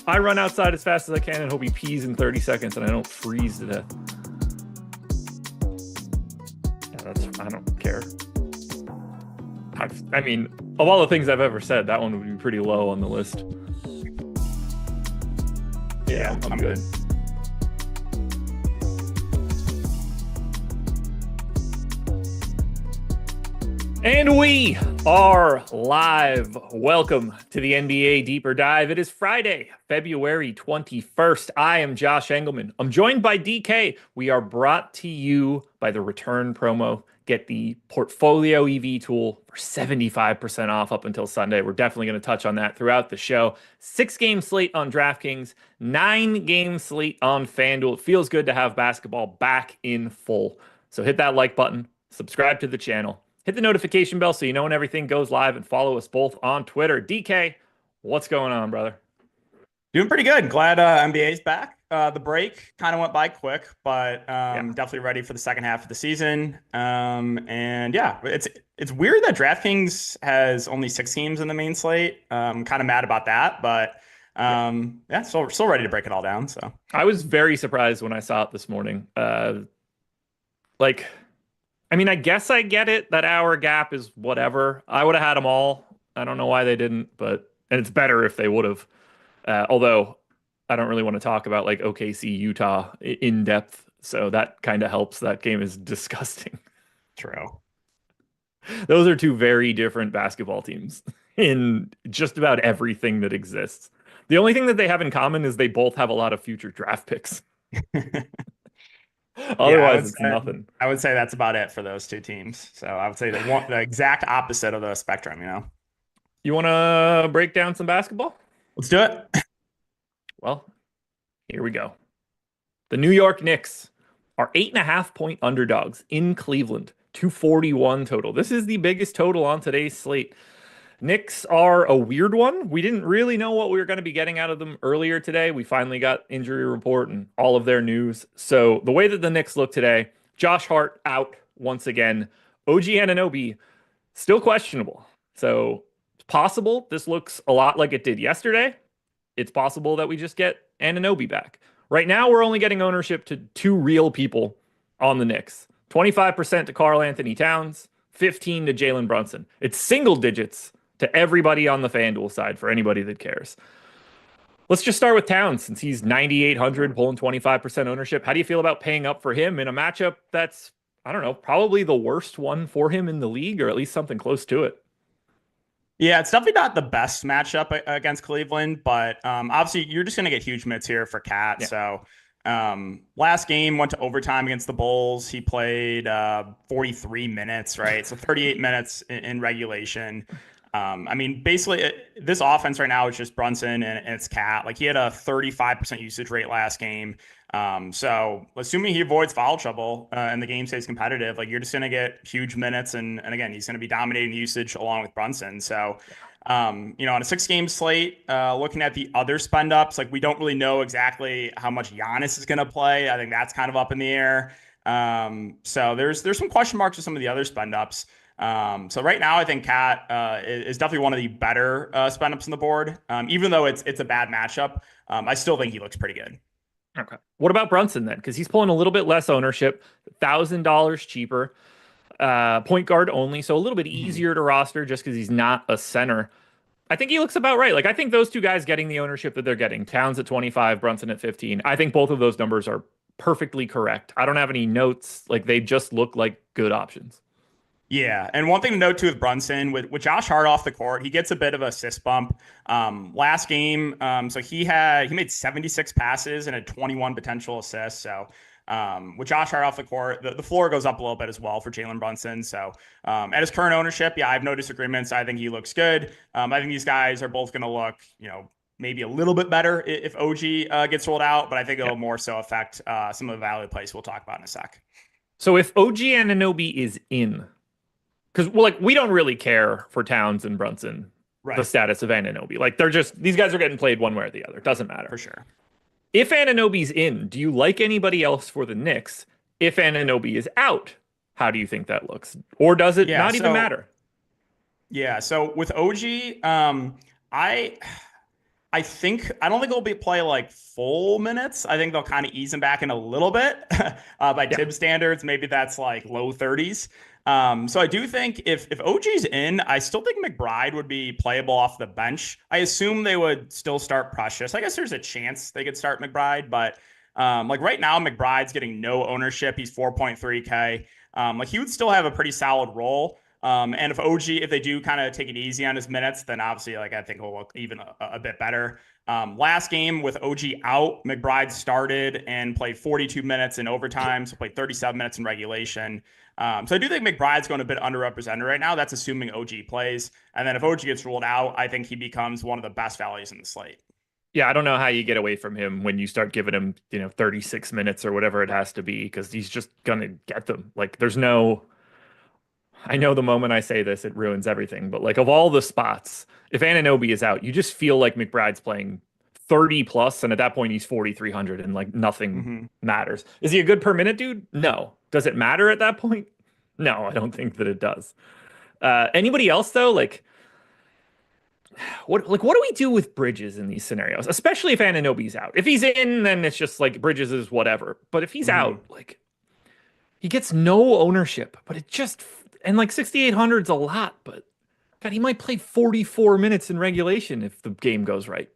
I run outside as fast as I can and hope he pees in 30 seconds and I don't freeze to death. Yeah, I don't care. I mean, of all the things I've ever said, that one would be pretty low on the list. Yeah, I'm good. And we are live. Welcome to the NBA Deeper Dive. It is Friday, February 21st. I am Josh Engleman. I'm joined by DK. We are brought to you by the return promo. Get the Portfolio EV tool for 75% off up until Sunday. We're definitely going to touch on that throughout the show. 6-game slate on DraftKings, 9-game slate on FanDuel. It feels good to have basketball back in full. So hit that like button, subscribe to the channel. Hit the notification bell so you know when everything goes live, and follow us both on Twitter. DK, what's going on, brother? Doing pretty good. Glad NBA's back. The break kind of went by quick, but definitely ready for the second half of the season. And yeah, it's weird that DraftKings has only 6 teams in the main slate. Kind of mad about that, but yeah, still ready to break it all down. So I was very surprised when I saw it this morning. I mean, I guess I get it. That hour gap is whatever. I would have had them all. I don't know why they didn't, and it's better if they would have. Although I don't really want to talk about like OKC, Utah in depth. So that kind of helps. That game is disgusting. True. Those are two very different basketball teams in just about everything that exists. The only thing that they have in common is they both have a lot of future draft picks. Otherwise, it's nothing. I would say that's about it for those two teams. So I would say the exact opposite of the spectrum, you know? You want to break down some basketball? Let's do it. Well, here we go. The New York Knicks are 8.5-point underdogs in Cleveland, 241 total. This is the biggest total on today's slate. Knicks are a weird one. We didn't really know what we were going to be getting out of them earlier today. We finally got injury report and all of their news. So the way that the Knicks look today, Josh Hart out once again. OG Anunoby still questionable. So it's possible this looks a lot like it did yesterday. It's possible that we just get Anunoby back. Right now, we're only getting ownership to 2 real people on the Knicks. 25% to Karl Anthony Towns, 15% to Jalen Brunson. It's single digits to everybody on the FanDuel side for anybody that cares. Let's just start with Towns since he's 9,800, pulling 25% ownership. How do you feel about paying up for him in a matchup that's, I don't know, probably the worst one for him in the league, or at least something close to it? Yeah, it's definitely not the best matchup against Cleveland, but obviously you're just going to get huge minutes here for Cat. Yeah. So last game went to overtime against the Bulls. He played 43 minutes, right? So 38 minutes in regulation. I mean, basically, this offense right now is just Brunson and it's Cat. Like, he had a 35% usage rate last game. So assuming he avoids foul trouble and the game stays competitive, like, you're just going to get huge minutes. And again, he's going to be dominating the usage along with Brunson. So, on a 6-game slate, looking at the other spend ups, like, we don't really know exactly how much Giannis is going to play. I think that's kind of up in the air. So there's some question marks with some of the other spend ups. So right now, I think Cat is definitely one of the better spend ups on the board. Even though it's a bad matchup, I still think he looks pretty good. Okay. What about Brunson then? Because he's pulling a little bit less ownership, $1,000 cheaper, point guard only, so a little bit easier to roster just because he's not a center. I think he looks about right. Like, I think those two guys getting the ownership that they're getting, Towns at 25, Brunson at 15, I think both of those numbers are perfectly correct. I don't have any notes. Like, they just look like good options. Yeah, and one thing to note too with Brunson, with Josh Hart off the court, he gets a bit of a assist bump. Last game, so he made 76 passes and had 21 potential assists. So with Josh Hart off the court, the floor goes up a little bit as well for Jalen Brunson. So at his current ownership, yeah, I have no disagreements. I think he looks good. I think these guys are both going to look, maybe a little bit better if OG gets rolled out, but I think it'll more so affect some of the value plays we'll talk about in a sec. So if OG Anunoby is in, because we don't really care for Towns and Brunson, right, the status of Anunoby. Like, these guys are getting played one way or the other. It doesn't matter. For sure. If Anunoby's in, do you like anybody else for the Knicks? If Anunoby is out, how do you think that looks? Or does it not even matter? Yeah, so with OG, I don't think it'll be play like full minutes. I think they'll kind of ease him back in a little bit by Yeah. Tibbs standards. Maybe that's like low 30s. So I do think if OG's in, I still think McBride would be playable off the bench. I assume they would still start Precious. I guess there's a chance they could start McBride, but like right now, McBride's getting no ownership. He's 4.3K. Like he would still have a pretty solid role. And if OG, if they do kind of take it easy on his minutes, then obviously, like I think it'll look even a bit better. Last game with OG out, McBride started and played 42 minutes in overtime, so played 37 minutes in regulation. So I do think McBride's going a bit underrepresented right now. That's assuming OG plays. And then if OG gets ruled out, I think he becomes one of the best values in the slate. Yeah, I don't know how you get away from him when you start giving him, 36 minutes or whatever it has to be, because he's just gonna get them. Like, there's no. I know the moment I say this, it ruins everything. But like of all the spots, if Anunoby is out, you just feel like McBride's playing 30 plus, and at that point he's 4,300, and like nothing Mm-hmm. matters. Is he a good per minute dude? No. Does it matter at that point? No, I don't think that it does. Anybody else though? Like what do we do with Bridges in these scenarios? Especially if Anunoby's out. If he's in, then it's just like Bridges is whatever. But if he's Mm-hmm. out, like he gets no ownership, but it just and like 6,800 is a lot, but God, he might play 44 minutes in regulation if the game goes right.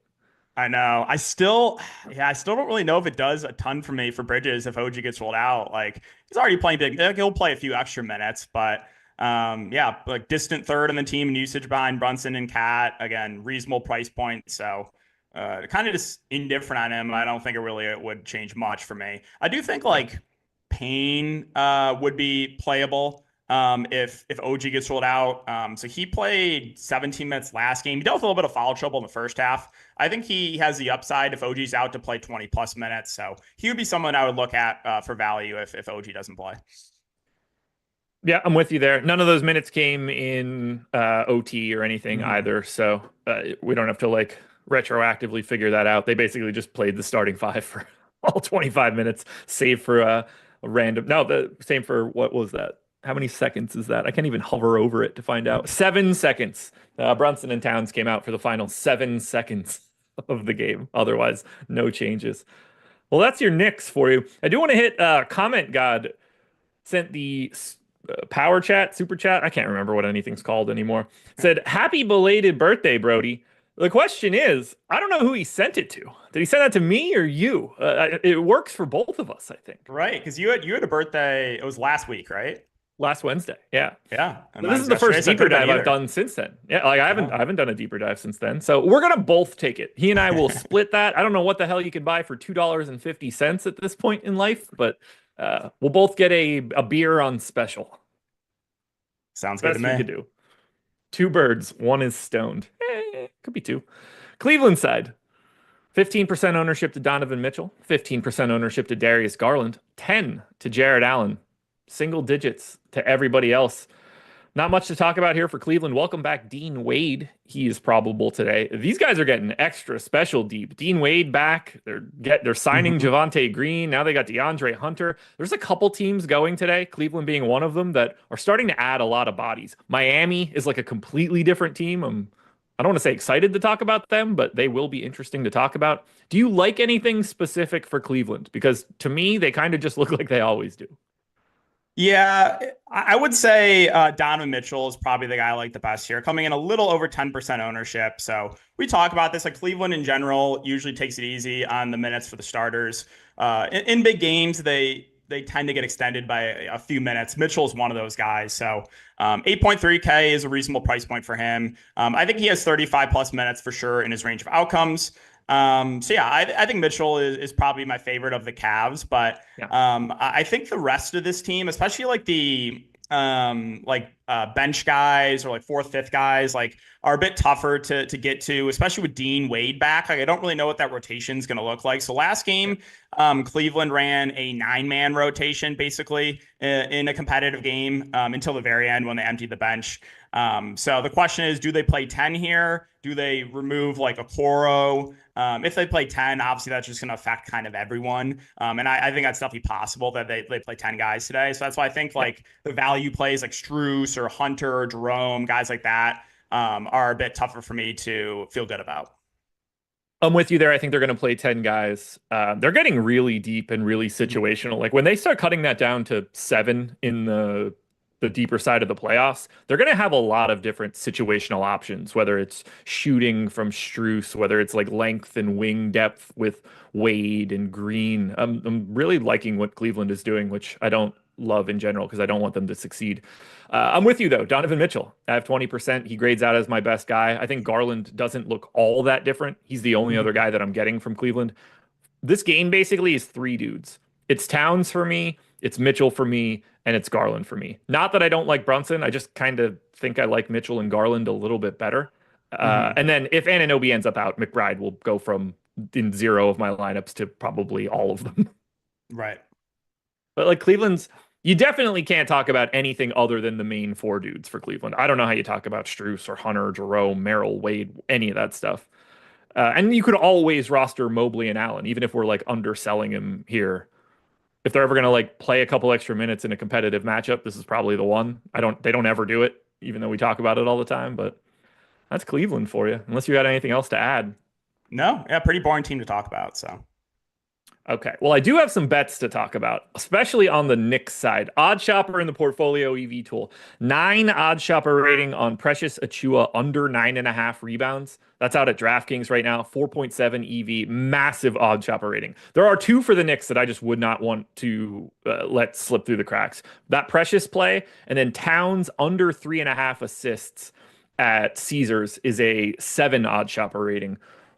I know. I still don't really know if it does a ton for me for Bridges if OG gets rolled out. Like he's already playing big. Like, he'll play a few extra minutes, but yeah, like distant third in the team in usage behind Brunson and Cat. Again, reasonable price point. So kind of just indifferent on him. I don't think it really would change much for me. I do think like Payne would be playable if OG gets rolled out. So he played 17 minutes last game. He dealt with a little bit of foul trouble in the first half. I think he has the upside if OG's out to play 20 plus minutes. So he would be someone I would look at for value if OG doesn't play. Yeah, I'm with you there. None of those minutes came in OT or anything either, so we don't have to like retroactively figure that out. They basically just played the starting five for all 25 minutes, save for a random. No, the same for what was that? How many seconds is that? I can't even hover over it to find out. 7 seconds. Brunson and Towns came out for the final 7 seconds of the game. Otherwise, no changes. Well, that's your Knicks for you. I do want to hit Comment God sent the power chat, super chat. I can't remember what anything's called anymore. Said, happy belated birthday, Brody. The question is, I don't know who he sent it to. Did he send that to me or you? It works for both of us, I think. Right, because you had a birthday. It was last week, right? Last Wednesday, yeah. Yeah. So this is the first deeper dive I've done since then. Yeah, like I haven't done a deeper dive since then. So we're gonna both take it. He and I will split that. I don't know what the hell you can buy for $2.50 at this point in life, but we'll both get a beer on special. Sounds good to Best we me. could do. Two birds, one is stoned. Could be two. Cleveland side. 15% ownership to Donovan Mitchell, 15% ownership to Darius Garland, 10 to Jared Allen, single digits to everybody else. Not much to talk about here for Cleveland. Welcome back, Dean Wade. He is probable today. These guys are getting extra special deep. Dean Wade back. They're signing Javonte Green. Now they got DeAndre Hunter. There's a couple teams going today, Cleveland being one of them, that are starting to add a lot of bodies. Miami is like a completely different team. I don't want to say excited to talk about them, but they will be interesting to talk about. Do you like anything specific for Cleveland? Because to me, they kind of just look like they always do. Yeah, I would say Donovan Mitchell is probably the guy I like the best here, coming in a little over 10% ownership. So we talk about this. Like Cleveland in general usually takes it easy on the minutes for the starters. In big games, they tend to get extended by a few minutes. Mitchell's one of those guys. So 8.3K is a reasonable price point for him. I think he has 35 plus minutes for sure in his range of outcomes. So yeah, I think Mitchell is probably my favorite of the Cavs, but I think the rest of this team, especially like the bench guys or like fourth, fifth guys, like are a bit tougher to get to, especially with Dean Wade back. Like I don't really know what that rotation is going to look like. So last game, Cleveland ran a 9-man rotation basically in a competitive game until the very end when they emptied the bench. So the question is, do they play 10 here? Do they remove like a Okoro? If they play 10, obviously that's just going to affect kind of everyone. And I think that's definitely possible that they play 10 guys today. So that's why I think like the value plays like Strus or Hunter or Jerome, guys like that are a bit tougher for me to feel good about. I'm with you there. I think they're going to play 10 guys. They're getting really deep and really Mhm. situational. Like when they start cutting that down to 7 in the deeper side of the playoffs, they're going to have a lot of different situational options, whether it's shooting from Strus, whether it's like length and wing depth with Wade and Green. I'm really liking what Cleveland is doing, which I don't love in general because I don't want them to succeed. I'm with you though. Donovan Mitchell. I have 20%. He grades out as my best guy. I think Garland doesn't look all that different. He's the only other Mhm. guy that I'm getting from Cleveland. This game basically is three dudes. It's Towns for me, it's Mitchell for me, and it's Garland for me. Not that I don't like Brunson. I just kind of think I like Mitchell and Garland a little bit better. Mhm. And then if Anunoby ends up out, McBride will go from in zero of my lineups to probably all of them. Right. But like Cleveland's, you definitely can't talk about anything other than the main four dudes for Cleveland. I don't know how you talk about Strus or Hunter, Jerome, Merrill, Wade, any of that stuff. And you could always roster Mobley and Allen, even if we're like underselling him here. If they're ever going to like play a couple extra minutes in a competitive matchup, this is probably the one. They don't ever do it, even though we talk about it all the time. But that's Cleveland for you, unless you got anything else to add. No, yeah, pretty boring team to talk about. So Okay. Well, I do have some bets to talk about, especially on the Knicks side. Odd shopper in the portfolio EV tool. 9 odd shopper rating on Precious Achua under 9.5 rebounds. That's out at DraftKings right now. 4.7 EV, massive odd shopper rating. There are two for the Knicks that I just would not want to let slip through the cracks. That Precious play, and then Towns under 3.5 assists at Caesars is a 7 odd shopper rating.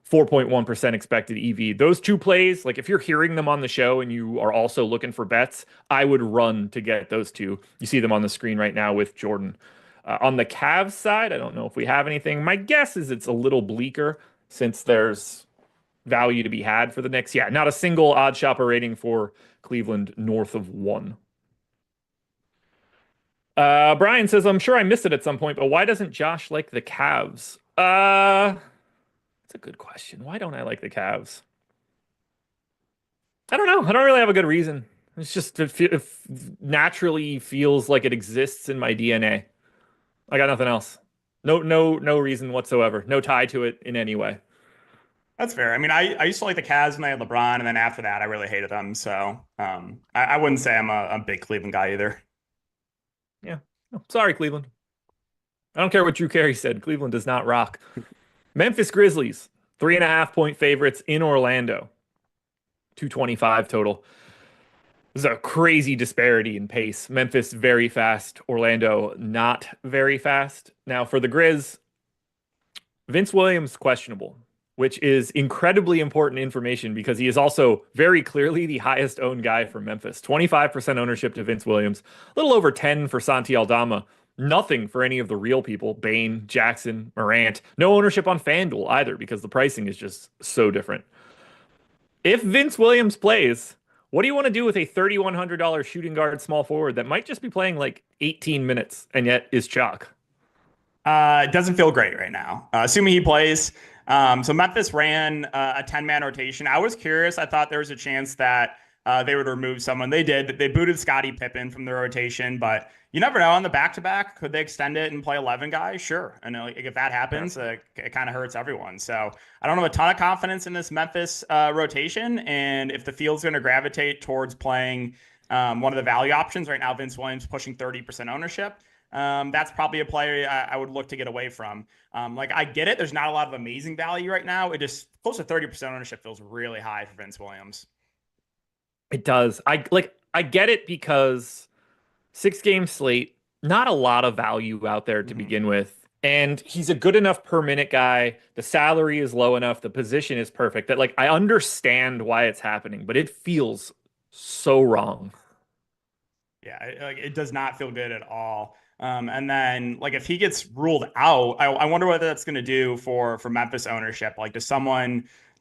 4.1% expected EV. Those two plays, like if you're hearing them on the show and you are also looking for bets, I would run to get those two. You see them on the screen right now with Jordan. On the Cavs side, I don't know if we have anything. My guess is it's a little bleaker since there's value to be had for the Knicks. Yeah, not a single odd shopper rating for Cleveland north of 1. Brian says, I'm sure I missed it at some point, but why doesn't Josh like the Cavs? That's a good question. Why don't I like the Cavs? I don't know. I don't really have a good reason. It's just it naturally feels like it exists in my DNA. I got nothing else. No reason whatsoever. No tie to it in any way. that's fair. I mean, I used to like the Cavs when they had LeBron, and then after that, I really hated them. So I wouldn't say I'm a big Cleveland guy either. Yeah. Oh, sorry, Cleveland. I don't care what Drew Carey said. Cleveland does not rock. Memphis Grizzlies, 3.5 point favorites in Orlando. 225 total. This is a crazy disparity in pace. Memphis very fast. Orlando not very fast. Now for the Grizz, Vince Williams questionable, which is incredibly important information because he is also very clearly the highest owned guy for Memphis. 25% ownership to Vince Williams, a little over 10 for Santi Aldama. Nothing for any of the real people, Bain, Jackson, Morant. No ownership on FanDuel either because the pricing is just so different. If Vince Williams plays, what do you want to do with a $3,100 shooting guard small forward that might just be playing like 18 minutes and yet is chalk? It doesn't feel great right now. Assuming he plays. So Memphis ran a 10-man rotation. I was curious. I thought there was a chance that they would remove someone. They did. They booted Scottie Pippen from the rotation, but you never know. On the back-to-back, could they extend it and play 11 guys? Sure. And like, if that Yeah. happens, it kind of hurts everyone. So I don't have a ton of confidence in this Memphis rotation. And if the field's going to gravitate towards playing one of the value options right now, Vince Williams pushing 30% ownership. That's probably a player I would look to get away from. Like I get it. There's not a lot of amazing value right now. It just close to 30% ownership feels really high for Vince Williams. It does. I get it because 6 game slate, not a lot of value out there to Mhm. begin with. And he's a good enough per minute guy. The salary is low enough. The position is perfect that like I understand why it's happening, but it feels so wrong. Yeah, it does not feel good at all. And then like if he gets ruled out, I wonder what that's going to do for Memphis ownership. Like,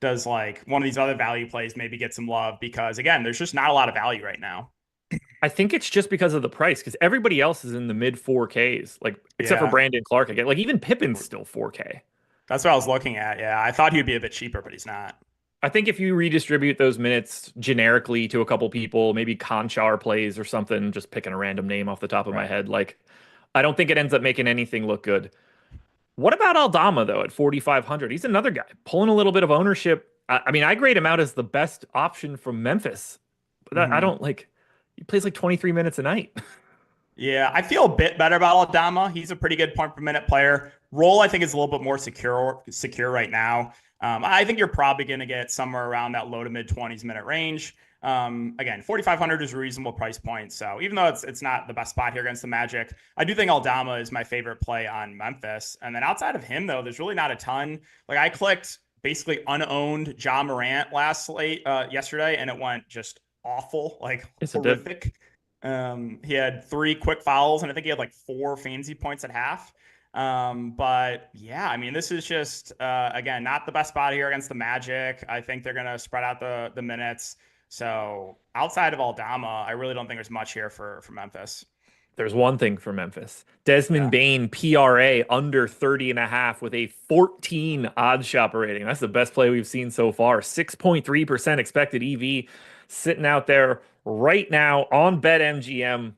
does like one of these other value plays maybe get some love? Because again, there's just not a lot of value right now. I think it's just because of the price, because everybody else is in the mid 4Ks, like except for Yeah, Brandon Clark again. Like even Pippen's still 4K. that's what I was looking at. Yeah, I thought he'd be a bit cheaper, but he's not. I think if you redistribute those minutes generically to a couple people, maybe Conchar plays or something, just picking a random name off the top of my Right. head, like I don't think it ends up making anything look good. What about Aldama though at 4,500? He's another guy pulling a little bit of ownership. I mean, I grade him out as the best option from Memphis, but I Mhm. don't like. He plays like 23 minutes a night. Yeah, I feel a bit better about Aldama. He's a pretty good point per minute player. Roll, I think, is a little bit more secure right now. I think you're probably going to get somewhere around that low to mid 20s minute range. Again, 4,500 is a reasonable price point. So even though it's not the best spot here against the Magic, I do think Aldama is my favorite play on Memphis. And then outside of him, though, there's really not a ton. Like I clicked basically unowned Ja Morant last slate yesterday, and it went just awful, like Yes, it did. horrific. He had 3 quick fouls, and I think he had like 4 fantasy points at half. But yeah, I mean, this is just again not the best spot here against the Magic. I think they're gonna spread out the minutes. So outside of Aldama, I really don't think there's much here for Memphis. There's one thing for Memphis. Desmond Yeah. Bane, PRA under 30 and a half with a 14 odds shopper rating. That's the best play we've seen so far. 6.3% expected EV sitting out there right now on BetMGM.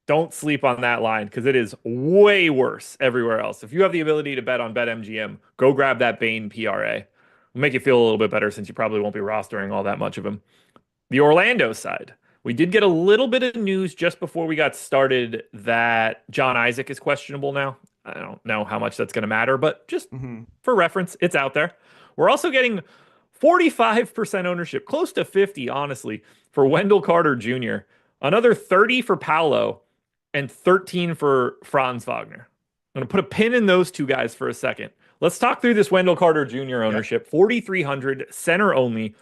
Don't sleep on that line because it is way worse everywhere else. If you have the ability to bet on BetMGM, go grab that Bane PRA. Will make you feel a little bit better since you probably won't be rostering all that much of him. The Orlando side. We did get a little bit of news just before we got started that John Isaac is questionable now. I don't know how much that's going to matter, but just Mhm. for reference, it's out there. We're also getting 45% ownership, close to 50, honestly, for Wendell Carter Jr., another 30 for Paolo, and 13 for Franz Wagner. I'm going to put a pin in those two guys for a second. Let's talk through this Wendell Carter Jr. Yep. ownership, 4,300, center only.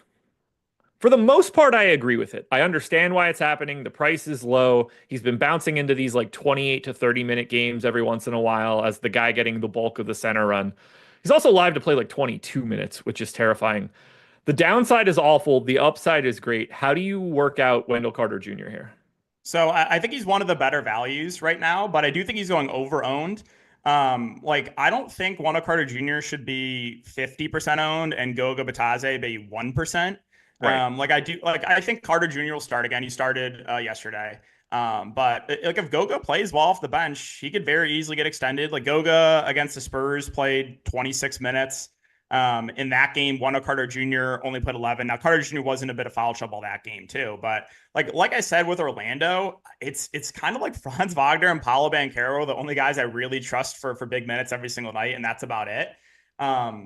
For the most part, I agree with it. I understand why it's happening. The price is low. He's been bouncing into these like 28 to 30 minute games every once in a while as the guy getting the bulk of the center run. He's also live to play like 22 minutes, which is terrifying. The downside is awful. The upside is great. How do you work out Wendell Carter Jr. here? So I think he's one of the better values right now, but I do think he's going over owned. Like I don't think Wendell Carter Jr. should be 50% owned and Goga Batadze be 1%. Right. I think Carter Jr. will start again. He started yesterday. But like if Goga plays well off the bench, he could very easily get extended. Like Goga against the Spurs played 26 minutes. In that game, Wendell Carter Jr. only played 11. Now Carter Jr. was in a bit of foul trouble that game too, but like I said with Orlando, it's kind of like Franz Wagner and Paolo Banchero, the only guys I really trust for big minutes every single night, and that's about it.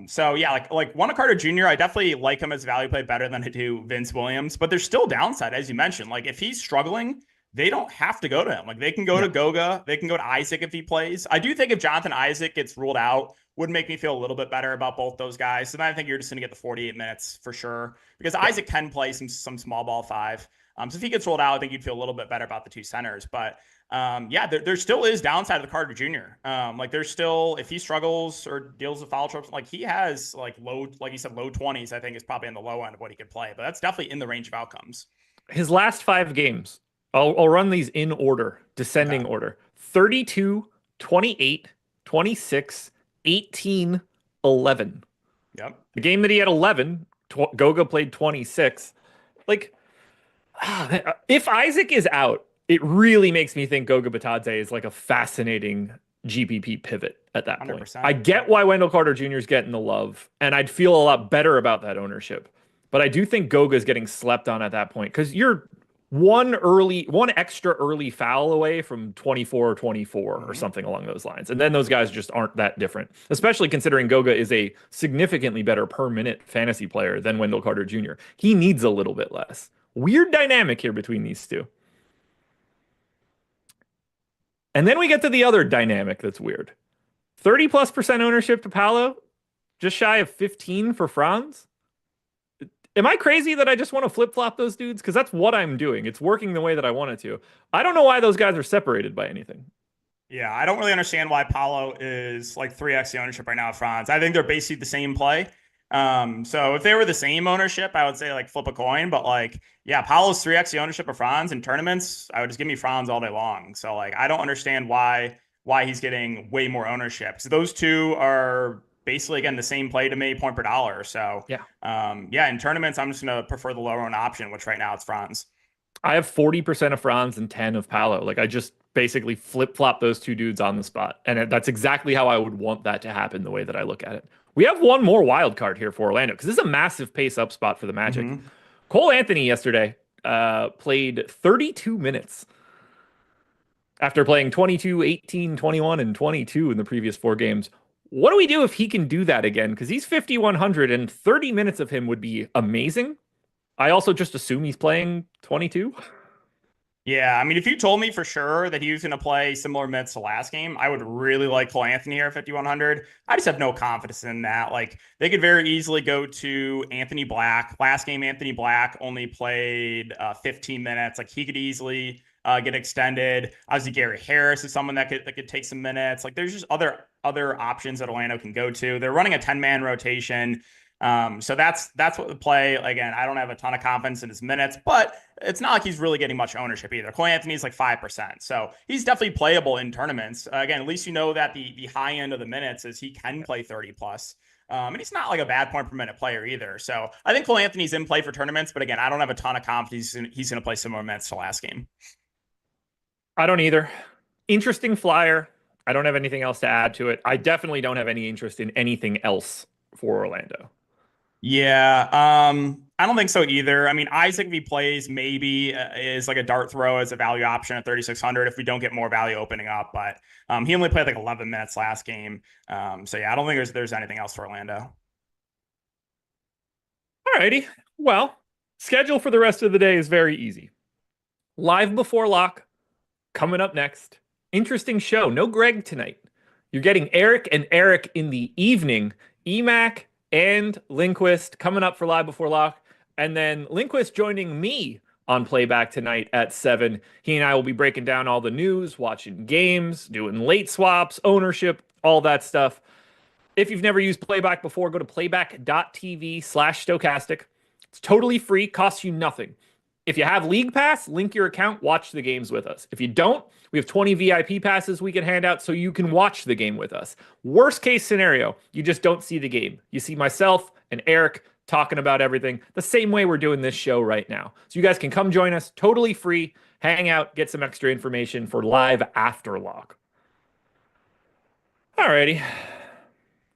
So yeah, like Wendell Carter Jr., I definitely like him as a value play better than I do Vince Williams, but there's still downside, as you mentioned. Like if he's struggling, they don't have to go to him. Like they can go No. to Goga, they can go to Isaac if he plays. I do think if Jonathan Isaac gets ruled out, would make me feel a little bit better about both those guys. So then I think you're just going to get the 48 minutes for sure because Yeah. Isaac can play some small ball five. So if he gets rolled out, I think you'd feel a little bit better about the two centers. But yeah, there still is downside to the Carter Jr. Like there's still if he struggles or deals with foul trouble, like he has like low, like you said, low 20s. I think is probably on the low end of what he could play, but that's definitely in the range of outcomes. His last 5 games, I'll run these in order, Okay. descending order: 32, 28, 26, 18, 11. Yep. The game that he had 11, Goga played 26. Like, if Isaac is out, it really makes me think Goga Batadze is like a fascinating GPP pivot at that point. I 100%. get why Wendell Carter Jr. is getting the love, and I'd feel a lot better about that ownership. But I do think Goga is getting slept on at that point because you're one extra early foul away from 24 or 24 or Mhm. something along those lines. And then those guys just aren't that different, especially considering Goga is a significantly better per minute fantasy player than Wendell Carter Jr. He needs a little bit less. Weird dynamic here between these two. And then we get to the other dynamic that's weird. 30+% ownership to Paolo, just shy of 15 for Franz. Am I crazy that I just want to flip-flop those dudes? Because that's what I'm doing. It's working the way that I want it to. I don't know why those guys are separated by anything. Yeah, I don't really understand why Paulo is like 3x the ownership right now of Franz. I think they're basically the same play. So if they were the same ownership, I would say like flip a coin. But like, yeah, Paulo's 3x the ownership of Franz in tournaments. I would just give me Franz all day long. So like, I don't understand why he's getting way more ownership. So those two are basically again the same play to me, point per dollar. So Yeah. yeah, in tournaments, I'm just gonna prefer the lower own option, which right now it's Franz. I have 40% of Franz and 10 of Paolo. Like basically flip-flop those two dudes on the spot. And that's exactly how I would want that to happen, the way that I look at it. We have one more wild card here for Orlando because this is a massive pace up spot for the Magic. Cole Anthony yesterday played 32 minutes after playing 22, 18, 21, and 22 in the previous 4 games. What do we do if he can do that again? Because he's 5,100 and 30 minutes of him would be amazing. I also just assume he's playing 22. Yeah, I mean, if you told me for sure that he was going to play similar minutes to last game, I would really like Cole Anthony here at 5,100. I just have no confidence in that. Like, they could very easily go to Anthony Black. Last game, Anthony Black only played 15 minutes. Like, he could easily get extended. Obviously, Gary Harris is someone that could take some minutes. Like, there's just other options that Orlando can go to. They're running a 10-man rotation. So that's what the play. Again, I don't have a ton of confidence in his minutes, but it's not like he's really getting much ownership either. Cole Anthony's like 5%. So he's definitely playable in tournaments. Again, at least you know that the high end of the minutes is he can play 30 plus. And he's not like a bad point per minute player either. So I think Cole Anthony's in play for tournaments, but again, I don't have a ton of confidence he's going to play similar minutes to last game. I don't either. Interesting flyer. I don't have anything else to add to it. I definitely don't have any interest in anything else for Orlando. Yeah, I don't think so either. I mean, Isaac, if he plays, maybe is like a dart throw as a value option at 3,600 if we don't get more value opening up. But he only played like 11 minutes last game. So yeah, I don't think there's anything else for Orlando. Alrighty. Well, schedule for the rest of the day is very easy. Live before lock, coming up next. Interesting show. No Greg tonight. You're getting Eric and Eric in the evening. EMAC and Lindquist coming up for Live Before Lock. And then Lindquist joining me on Playback tonight at 7. He and I will be breaking down all the news, watching games, doing late swaps, ownership, all that stuff. If you've never used Playback before, go to playback.tv/Stokastic. It's totally free, costs you nothing. If you have League Pass, link your account, watch the games with us. If you don't, we have 20 VIP passes we can hand out so you can watch the game with us. Worst case scenario, you just don't see the game. You see myself and Eric talking about everything the same way we're doing this show right now. So you guys can come join us, totally free, hang out, get some extra information for live after lock. Alrighty,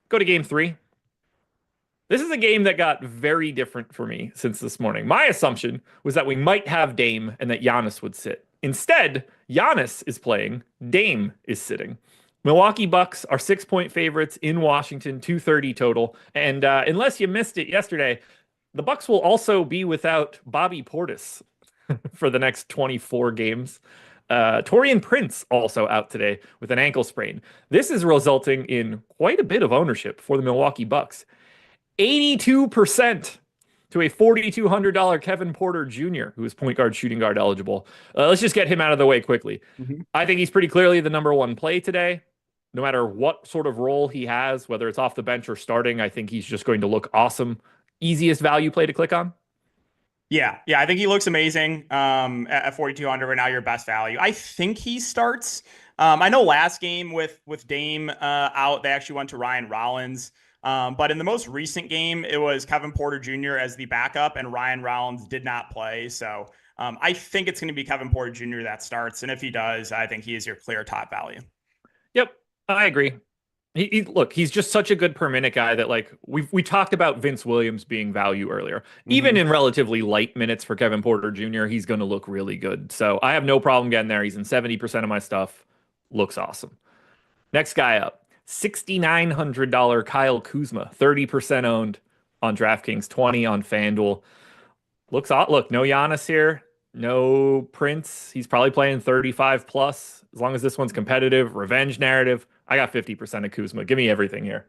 go to game 3. This is a game that got very different for me since this morning. My assumption was that we might have Dame and that Giannis would sit. Instead, Giannis is playing, Dame is sitting. Milwaukee Bucks are 6-point favorites in Washington, 230 total. And unless you missed it yesterday, the Bucks will also be without Bobby Portis for the next 24 games. Taurean Prince also out today with an ankle sprain. This is resulting in quite a bit of ownership for the Milwaukee Bucks. 82% to a $4,200 Kevin Porter Jr., who is point guard, shooting guard eligible. Let's just get him out of the way quickly. I think he's pretty clearly the number one play today. No matter what sort of role he has, whether it's off the bench or starting, I think he's just going to look awesome. Easiest value play to click on. Yeah, I think he looks amazing at 4,200 right now, your best value. I think he starts. I know last game with Dame out, they actually went to Ryan Rollins. But in the most recent game, it was Kevin Porter Jr. as the backup, and Ryan Rollins did not play. So I think it's going to be Kevin Porter Jr. that starts. And if he does, I think he is your clear top value. Yep, I agree. Look, he's just such a good per minute guy that, like, we talked about Vince Williams being value earlier. Even in relatively light minutes for Kevin Porter Jr., he's going to look really good. So I have no problem getting there. He's in 70% of my stuff. Looks awesome. Next guy up. $6,900 Kyle Kuzma, 30% owned on DraftKings, 20 on FanDuel. Looks odd. Look, no Giannis here, no Prince. He's probably playing 35 plus. As long as this one's competitive, revenge narrative, I got 50% of Kuzma. Give me everything here.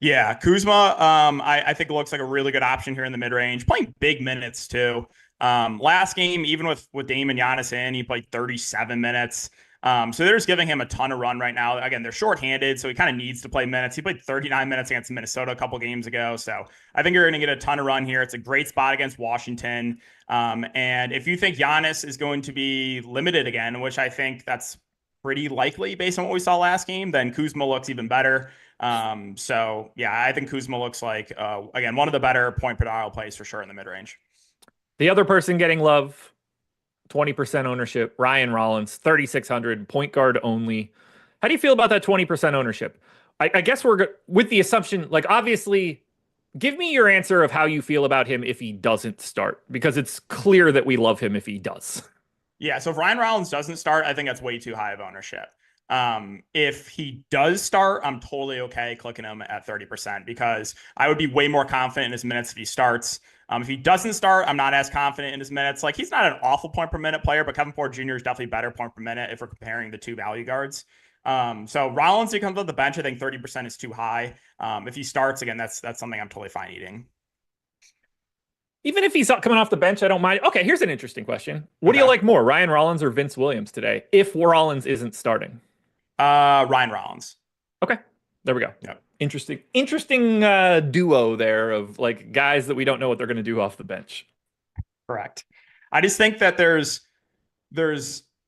Yeah, Kuzma, I think it looks like a really good option here in the mid-range. Playing big minutes too. Last game, even with Dame and Giannis in, he played 37 minutes. So they're just giving him a ton of run right now. Again, they're shorthanded, so he kind of needs to play minutes. He played 39 minutes against Minnesota a couple games ago. So I think you're going to get a ton of run here. It's a great spot against Washington. And if you think Giannis is going to be limited again, which I think that's pretty likely based on what we saw last game, then Kuzma looks even better. So yeah, I think Kuzma looks like, again, one of the better point per dollar plays for sure in the mid-range. The other person getting love, 20% ownership. Ryan Rollins, 3,600, point guard only. How do you feel about that 20% ownership? I guess with the assumption, like, obviously, give me your answer of how you feel about him if he doesn't start, because it's clear that we love him if he does. Yeah, so if Ryan Rollins doesn't start, I think that's way too high of ownership. If he does start, I'm totally okay clicking him at 30% because I would be way more confident in his minutes if he starts. If he doesn't start, I'm not as confident in his minutes. Like, he's not an awful point per minute player, but Kevin Porter Jr. is definitely better point per minute if we're comparing the two value guards. So Rollins, he comes off the bench, I think 30% is too high. If he starts, again, that's something I'm totally fine eating. Even if he's not coming off the bench, I don't mind. Okay, here's an interesting question. What do you like more, Ryan Rollins or Vince Williams today, if Rollins isn't starting? Ryan Rollins. Okay, there we go. Yep. Interesting duo there of like guys that we don't know what they're going to do off the bench. Correct. I just think that there's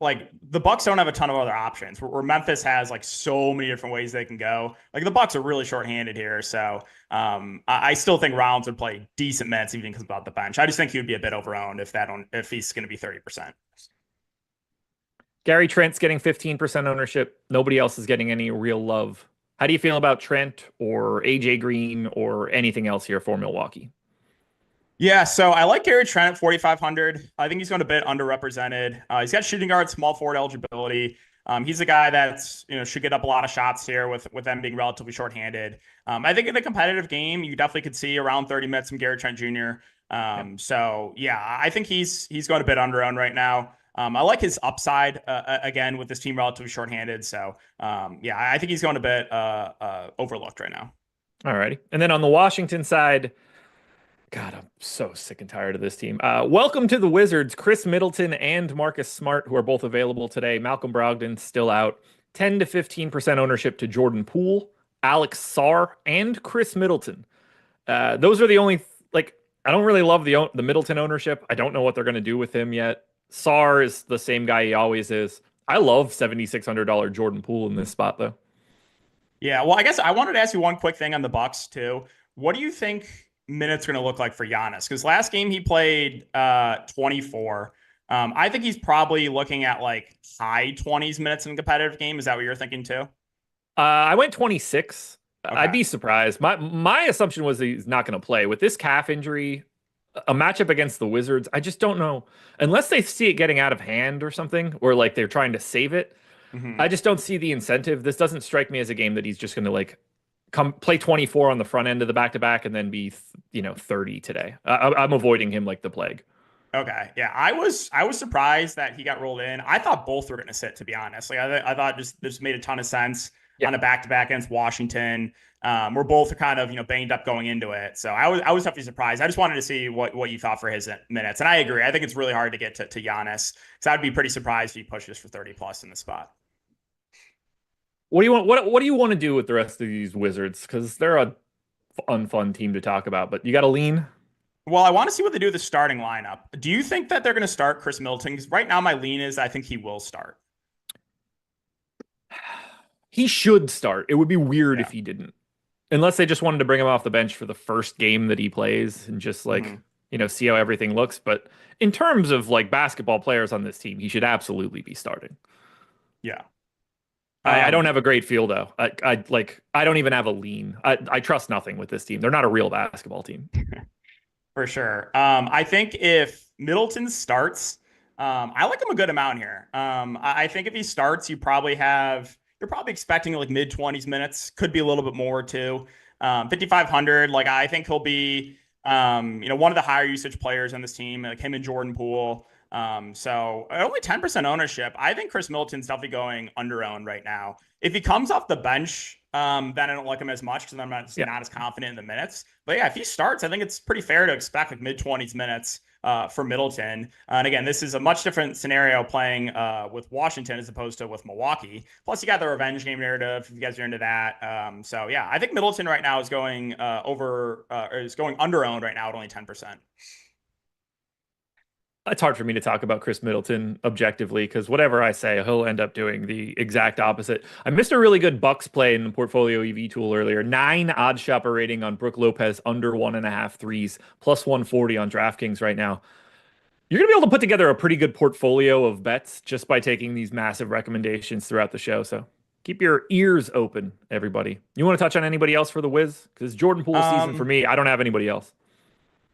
like the Bucks don't have a ton of other options where Memphis has like so many different ways they can go. Like the Bucks are really shorthanded here. So I still think Rollins would play decent minutes even because about the bench. I just think he would be a bit overowned if he's going to be 30%. Gary Trent's getting 15% ownership. Nobody else is getting any real love. How do you feel about Trent or AJ Green or anything else here for Milwaukee? Yeah, so I like Gary Trent at 4,500. I think he's going a bit underrepresented. He's got shooting guard, small forward eligibility. He's a guy that's should get up a lot of shots here with them being relatively shorthanded. I think in a competitive game, you definitely could see around 30 minutes from Gary Trent Jr. So yeah, I think he's going a bit underowned right now. I like his upside again with this team relatively shorthanded. So yeah, I think he's going a bit overlooked right now. All righty, and then on the Washington side. God, I'm so sick and tired of this team. Welcome to the Wizards, Chris Middleton and Marcus Smart, who are both available today. Malcolm Brogdon still out. 10 to 15% ownership to Jordan Poole, Alex Sarr, and Chris Middleton. Those are the only, like, I don't really love the Middleton ownership. I don't know what they're going to do with him yet. Sarr is the same guy he always is. I love $7,600 Jordan Poole in this spot, though. Yeah, well, I guess I wanted to ask you one quick thing on the Bucks, too. What do you think minutes are going to look like for Giannis? Because last game he played 24. I think he's probably looking at like high 20s minutes in a competitive game. Is that what you're thinking too? I went 26. Okay. I'd be surprised. My assumption was he's not going to play. With this calf injury, a matchup against the Wizards, I just don't know. Unless they see it getting out of hand or something, or like they're trying to save it, I just don't see the incentive. This doesn't strike me as a game that he's just going to like come play 24 on the front end of the back-to-back and then be 30 today. I'm avoiding him like the plague. Okay, yeah, I was surprised that he got rolled in. I thought both were going to sit, to be honest. Like I thought this made a ton of sense on a back-to-back against Washington. We're both kind of banged up going into it, so I was definitely surprised. I just wanted to see what you thought for his minutes, and I agree. I think it's really hard to get to Giannis, so I'd be pretty surprised if he pushes for 30 plus in the spot. What do you want? What do you want to do with the rest of these Wizards? Because they're a unfun team to talk about, but you got to lean. Well, I want to see what they do with the starting lineup. Do you think that they're going to start Chris Middleton? Because right now my lean is I think he will start. He should start. It would be weird if he didn't, unless they just wanted to bring him off the bench for the first game that he plays and just like see how everything looks. But in terms of like basketball players on this team, he should absolutely be starting. Yeah. I don't have a great feel though. I don't even have a lean. I trust nothing with this team. They're not a real basketball team. For sure. I think if Middleton starts, I like him a good amount here. I think if he starts, you're probably expecting like mid 20s minutes, could be a little bit more too. 5,500. Like I think he'll be one of the higher usage players on this team, like him and Jordan Poole. So only 10% ownership. I think Chris Middleton's definitely going under-owned right now. If he comes off the bench, then I don't like him as much because I'm not as confident in the minutes. But yeah, if he starts, I think it's pretty fair to expect like mid-20s minutes for Middleton. And again, this is a much different scenario playing with Washington as opposed to with Milwaukee. Plus, you got the revenge game narrative if you guys are into that. So yeah, I think Middleton right now is going under-owned right now at only 10%. It's hard for me to talk about Chris Middleton objectively because whatever I say, he'll end up doing the exact opposite. I missed a really good Bucks play in the Portfolio EV tool earlier. 9 odd shopper rating on Brook Lopez, under 1.5 threes, plus 140 on DraftKings right now. You're going to be able to put together a pretty good portfolio of bets just by taking these massive recommendations throughout the show. So keep your ears open, everybody. You want to touch on anybody else for the Wiz? Because Jordan Poole season for me, I don't have anybody else.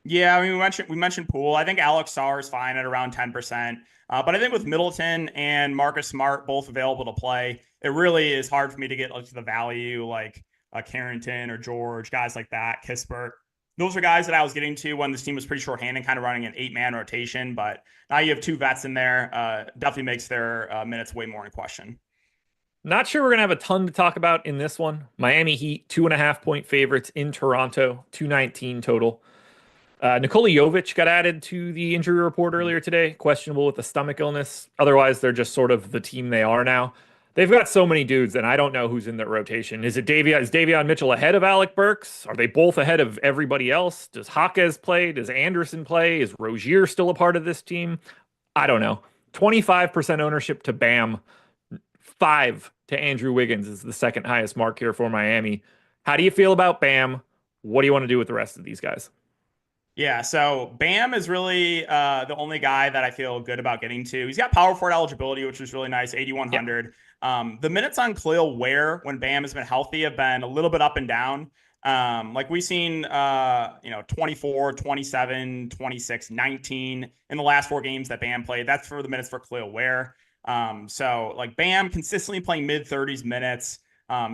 Yeah, I mean, we mentioned Poole. I think Alex Sarr is fine at around 10%. But I think with Middleton and Marcus Smart both available to play, it really is hard for me to get to the value like Carrington or George, guys like that, Kispert. Those are guys that I was getting to when this team was pretty shorthanded, kind of running an 8-man rotation. But now you have two vets in there. Definitely makes their minutes way more in question. Not sure we're going to have a ton to talk about in this one. Miami Heat, 2.5-point favorites in Toronto, 219 total. Nikola Jovic got added to the injury report earlier today, questionable with a stomach illness. Otherwise, they're just sort of the team they are now. They've got so many dudes, and I don't know who's in that rotation. Is Davion Mitchell ahead of Alec Burks? Are they both ahead of everybody else? Does Jaquez play? Does Anderson play? Is Rozier still a part of this team? I don't know. 25% ownership to Bam. 5 to Andrew Wiggins is the second highest mark here for Miami. How do you feel about Bam? What do you want to do with the rest of these guys? Yeah, so Bam is really the only guy that I feel good about getting to. He's got power forward eligibility, which is really nice, 8,100. Yeah. The minutes on Khalil Ware when Bam has been healthy have been a little bit up and down. Like we've seen, 24, 27, 26, 19 in the last 4 games that Bam played. That's for the minutes for Khalil Ware. So like Bam consistently playing mid-30s minutes.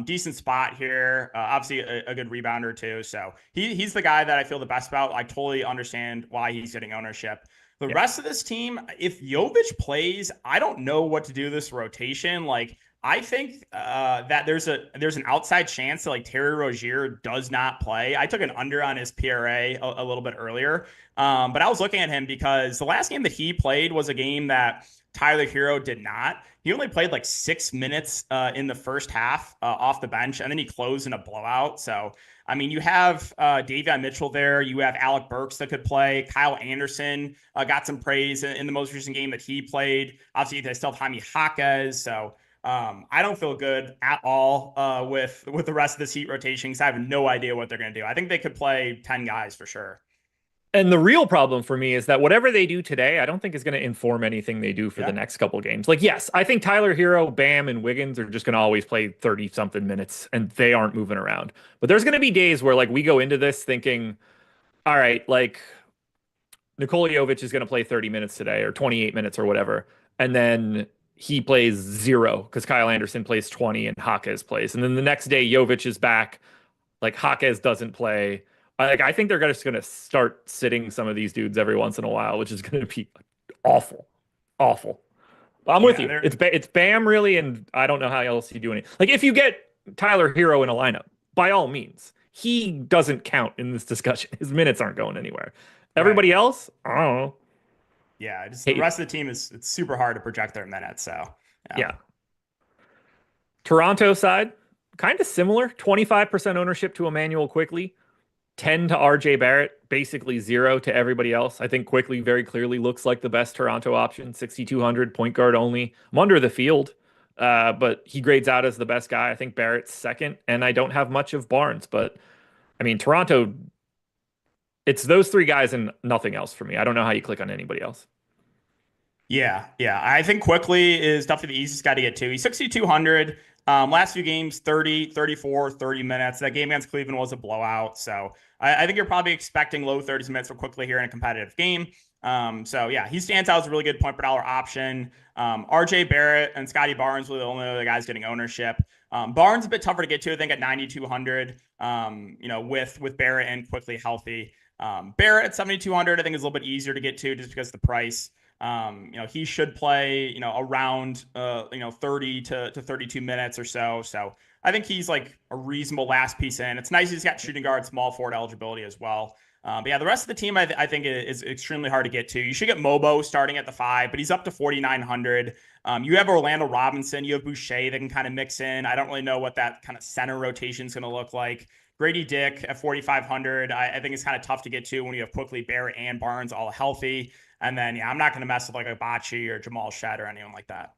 Decent spot here. Obviously a good rebounder too. So he's the guy that I feel the best about. I totally understand why he's getting ownership. The rest of this team, if Jovic plays, I don't know what to do this rotation. Like I think that there's an outside chance that like Terry Rozier does not play. I took an under on his PRA a little bit earlier. But I was looking at him because the last game that he played was a game that Tyler Hero did not. He only played like 6 minutes in the first half off the bench, and then he closed in a blowout. So, I mean, you have Davion Mitchell there. You have Alec Burks that could play. Kyle Anderson got some praise in the most recent game that he played. Obviously, they still have Jaime Jaquez. So, I don't feel good at all with the rest of this Heat rotation because I have no idea what they're going to do. I think they could play 10 guys for sure. And the real problem for me is that whatever they do today, I don't think is going to inform anything they do for the next couple games. Like, yes, I think Tyler Hero, Bam, and Wiggins are just going to always play 30-something minutes, and they aren't moving around. But there's going to be days where, like, we go into this thinking, all right, like, Nikola Jovic is going to play 30 minutes today or 28 minutes or whatever. And then he plays 0 because Kyle Anderson plays 20 and Jaquez plays. And then the next day, Jovic is back. Like, Jaquez doesn't play. I think they're just going to start sitting some of these dudes every once in a while, which is going to be awful. Awful. I'm with you. It's Bam, really, and I don't know how else you do anything. Like, if you get Tyler Hero in a lineup, by all means, he doesn't count in this discussion. His minutes aren't going anywhere. Everybody else, I don't know. Yeah, the rest of the team it's super hard to project their minutes. So, yeah. Toronto side, kind of similar. 25% ownership to Emmanuel Quickly. 10 to RJ Barrett, basically 0 to everybody else. I think Quickly very clearly looks like the best Toronto option, 6,200, point guard only. I'm under the field, but he grades out as the best guy. I think Barrett's second, and I don't have much of Barnes. But, I mean, Toronto, it's those 3 guys and nothing else for me. I don't know how you click on anybody else. Yeah. I think Quickly is definitely the easiest guy to get to. He's 6,200. Last few games, 30, 34, 30 minutes. That game against Cleveland was a blowout. So I think you're probably expecting low 30s minutes for Quickly here in a competitive game. So yeah, he stands out as a really good point per dollar option. RJ Barrett and Scotty Barnes were the only other guys getting ownership. Barnes a bit tougher to get to, I think at 9,200, with Barrett and Quickly healthy. Barrett at 7,200, I think is a little bit easier to get to just because of the price. He should play, around, 30 to 32 minutes or so. So I think he's like a reasonable last piece in. It's nice he's got shooting guard, small forward eligibility as well. But yeah, the rest of the team, I think is extremely hard to get to. You should get Mobo starting at the 5, but he's up to 4,900. You have Orlando Robinson, you have Boucher that can kind of mix in. I don't really know what that kind of center rotation is going to look like. Grady Dick at 4,500. I think it's kind of tough to get to when you have Quickly, Barrett, and Barnes all healthy. And then, I'm not going to mess with like a Bocce or Jamal Shedd or anyone like that.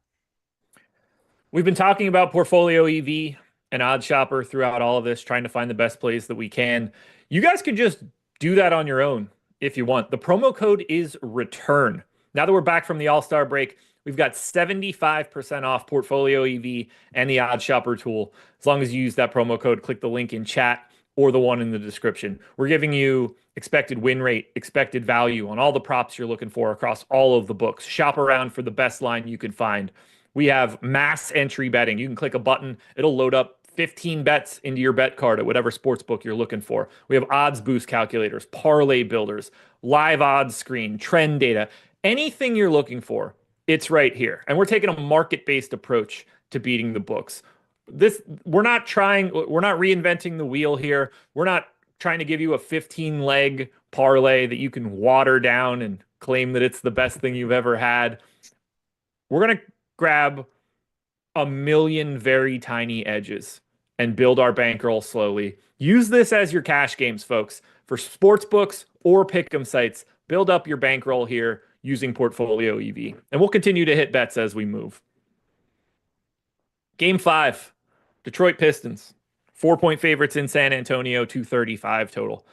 We've been talking about Portfolio EV and Odd Shopper throughout all of this, trying to find the best plays that we can. You guys can just do that on your own if you want. The promo code is RETURN. Now that we're back from the All-Star break, we've got 75% off Portfolio EV and the Odd Shopper tool. As long as you use that promo code, click the link in chat or the one in the description. We're giving you expected win rate, expected value on all the props you're looking for across all of the books. Shop around for the best line you can find. We have mass entry betting. You can click a button, it'll load up 15 bets into your bet card at whatever sports book you're looking for. We have odds boost calculators, parlay builders, live odds screen, trend data, anything you're looking for, it's right here. And we're taking a market-based approach to beating the books. We're not reinventing the wheel here. We're not trying to give you a 15-leg parlay that you can water down and claim that it's the best thing you've ever had. We're going to grab a million very tiny edges and build our bankroll slowly. Use this as your cash games, folks. For sports books or pick'em sites, build up your bankroll here using Portfolio EV. And we'll continue to hit bets as we move. Game 5, Detroit Pistons. 4-point favorites in San Antonio, 235 total.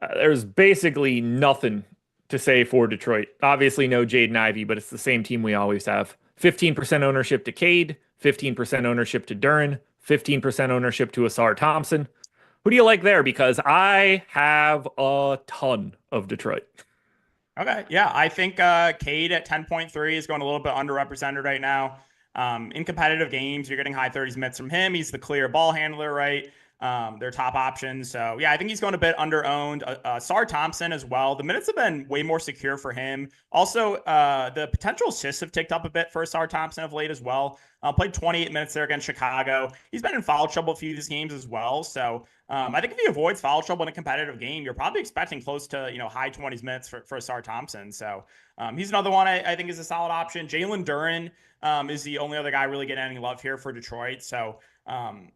There's basically nothing to say for Detroit. Obviously no Jaden Ivey, but it's the same team we always have. 15% ownership to Cade, 15% ownership to Duren, 15% ownership to Asar Thompson. Who do you like there? Because I have a ton of Detroit. Okay, yeah, I think Cade at 10.3 is going a little bit underrepresented right now. In competitive games, you're getting high 30s minutes from him. He's the clear ball handler, right? Their top options. So yeah, I think he's going a bit under-owned. Sar Thompson as well. The minutes have been way more secure for him. Also, the potential assists have ticked up a bit for Sar Thompson of late as well. Played 28 minutes there against Chicago. He's been in foul trouble a few of these games as well. So I think if he avoids foul trouble in a competitive game, you're probably expecting close to high 20s minutes for Sar Thompson. So he's another one I think is a solid option. Jalen Duren is the only other guy really getting any love here for Detroit. So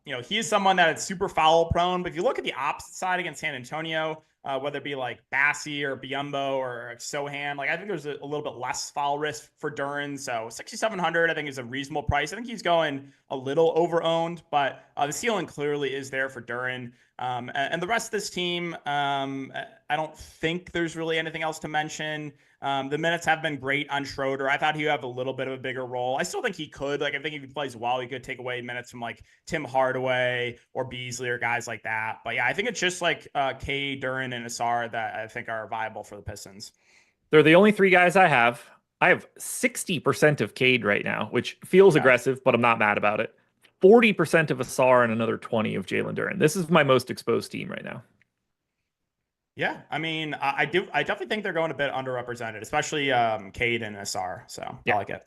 he is someone that is super foul prone. But if you look at the opposite side against San Antonio, whether it be like Bassi or Biyombo or Sohan, I think there's a little bit less foul risk for Duren. So 6,700, I think, is a reasonable price. I think he's going a little over-owned, but the ceiling clearly is there for Duren. And the rest of this team, I don't think there's really anything else to mention. The minutes have been great on Schroeder. I thought he would have a little bit of a bigger role. I still think he could. I think if he plays well, he could take away minutes from Tim Hardaway or Beasley or guys like that. But yeah, I think it's just K, Duren, and Asar that I think are viable for the Pistons. They're the only three guys I have. I have 60% of Cade right now, which feels aggressive, but I'm not mad about it. 40% of Asar and another 20 of Jalen Duren. This is my most exposed team right now. Yeah, I mean, I definitely think they're going a bit underrepresented, especially Cade and Asar. So yeah. I like it.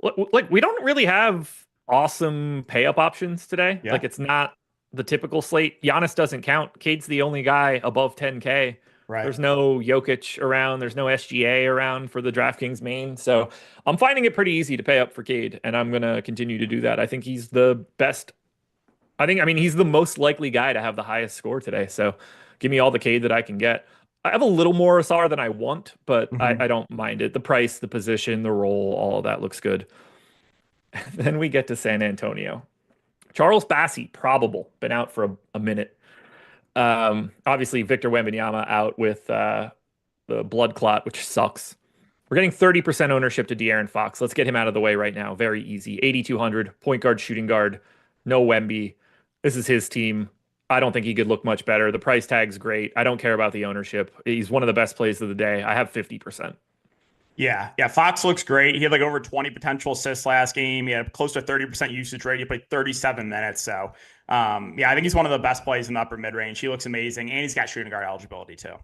Look, we don't really have awesome pay up options today. Yeah. It's not the typical slate. Giannis doesn't count. Cade's the only guy above 10K. Right. There's no Jokic around. There's no SGA around for the DraftKings main. So I'm finding it pretty easy to pay up for Cade, and I'm going to continue to do that. I think he's the best. He's the most likely guy to have the highest score today. So give me all the Cade that I can get. I have a little more Asar than I want, but I don't mind it. The price, the position, the role, all of that looks good. Then we get to San Antonio. Charles Bassi, probable, been out for a minute. Obviously, Victor Wembanyama out with the blood clot, which sucks. We're getting 30% ownership to De'Aaron Fox. Let's get him out of the way right now. Very easy. 8,200, point guard, shooting guard, no Wemby. This is his team. I don't think he could look much better. The price tag's great. I don't care about the ownership. He's one of the best plays of the day. I have 50%. Yeah. Fox looks great. He had over 20 potential assists last game. He had close to 30% usage rate. He played 37 minutes. So, I think he's one of the best plays in the upper mid-range. He looks amazing, and he's got shooting guard eligibility too. All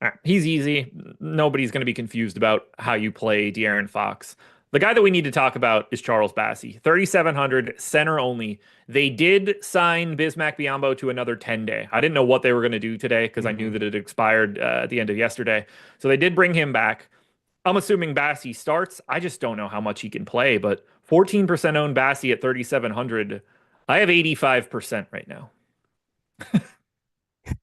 right. He's easy. Nobody's going to be confused about how you play De'Aaron Fox. The guy that we need to talk about is Charles Bassi. 3,700, center only. They did sign Bismack Biyombo to another 10-day. I didn't know what they were going to do today because I knew that it expired at the end of yesterday. So they did bring him back. I'm assuming Bassi starts. I just don't know how much he can play, but 14% owned Bassi at 3,700. I have 85% right now.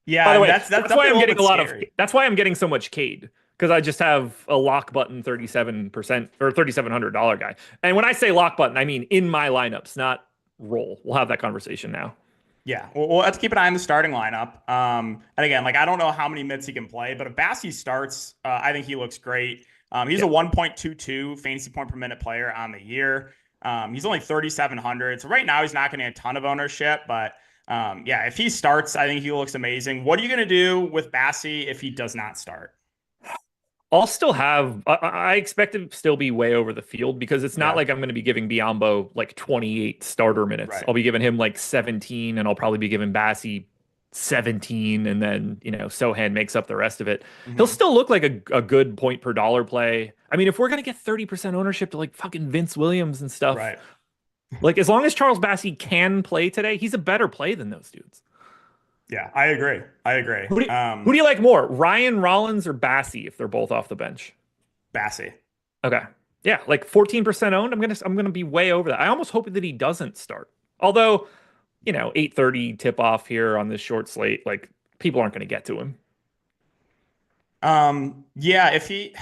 Yeah, by the way, that's why I'm getting a lot scary. of. That's why I'm getting so much Cade, because I just have a lock button 37% or $3,700 guy. And when I say lock button, I mean in my lineups, not roll. We'll have that conversation now. Yeah, well, let's keep an eye on the starting lineup. And again, I don't know how many minutes he can play, but if Bassi starts, I think he looks great. He's Yeah. a 1.22 fantasy point per minute player on the year. He's only 3,700. So right now he's not getting a ton of ownership, but yeah, if he starts, I think he looks amazing. What are you going to do with Bassi if he does not start? I'll still have, I expect it to still be way over the field because it's not Yeah, like I'm going to be giving Biombo like 28 starter minutes. right. I'll be giving him like 17 and I'll probably be giving Bassi 17 and then, Sohan makes up the rest of it. He'll Hmm. still look like a good point per dollar play. I mean, if we're going to get 30% ownership to like fucking Vince Williams and stuff, Right. like as long as Charles Bassi can play today, he's a better play than those dudes. Yeah, I agree. I agree. Who do you like more, Ryan Rollins or Bassi if they're both off the bench? Bassi. Okay. Yeah, like 14% owned. I'm gonna be way over that. I almost hope that he doesn't start. Although, 8:30 tip off here on this short slate, like people aren't gonna get to him. Yeah, if he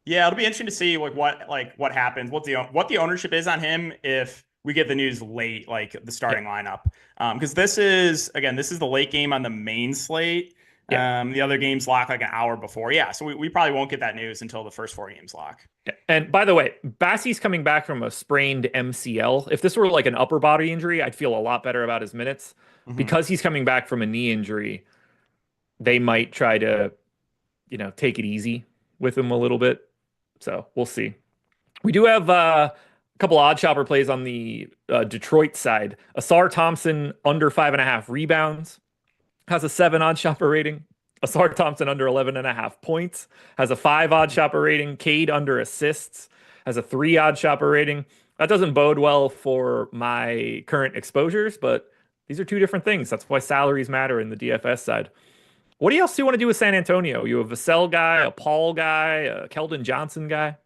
Yeah, it'll be interesting to see what happens, what the ownership is on him if we get the news late, like the Yeah. starting lineup. Because this is the late game on the main slate. Yeah. The other games lock like an hour before. Yeah, so we probably won't get that news until the first four games lock. Yeah. And by the way, Bassi's coming back from a sprained MCL. If this were like an upper body injury, I'd feel a lot better about his minutes. Hmm. Because he's coming back from a knee injury, they might try to, take it easy with him a little bit. So we'll see. We do have a couple odd shopper plays on the Detroit side. Asar Thompson under 5.5 rebounds has a 7 odd shopper rating. Asar Thompson under 11.5 points has a 5 odd shopper rating. Cade under assists has a 3 odd shopper rating. That doesn't bode well for my current exposures, but these are two different things. That's why salaries matter in the DFS side. What else do you want to do with San Antonio? You a Vassell guy, a Paul guy, a Keldon Johnson guy?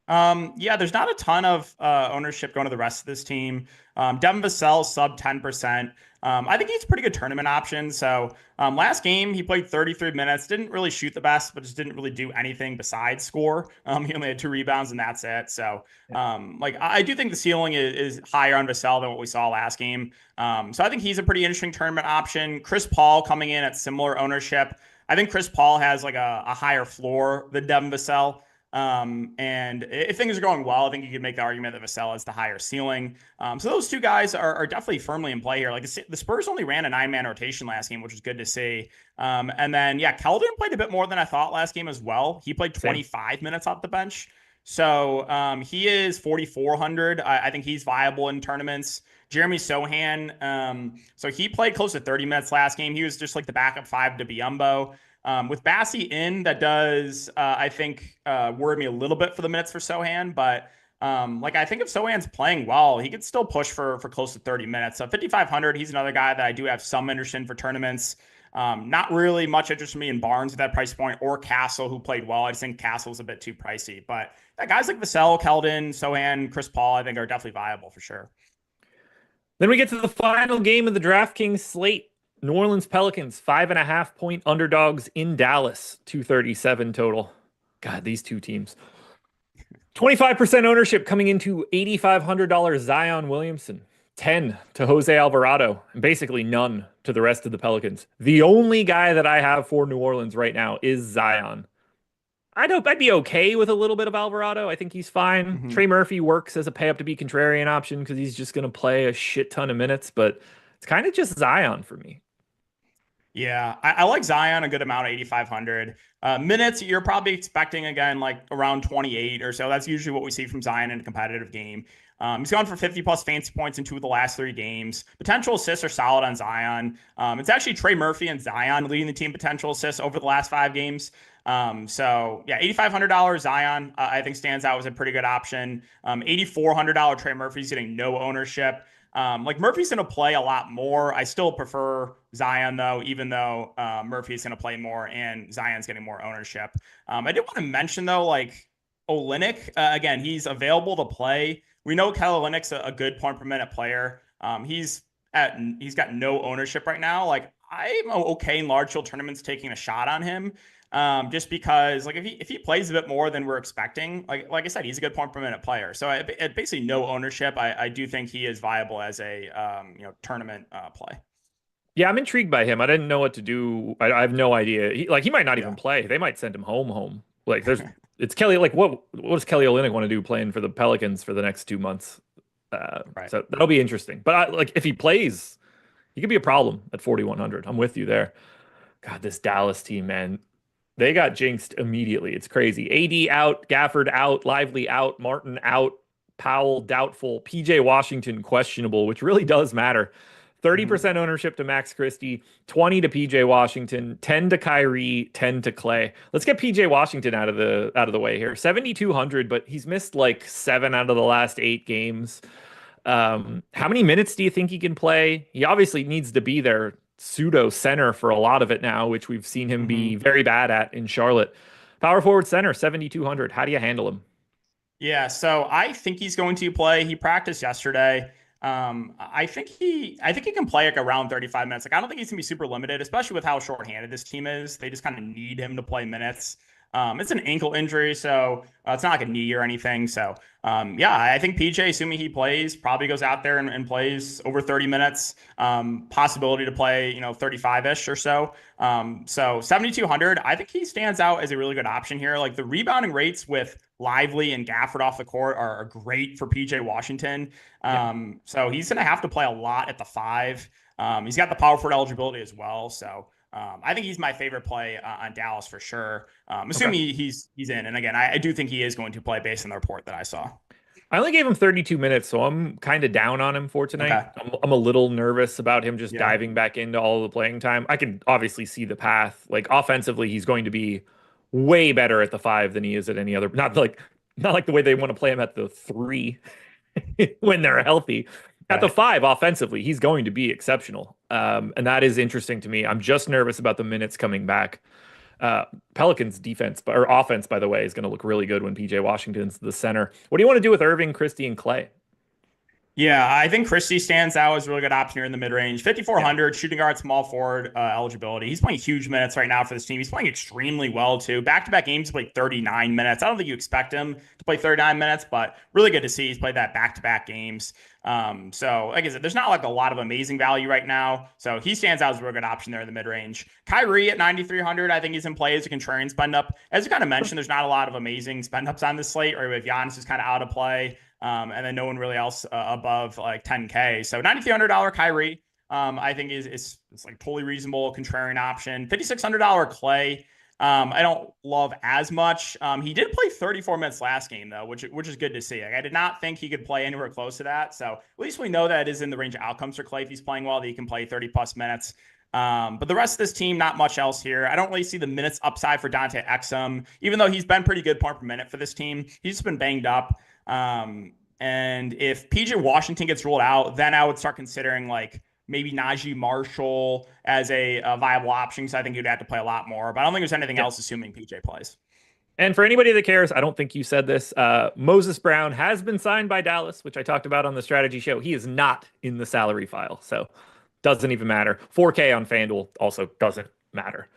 Yeah, there's not a ton of ownership going to the rest of this team. Devin Vassell sub 10%. I think he's a pretty good tournament option. So last game he played 33 minutes, didn't really shoot the best, but just didn't really do anything besides score. He only had 2 rebounds and that's it. So I do think the ceiling is higher on Vassell than what we saw last game. So I think he's a pretty interesting tournament option. Chris Paul coming in at similar ownership. I think Chris Paul has like a higher floor than Devin Vassell. And if things are going well, I think you could make the argument that Vassell has the higher ceiling. So those two guys are definitely firmly in play here. Like the Spurs only ran a 9-man rotation last game, which was good to see. And then, yeah, Keldon played a bit more than I thought last game as well. He played 25 minutes off the bench. So he is 4,400. I think he's viable in tournaments. Jeremy Sohan, so he played close to 30 minutes last game. He was just like the backup 5 to Biyombo. With Bassi in, that does, I think, worry me a little bit for the minutes for Sohan. But I think if Sohan's playing well, he could still push for close to 30 minutes. So 5,500, he's another guy that I do have some interest in for tournaments. Not really much interest in me in Barnes at that price point or Castle, who played well. I just think Castle's a bit too pricey. But guys like Vassell, Keldon, Sohan, Chris Paul, I think are definitely viable for sure. Then we get to the final game of the DraftKings slate. New Orleans Pelicans, 5.5 point underdogs in Dallas, 237 total. God, these two teams. 25% ownership coming into $8,500 Zion Williamson, 10 to Jose Alvarado, and basically none to the rest of the Pelicans. The only guy that I have for New Orleans right now is Zion. I'd be okay with a little bit of Alvarado. I think he's fine. Mm-hmm. Trey Murphy works as a pay up to be contrarian option because he's just going to play a shit ton of minutes, but it's kind of just Zion for me. Yeah, I like Zion a good amount, 8,500 minutes. You're probably expecting again like around 28 or so. That's usually what we see from Zion in a competitive game. He's gone for 50 plus fantasy points in 2 of the last 3 games. Potential assists are solid on Zion. It's actually Trey Murphy and Zion leading the team potential assists over the last 5 games. So yeah, $8,500 Zion I think stands out as a pretty good option. $8,400 Trey Murphy's getting no ownership. Murphy's going to play a lot more. I still prefer Zion though, even though Murphy's going to play more and Zion's getting more ownership. I did want to mention though, Olynyk, again, he's available to play. We know Kelly Olynyk's a good point per minute player. He's got no ownership right now. I'm okay in large field tournaments taking a shot on him. Just because if he plays a bit more than we're expecting, like I said, he's a good point per minute player. So at basically no ownership, I do think he is viable as a tournament play. Yeah, I'm intrigued by him. I didn't know what to do. I have no idea. He might not even Yeah. play. They might send him home. Like there's it's Kelly. Like, what does Kelly Olynyk want to do playing for the Pelicans for the next 2 months? Right. So that'll be interesting. But like, if he plays, he could be a problem at 4,100. I'm with you there. God, this Dallas team, man, they got jinxed immediately. It's crazy. AD out, Gafford out, Lively out, Martin out, Powell doubtful, PJ Washington questionable, which really does matter. Mhm. 30% ownership to Max Christie, 20 to PJ Washington, 10 to Kyrie, 10 to Clay. Let's get PJ Washington out of the way here. 7,200, but he's missed like 7 out of the last 8 games. How many minutes do you think he can play? He obviously needs to be their pseudo center for a lot of it now, which we've seen him be Mhm. very bad at in Charlotte. Power forward center, 7,200. How do you handle him? Yeah, so I think he's going to play. He practiced yesterday. I think he can play like around 35 minutes. Like I don't think he's gonna be super limited, especially with how shorthanded this team is. They just kind of need him to play minutes. It's an ankle injury, so it's not like a knee or anything. So yeah, I think PJ, assuming he plays, probably goes out there and plays over 30 minutes. Possibility to play, 35-ish or so. So 7,200, I think he stands out as a really good option here. Like the rebounding rates with Lively and Gafford off the court are great for PJ Washington. Yeah. So he's going to have to play a lot at the 5. He's got the power forward eligibility as well. So I think he's my favorite play on Dallas for sure. Okay. Assuming he's in. And again, I do think he is going to play based on the report that I saw. I only gave him 32 minutes, so I'm kind of down on him for tonight. Okay. I'm a little nervous about him just Yeah. diving back into all the playing time. I can obviously see the path. Like offensively, he's going to be way better at the 5 than he is at any other. Not like the way they want to play him at the 3 when they're healthy. At the Right. 5, offensively, he's going to be exceptional. And that is interesting to me. I'm just nervous about the minutes coming back. Pelicans defense or offense, by the way, is going to look really good when PJ Washington's the center. What do you want to do with Irving, Christie, and Clay? Yeah, I think Christie stands out as a really good option here in the mid range. Yeah. 5,400 shooting guard, small forward eligibility. He's playing huge minutes right now for this team. He's playing extremely well too. Back to back games, he played 39 minutes. I don't think you expect him to play 39 minutes, but really good to see he's played that back to back games. So like I said, there's not like a lot of amazing value right now. So he stands out as a really good option there in the mid range. Kyrie at 9,300, I think he's in play as a contrarian spend up. As you kind of mentioned, there's not a lot of amazing spend ups on this slate, or if Giannis is kind of out of play. And then no one really else above like 10K. So $9,300 Kyrie, I think is like totally reasonable contrarian option. $5,600 Clay. I don't love as much. He did play 34 minutes last game though, which is good to see. Like, I did not think he could play anywhere close to that. So at least we know that it is in the range of outcomes for Clay if he's playing well, that he can play 30 plus minutes. But the rest of this team, not much else here. I don't really see the minutes upside for Dante Exum, even though he's been pretty good point per minute for this team. He's just been banged up. And if PJ Washington gets ruled out, then I would start considering like maybe Najee Marshall as a viable option. So I think you'd have to play a lot more, but I don't think there's anything Yeah. else assuming PJ plays. And for anybody that cares, I don't think you said this. Moses Brown has been signed by Dallas, which I talked about on the strategy show. He is not in the salary file, so doesn't even matter. 4K on FanDuel also doesn't matter.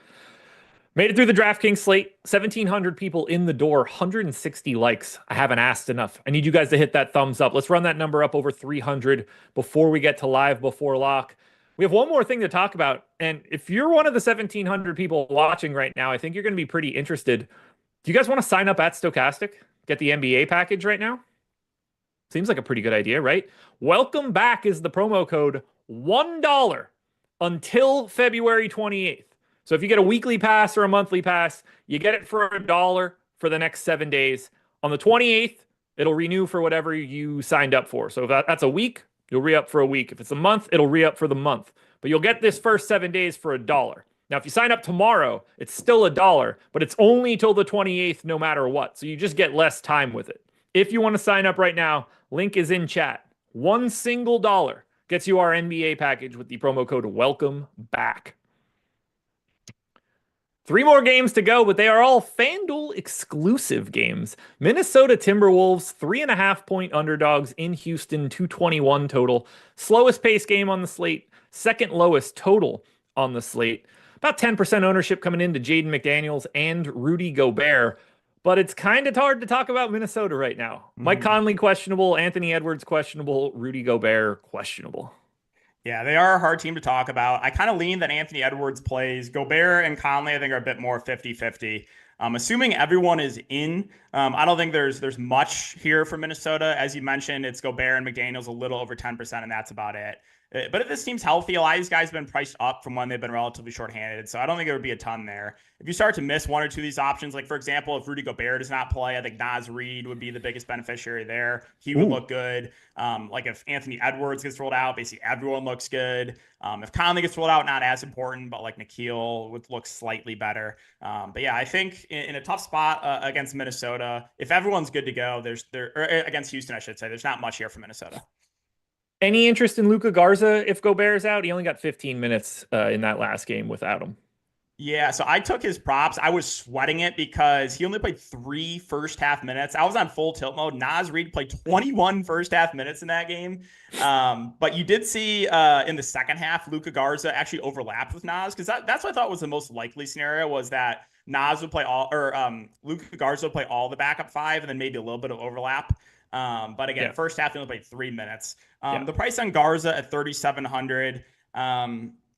Made it through the DraftKings slate. 1,700 people in the door, 160 likes. I haven't asked enough. I need you guys to hit that thumbs up. Let's run that number up over 300 before we get to live before lock. We have one more thing to talk about. And if you're one of the 1,700 people watching right now, I think you're going to be pretty interested. Do you guys want to sign up at Stokastic? Get the NBA package right now? Seems like a pretty good idea, right? Welcome back is the promo code $1 until February 28th. So if you get a weekly pass or a monthly pass, you get it for $1 for the next 7 days. On the 28th, it'll renew for whatever you signed up for. So if that's a week, you'll re-up for a week. If it's a month, it'll re-up for the month. But you'll get this first 7 days for $1. Now, if you sign up tomorrow, it's still $1, but it's only till the 28th no matter what. So you just get less time with it. If you want to sign up right now, link is in chat. One single dollar gets you our NBA package with the promo code Welcome Back. 3 more games to go, but they are all FanDuel exclusive games. Minnesota Timberwolves, 3.5-point underdogs in Houston, 221 total. Slowest pace game on the slate, second lowest total on the slate. About 10% ownership coming into Jaden McDaniels and Rudy Gobert. But it's kind of hard to talk about Minnesota right now. Mike Mm-hmm. Conley questionable, Anthony Edwards questionable, Rudy Gobert questionable. Yeah, they are a hard team to talk about. I kind of lean that Anthony Edwards plays. Gobert and Conley, I think, are a bit more 50-50. Assuming everyone is in, I don't think there's much here for Minnesota. As you mentioned, it's Gobert and McDaniels a little over 10%, and that's about it. But if this team's healthy, a lot of these guys have been priced up from when they've been relatively shorthanded. So I don't think there would be a ton there. If you start to miss one or two of these options, like for example, if Rudy Gobert does not play, I think Naz Reid would be the biggest beneficiary there. He would look good. Like if Anthony Edwards gets rolled out, basically everyone looks good. If Conley gets rolled out, not as important, but like Nikhil would look slightly better. But yeah, I think in a tough spot against Minnesota, if everyone's good to go, or against Houston, I should say, there's not much here for Minnesota. Any interest in Luka Garza if Gobert's out? He only got 15 minutes in that last game without him. Yeah, so I took his props. I was sweating it because he only played 3 first half minutes. I was on full tilt mode. Naz Reid played 21 first half minutes in that game. But you did see in the second half, Luka Garza actually overlapped with Naz, because that's what I thought was the most likely scenario, was that Naz would play Luka Garza would play all the backup 5 and then maybe a little bit of overlap. But again, first half he only played 3 minutes. The price on Garza at 3,700.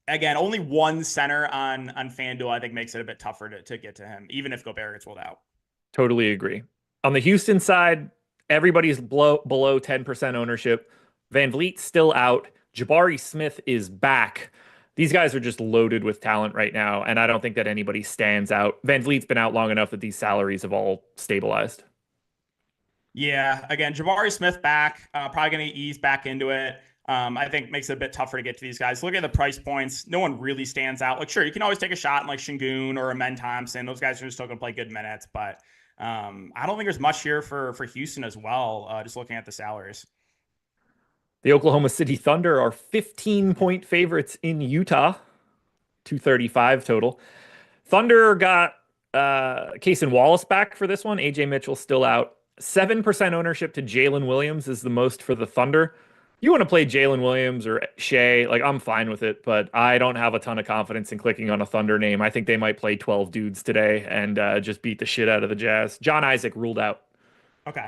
Again, only one center on FanDuel, I think, makes it a bit tougher to get to him, even if Gobert gets rolled out. Totally agree. On the Houston side, everybody's below 10% ownership. Van Vliet's still out. Jabari Smith is back. These guys are just loaded with talent right now, and I don't think that anybody stands out. Van Vliet's been out long enough that these salaries have all stabilized. Yeah, again, Jabari Smith back, probably going to ease back into it. I think makes it a bit tougher to get to these guys. Look at the price points. No one really stands out. Like, sure, you can always take a shot in like Şengün or Amen Thompson. Those guys are still going to play good minutes, but I don't think there's much here for Houston as well, just looking at the salaries. The Oklahoma City Thunder are 15-point favorites in Utah, 235 total. Thunder got Cason Wallace back for this one. AJ Mitchell still out. 7% ownership to Jalen Williams is the most for the Thunder. You want to play Jalen Williams or Shea, like I'm fine with it, but I don't have a ton of confidence in clicking on a Thunder name. I think they might play 12 dudes today and just beat the shit out of the Jazz. John Isaac ruled out. Okay.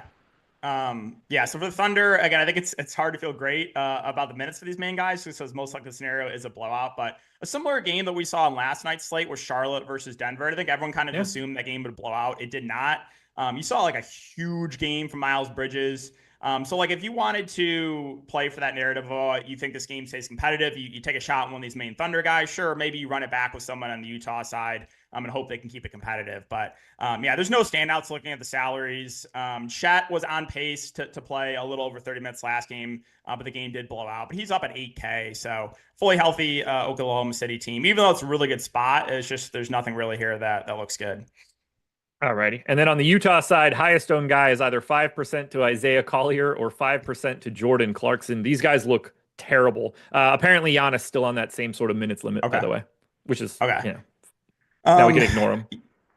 Yeah, so for the Thunder, again, I think it's hard to feel great about the minutes for these main guys, because most likely the scenario is a blowout. But a similar game that we saw in last night's slate was Charlotte versus Denver. I think everyone kind of assumed that game would blow out. It did not. You saw like a huge game from Miles Bridges. So like if you wanted to play for that narrative, you think this game stays competitive, you take a shot on one of these main Thunder guys, sure, maybe you run it back with someone on the Utah side and hope they can keep it competitive. But yeah, there's no standouts looking at the salaries. Chet was on pace to play a little over 30 minutes last game, but the game did blow out. But he's up at 8K, so fully healthy Oklahoma City team. Even though it's a really good spot, it's just there's nothing really here that looks good. Alrighty. And then on the Utah side, highest owned guy is either 5% to Isaiah Collier or 5% to Jordan Clarkson. These guys look terrible. Apparently Giannis still on that same sort of minutes limit, by the way, which is, now we can ignore him.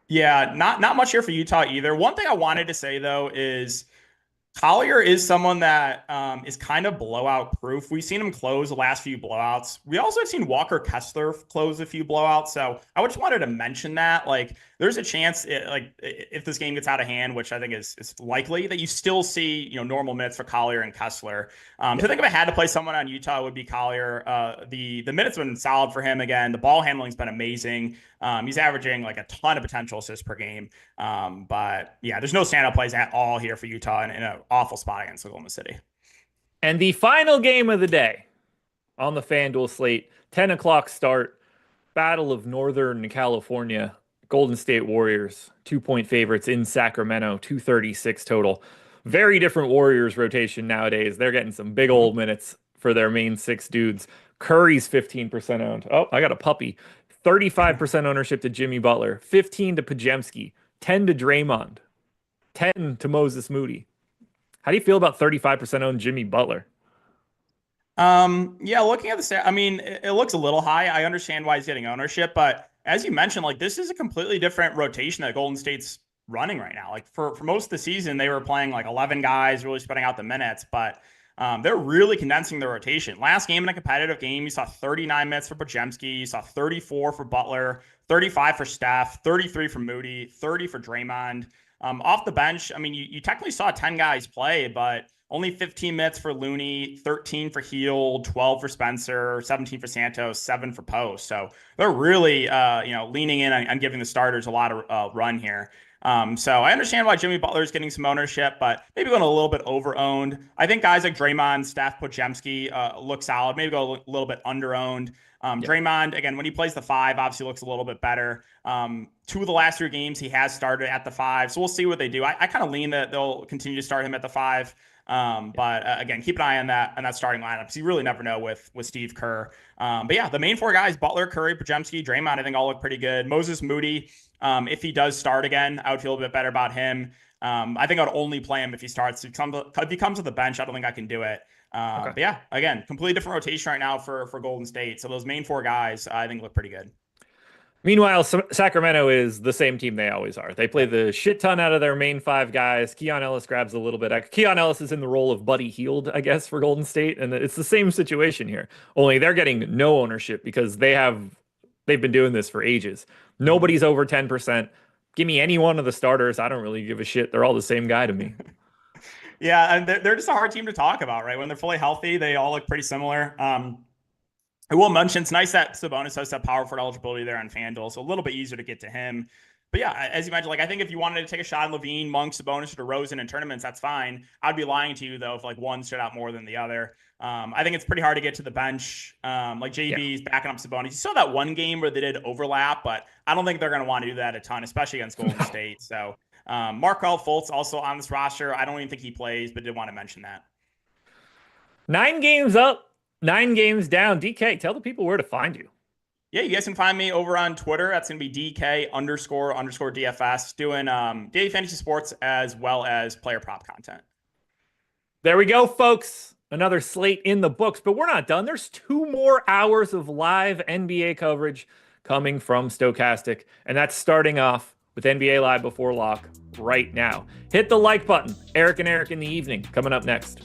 Yeah, not much here for Utah either. One thing I wanted to say, though, is Collier is someone that is kind of blowout proof. We've seen him close the last few blowouts. We also have seen Walker Kessler close a few blowouts. So I just wanted to mention that, like, there's a chance, if this game gets out of hand, which I think is likely, that you still see normal minutes for Collier and Kessler. So I think if I had to play someone on Utah, it would be Collier. The minutes have been solid for him again. The ball handling's been amazing. He's averaging like a ton of potential assists per game. But yeah, there's no standout plays at all here for Utah in an awful spot against Oklahoma City. And the final game of the day on the FanDuel slate, 10 o'clock start, Battle of Northern California. Golden State Warriors, 2-point favorites in Sacramento, 236 total. Very different Warriors rotation nowadays. They're getting some big old minutes for their main 6 dudes. Curry's 15% owned. Oh, I got a puppy. 35% ownership to Jimmy Butler, 15 to Pajemski, 10 to Draymond, 10 to Moses Moody. How do you feel about 35% owned Jimmy Butler? Yeah, looking at the, I mean, it looks a little high. I understand why he's getting ownership, but as you mentioned, like this is a completely different rotation that Golden State's running right now. Like for most of the season, they were playing like 11 guys, really spreading out the minutes, but they're really condensing the rotation. Last game in a competitive game, you saw 39 minutes for Pajemski, you saw 34 for Butler, 35 for Steph, 33 for Moody, 30 for Draymond. Off the bench, I mean, you technically saw 10 guys play, but only 15 minutes for Looney, 13 for Hield, 12 for Spencer, 17 for Santos, 7 for Post. So they're really, leaning in on giving the starters a lot of run here. So I understand why Jimmy Butler is getting some ownership, but maybe going a little bit over-owned. I think guys like Draymond, Steph, Podziemski look solid. Maybe go a little bit under-owned. Draymond, again, when he plays the 5, obviously looks a little bit better. 2 of the last 3 games, he has started at the 5. So we'll see what they do. I kind of lean that they'll continue to start him at the 5. But again, keep an eye on that starting lineup because you really never know with Steve Kerr. But yeah, the main 4 guys, Butler, Curry, Podziemski, Draymond, I think all look pretty good. Moses Moody, if he does start again, I would feel a bit better about him. I think I would only play him if he starts. If he comes to the bench, I don't think I can do it. Okay. But yeah, again, completely different rotation right now for Golden State. So those main 4 guys, I think look pretty good. Meanwhile, Sacramento is the same team they always are. They play the shit ton out of their main 5 guys. Keon Ellis grabs a little bit. Keon Ellis is in the role of Buddy Hield, I guess, for Golden State, and it's the same situation here. Only they're getting no ownership because they've been doing this for ages. Nobody's over 10%. Give me any one of the starters. I don't really give a shit. They're all the same guy to me. Yeah, and they're just a hard team to talk about, right? When they're fully healthy, they all look pretty similar. I will mention it's nice that Sabonis has that power forward eligibility there on FanDuel, so a little bit easier to get to him. But yeah, as you mentioned, like I think if you wanted to take a shot on Levine, Monk, Sabonis, or DeRozan in tournaments, that's fine. I'd be lying to you though if like one stood out more than the other. I think it's pretty hard to get to the bench. Like JB's backing up Sabonis. You saw that one game where they did overlap, but I don't think they're going to want to do that a ton, especially against Golden State. So Markelle Fultz also on this roster. I don't even think he plays, but did want to mention that. 9 games up, 9 games down. DK, tell the people where to find you. Yeah, you guys can find me over on Twitter. That's going to be DK__DFS, doing daily fantasy sports as well as player prop content. There we go, folks. Another slate in the books, but we're not done. There's 2 more hours of live NBA coverage coming from Stokastic, and that's starting off with NBA Live Before Lock right now. Hit the like button. Eric and Eric in the evening coming up next.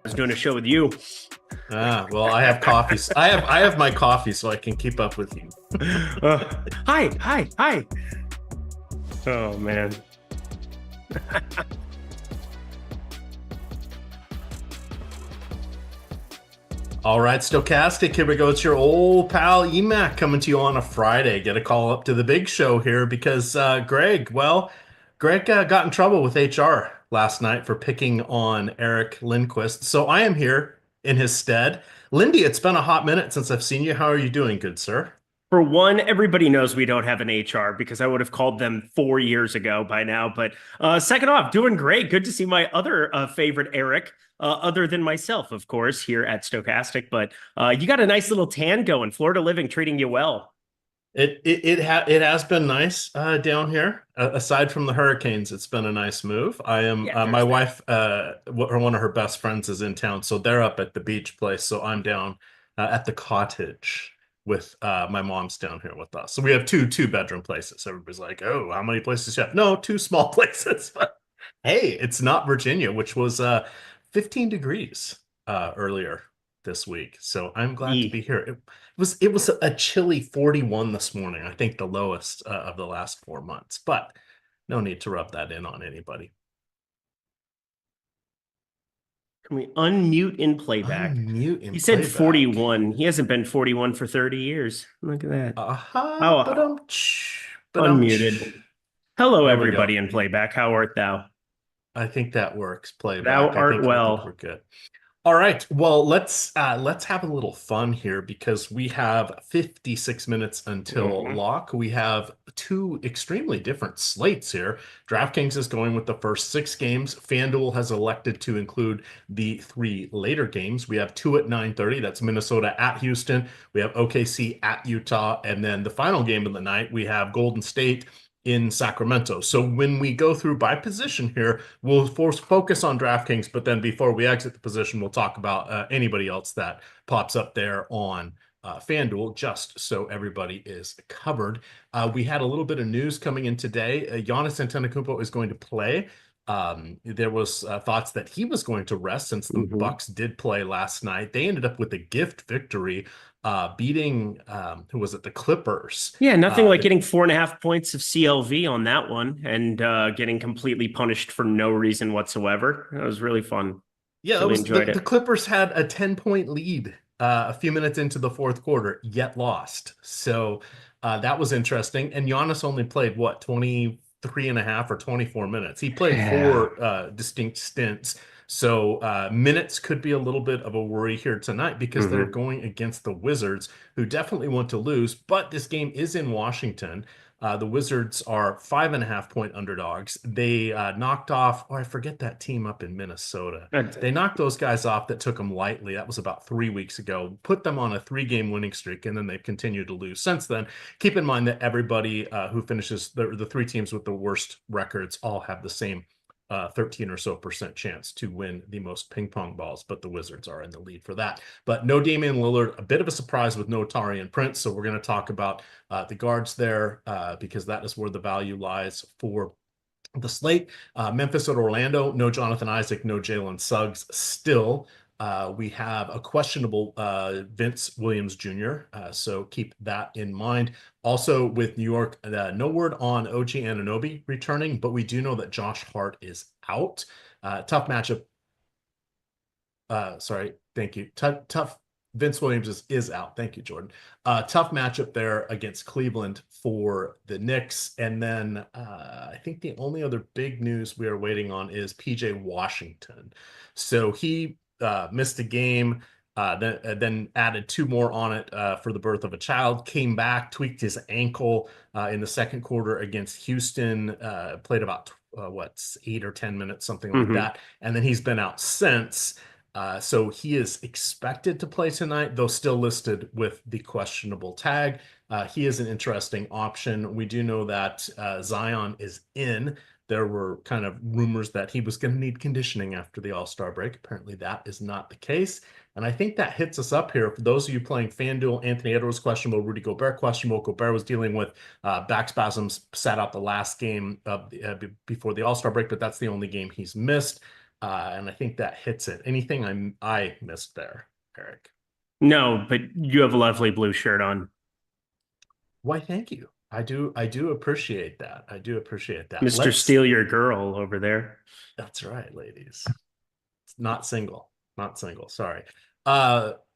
was doing a show with you. Well, I have coffee. I have my coffee so I can keep up with you. Hi. Oh, man. All right, Stokastic, here we go. It's your old pal EMAC coming to you on a Friday. Get a call up to the big show here because Greg got in trouble with HR last night for picking on Eric Lindquist. So I am here in his stead. Lindy, it's been a hot minute since I've seen you. How are you doing, good sir? For one, everybody knows we don't have an HR because I would have called them 4 years ago by now. But second off, doing great. Good to see my other favorite Eric, other than myself, of course, here at Stokastic. But you got a nice little tan going. Florida living treating you well. It has been nice down here. Aside from the hurricanes, it's been a nice move. I am my wife, one of her best friends is in town, so they're up at the beach place. So I'm down at the cottage with my mom's down here with us. So we have two bedroom places. Everybody's like, "Oh, how many places do you have?" No, two small places. But hey, it's not Virginia, which was 15 degrees earlier this week. So I'm glad to be here. It was a chilly 41 this morning. I think the lowest of the last 4 months. But no need to rub that in on anybody. Can we unmute in playback? He said playback. 41. He hasn't been 41 for 30 years. Look at that. Unmuted. Hello, everybody in playback. How art thou? I think that works. Playback. Thou art well. I think we're good. All right. Well, let's have a little fun here because we have 56 minutes until lock. We have two extremely different slates here. DraftKings is going with the first 6 games. FanDuel has elected to include the 3 later games. We have 2 at 9:30. That's Minnesota at Houston. We have OKC at Utah. And then the final game of the night, we have Golden State in Sacramento. So when we go through by position here, we'll focus on DraftKings, but then before we exit the position, we'll talk about anybody else that pops up there on FanDuel, just so everybody is covered. We had a little bit of news coming in today. Giannis Antetokounmpo is going to play. There was thoughts that he was going to rest since the Bucks did play last night. They ended up with a gift victory, beating who was it, the Clippers. Yeah, nothing like getting 4.5 points of CLV on that one and getting completely punished for no reason whatsoever. That was really fun. Yeah, really enjoyed it. The Clippers had a 10-point lead a few minutes into the fourth quarter, yet lost. So that was interesting. And Giannis only played, 23.5 or 24 minutes. He played 4 distinct stints. So minutes could be a little bit of a worry here tonight because they're going against the Wizards, who definitely want to lose. But this game is in Washington. The Wizards are 5.5-point underdogs. They knocked off, I forget that team up in Minnesota. They knocked those guys off that took them lightly. That was about 3 weeks ago. Put them on a 3-game winning streak, and then they've continued to lose since then. Keep in mind that everybody who finishes, the 3 teams with the worst records all have the same 13% or so chance to win the most ping pong balls, but the Wizards are in the lead for that. But no Damian Lillard, a bit of a surprise with no Taurean Prince. So we're going to talk about the guards there because that is where the value lies for the slate. Memphis at Orlando, no Jonathan Isaac, no Jalen Suggs still. We have a questionable Vince Williams Jr., so keep that in mind. Also with New York, no word on OG Anunoby returning, but we do know that Josh Hart is out. Tough matchup. Sorry, thank you. Tough. Vince Williams is out. Thank you, Jordan. Tough matchup there against Cleveland for the Knicks. And then I think the only other big news we are waiting on is PJ Washington. So he missed a game, then added 2 more on it for the birth of a child, came back, tweaked his ankle in the second quarter against Houston, played about 8 or 10 minutes, something like that. And then he's been out since. So he is expected to play tonight, though still listed with the questionable tag. He is an interesting option. We do know that Zion is in. There were kind of rumors that he was going to need conditioning after the All-Star break. Apparently that is not the case. And I think that hits us up here. For those of you playing FanDuel, Anthony Edwards questionable, Rudy Gobert questionable. Gobert was dealing with back spasms, sat out the last game before the All-Star break, but that's the only game he's missed. And I think that hits it. Anything I missed there, Eric? No, but you have a lovely blue shirt on. Why, thank you. I do appreciate that. I do appreciate that. Mr. Steal Your Girl over there. That's right, ladies. Not single. Not single. Sorry.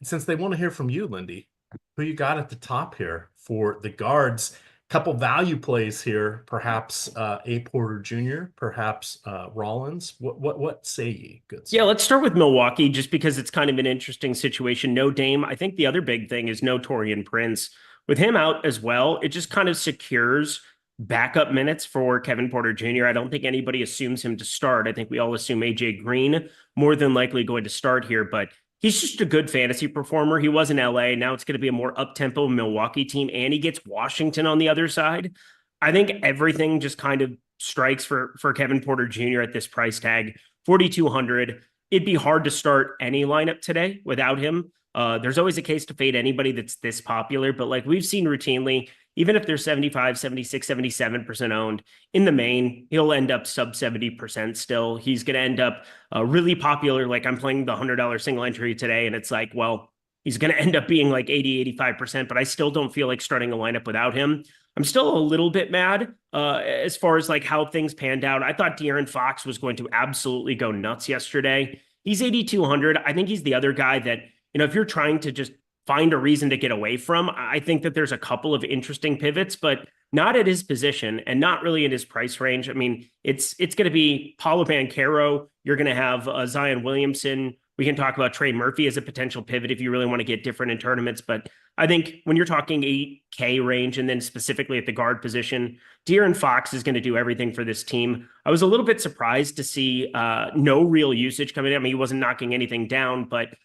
Since they want to hear from you, Lindy, who you got at the top here for the guards? Couple value plays here, perhaps A. Porter Jr., perhaps Rollins. What say ye? Good. Yeah, let's start with Milwaukee, just because it's kind of an interesting situation. No Dame. I think the other big thing is no Taurean Prince. With him out as well, it just kind of secures backup minutes for Kevin Porter Jr. I don't think anybody assumes him to start. I think we all assume AJ Green more than likely going to start here, but he's just a good fantasy performer. He was in LA. Now it's going to be a more up-tempo Milwaukee team, and he gets Washington on the other side. I think everything just kind of strikes for Kevin Porter Jr. at this price tag, 4,200. It'd be hard to start any lineup today without him. There's always a case to fade anybody that's this popular, but like we've seen routinely, even if they're 75, 76, 77% owned, in the main, he'll end up sub 70% still. He's going to end up really popular. Like I'm playing the $100 single entry today, and it's like, well, he's going to end up being like 80, 85%, but I still don't feel like starting a lineup without him. I'm still a little bit mad as far as like how things panned out. I thought De'Aaron Fox was going to absolutely go nuts yesterday. He's 8,200. I think he's the other guy that, if you're trying to just find a reason to get away from, I think that there's a couple of interesting pivots, but not at his position and not really in his price range. I mean, it's going to be Paolo Banchero. You're going to have Zion Williamson. We can talk about Trey Murphy as a potential pivot if you really want to get different in tournaments. But I think when you're talking 8K range and then specifically at the guard position, De'Aaron Fox is going to do everything for this team. I was a little bit surprised to see no real usage coming in. I mean, he wasn't knocking anything down, but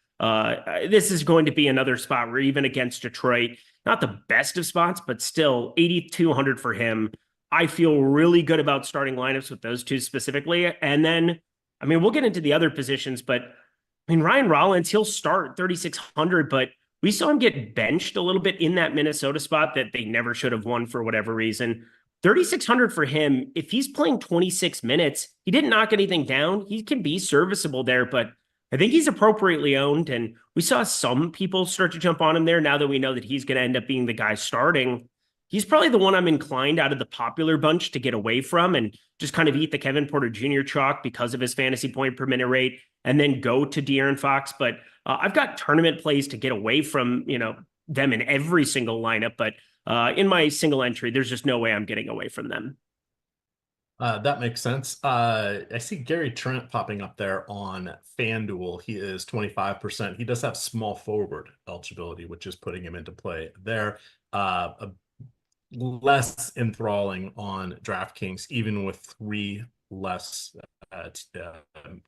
this is going to be another spot where even against Detroit, not the best of spots, but still 8,200 for him. I feel really good about starting lineups with those two specifically. And then, I mean, we'll get into the other positions, but I mean, Ryan Rollins, he'll start 3,600, but we saw him get benched a little bit in that Minnesota spot that they never should have won for whatever reason. 3,600 for him. If he's playing 26 minutes, he didn't knock anything down. He can be serviceable there, but I think he's appropriately owned, and we saw some people start to jump on him there now that we know that he's going to end up being the guy starting. He's probably the one I'm inclined out of the popular bunch to get away from and just kind of eat the Kevin Porter Jr. chalk because of his fantasy point per minute rate and then go to De'Aaron Fox. But I've got tournament plays to get away from, them in every single lineup. But in my single entry, there's just no way I'm getting away from them. That makes sense. I see Gary Trent popping up there on FanDuel. He is 25%. He does have small forward eligibility, which is putting him into play there. Less enthralling on DraftKings, even with 3 less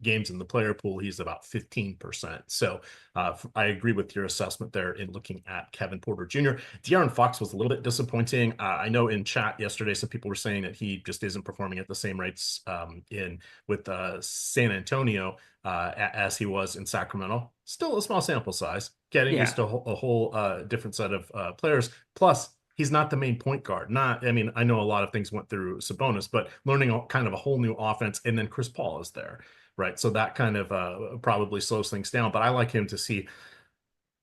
games in the player pool. He's about 15%. So I agree with your assessment there in looking at Kevin Porter Jr. De'Aaron Fox was a little bit disappointing. I know in chat yesterday, some people were saying that he just isn't performing at the same rates with San Antonio as he was in Sacramento. Still a small sample size, getting used to a whole different set of players. Plus, he's not the main point guard. I know a lot of things went through Sabonis, but learning kind of a whole new offense, and then Chris Paul is there, right? So that kind of probably slows things down. But I like him to see,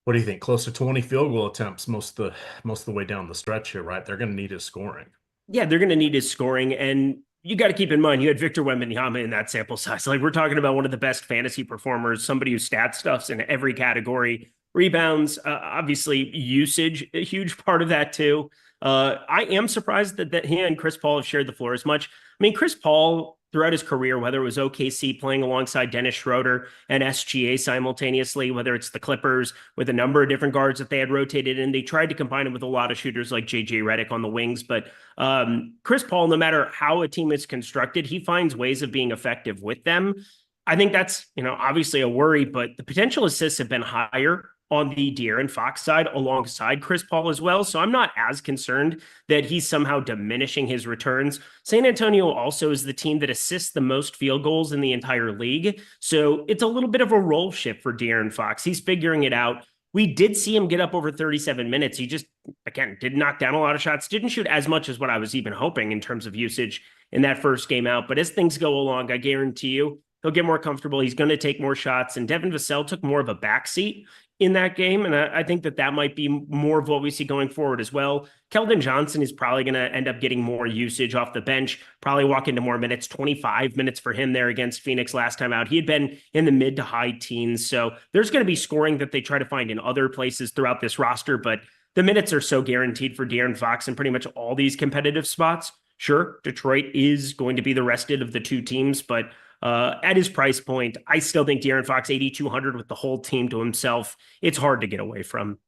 what do you think? Close to 20 field goal attempts most of the way down the stretch here, right? They're going to need his scoring. Yeah, they're going to need his scoring, and you got to keep in mind you had Victor Wembanyama in that sample size. Like, we're talking about one of the best fantasy performers, somebody who stat stuffs in every category. Rebounds, obviously usage, a huge part of that too. I am surprised that he and Chris Paul have shared the floor as much. I mean, Chris Paul, throughout his career, whether it was OKC playing alongside Dennis Schroeder and SGA simultaneously, whether it's the Clippers with a number of different guards that they had rotated in, they tried to combine him with a lot of shooters like JJ Redick on the wings. But Chris Paul, no matter how a team is constructed, he finds ways of being effective with them. I think that's, obviously a worry, but the potential assists have been higher on the De'Aaron Fox side alongside Chris Paul as well. So I'm not as concerned that he's somehow diminishing his returns. San Antonio also is the team that assists the most field goals in the entire league. So it's a little bit of a role shift for De'Aaron Fox. He's figuring it out. We did see him get up over 37 minutes. He just, again, did knock down a lot of shots, didn't shoot as much as what I was even hoping in terms of usage in that first game out. But as things go along, I guarantee you, He'll get more comfortable. He's going to take more shots. And Devin Vassell took more of a backseat in that game. And I think that might be more of what we see going forward as well. Keldon Johnson is probably going to end up getting more usage off the bench, probably walk into more minutes, 25 minutes for him there against Phoenix last time out. He had been in the mid to high teens. So there's going to be scoring that they try to find in other places throughout this roster, but the minutes are so guaranteed for De'Aaron Fox in pretty much all these competitive spots. Sure, Detroit is going to be the rested of the two teams, but at his price point, I still think De'Aaron Fox 8,200 with the whole team to himself, it's hard to get away from.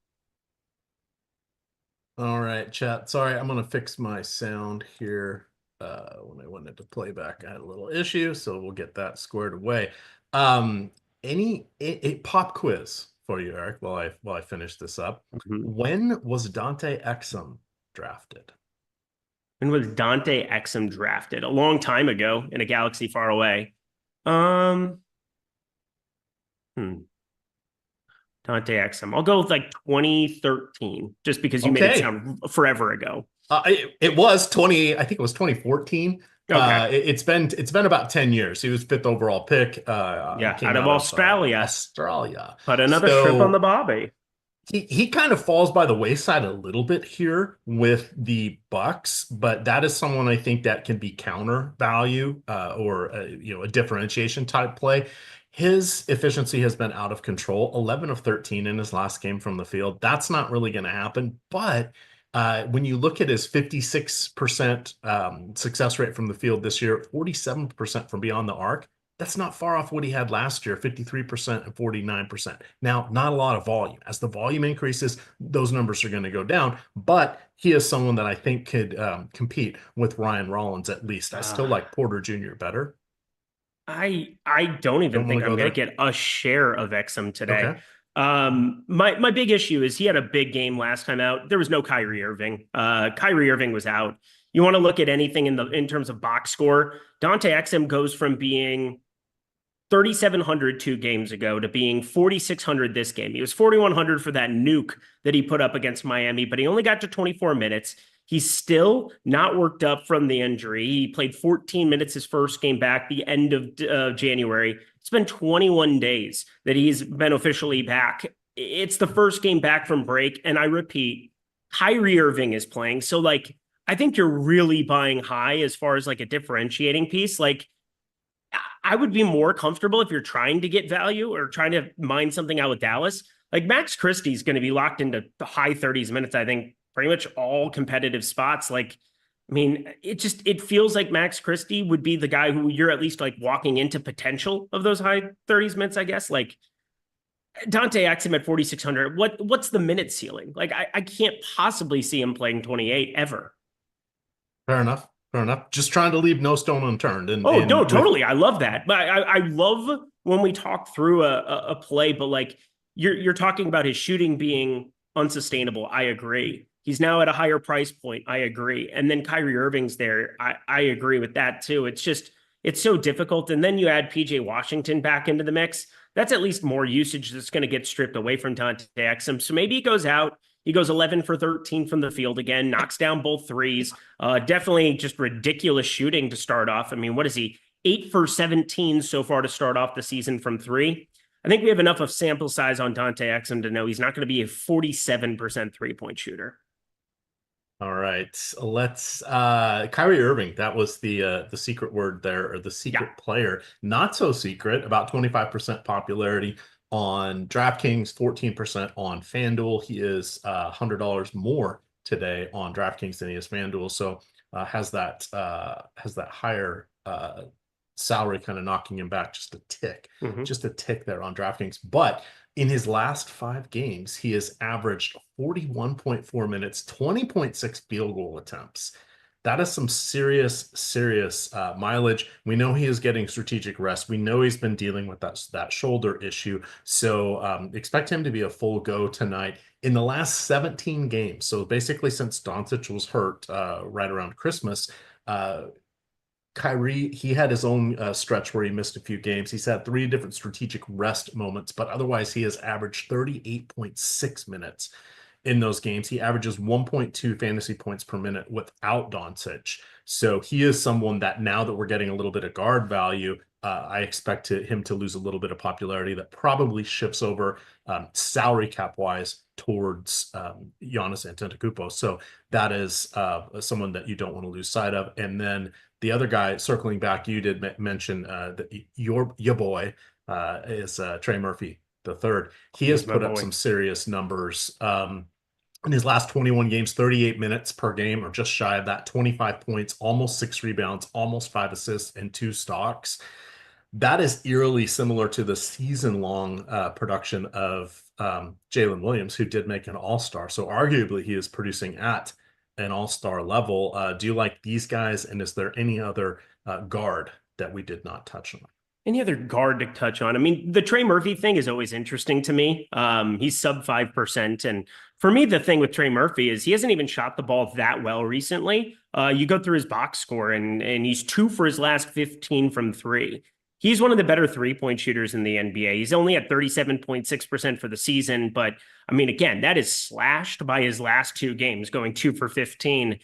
All right, chat. Sorry, I'm going to fix my sound here. When I went into playback, I had a little issue, so we'll get that squared away. Any pop quiz for you, Eric, while I finish this up. When was Dante Exum drafted? When was Dante Exum drafted? A long time ago in a galaxy far away. Dante Exum. I'll go with like 2013, just because you made it sound forever ago. It was 20. I think it was 2014. Okay. It's been about 10 years. He was 5th overall pick. Out of Australia. Australia. Put another shrimp on the bobby. He kind of falls by the wayside a little bit here with the Bucks, but that is someone I think that can be counter value or a differentiation type play. His efficiency has been out of control. 11 of 13 in his last game from the field. That's not really going to happen, but when you look at his 56% success rate from the field this year, 47% from beyond the arc, that's not far off what he had last year, 53% and 49%. Now, not a lot of volume. As the volume increases, those numbers are going to go down, but he is someone that I think could compete with Ryan Rollins at least. I still like Porter Jr. better. I don't even think I'm going to get a share of Exum today. Okay. My big issue is he had a big game last time out. There was no Kyrie Irving. Kyrie Irving was out. You want to look at anything in terms of box score, Dante Exum goes from being 3,700 2 games ago to being 4,600 this game. He was 4,100 for that nuke that he put up against Miami, but he only got to 24 minutes. He's still not worked up from the injury. He played 14 minutes his first game back, the end of January. It's been 21 days that he's been officially back. It's the first game back from break. And I repeat, Kyrie Irving is playing. So I think you're really buying high as far as a differentiating piece. I would be more comfortable if you're trying to get value or trying to mine something out with Dallas. Max Christie is going to be locked into the high 30s minutes, I think, pretty much all competitive spots. It feels like Max Christie would be the guy who you're at least walking into potential of those high 30s minutes, I guess. Dante Exum at 4,600. What's the minute ceiling? I can't possibly see him playing 28 ever. Fair enough. Just trying to leave no stone unturned. Totally. I love that. But I love when we talk through a play, but you're talking about his shooting being unsustainable. I agree. He's now at a higher price point. I agree. And then Kyrie Irving's there. I agree with that too. It's so difficult. And then you add PJ Washington back into the mix. That's at least more usage that's going to get stripped away from Dante Exum. So maybe he goes out. He goes 11 for 13 from the field again, knocks down both threes. Definitely just ridiculous shooting to start off. What is he? 8 for 17 so far to start off the season from 3. I think we have enough of sample size on Dante Exum to know he's not going to be a 47% three-point shooter. All right. Let's Kyrie Irving. That was the secret word there, or the secret player. Not so secret, about 25% popularity on DraftKings, 14% on FanDuel. He is $100 more today on DraftKings than he is FanDuel. So has that higher salary kind of knocking him back just a tick, there on DraftKings. But in his last 5 games, he has averaged 41.4 minutes, 20.6 field goal attempts. That is some serious mileage. We know he is getting strategic rest. We know he's been dealing with that shoulder issue. So expect him to be a full go tonight. In the last 17 games, so basically since Doncic was hurt right around Christmas, Kyrie, he had his own stretch where he missed a few games. He's had 3 different strategic rest moments, but otherwise he has averaged 38.6 minutes in those games. He averages 1.2 fantasy points per minute without Doncic. So he is someone that, now that we're getting a little bit of guard value, I expect him to lose a little bit of popularity. That probably shifts over salary cap wise towards Giannis Antetokounmpo. So that is someone that you don't want to lose sight of. And then the other guy, circling back, you did mention that your boy is Trey Murphy the third. He has put up some serious numbers. In his last 21 games, 38 minutes per game, or just shy of that, 25 points, almost 6 rebounds, almost 5 assists, and 2 stocks. That is eerily similar to the season-long production of Jalen Williams, who did make an all-star. So arguably he is producing at an all-star level. Do you like these guys? And is there any other guard that we did not touch on? Any other guard to touch on? I mean, the Trey Murphy thing is always interesting to me. He's sub 5%. And for me, the thing with Trey Murphy is he hasn't even shot the ball that well recently. You go through his box score and he's 2 for his last 15 from 3. He's one of the better 3-point shooters in the NBA. He's only at 37.6% for the season. But I mean, again, that is slashed by his last 2 games, going 2 for 15.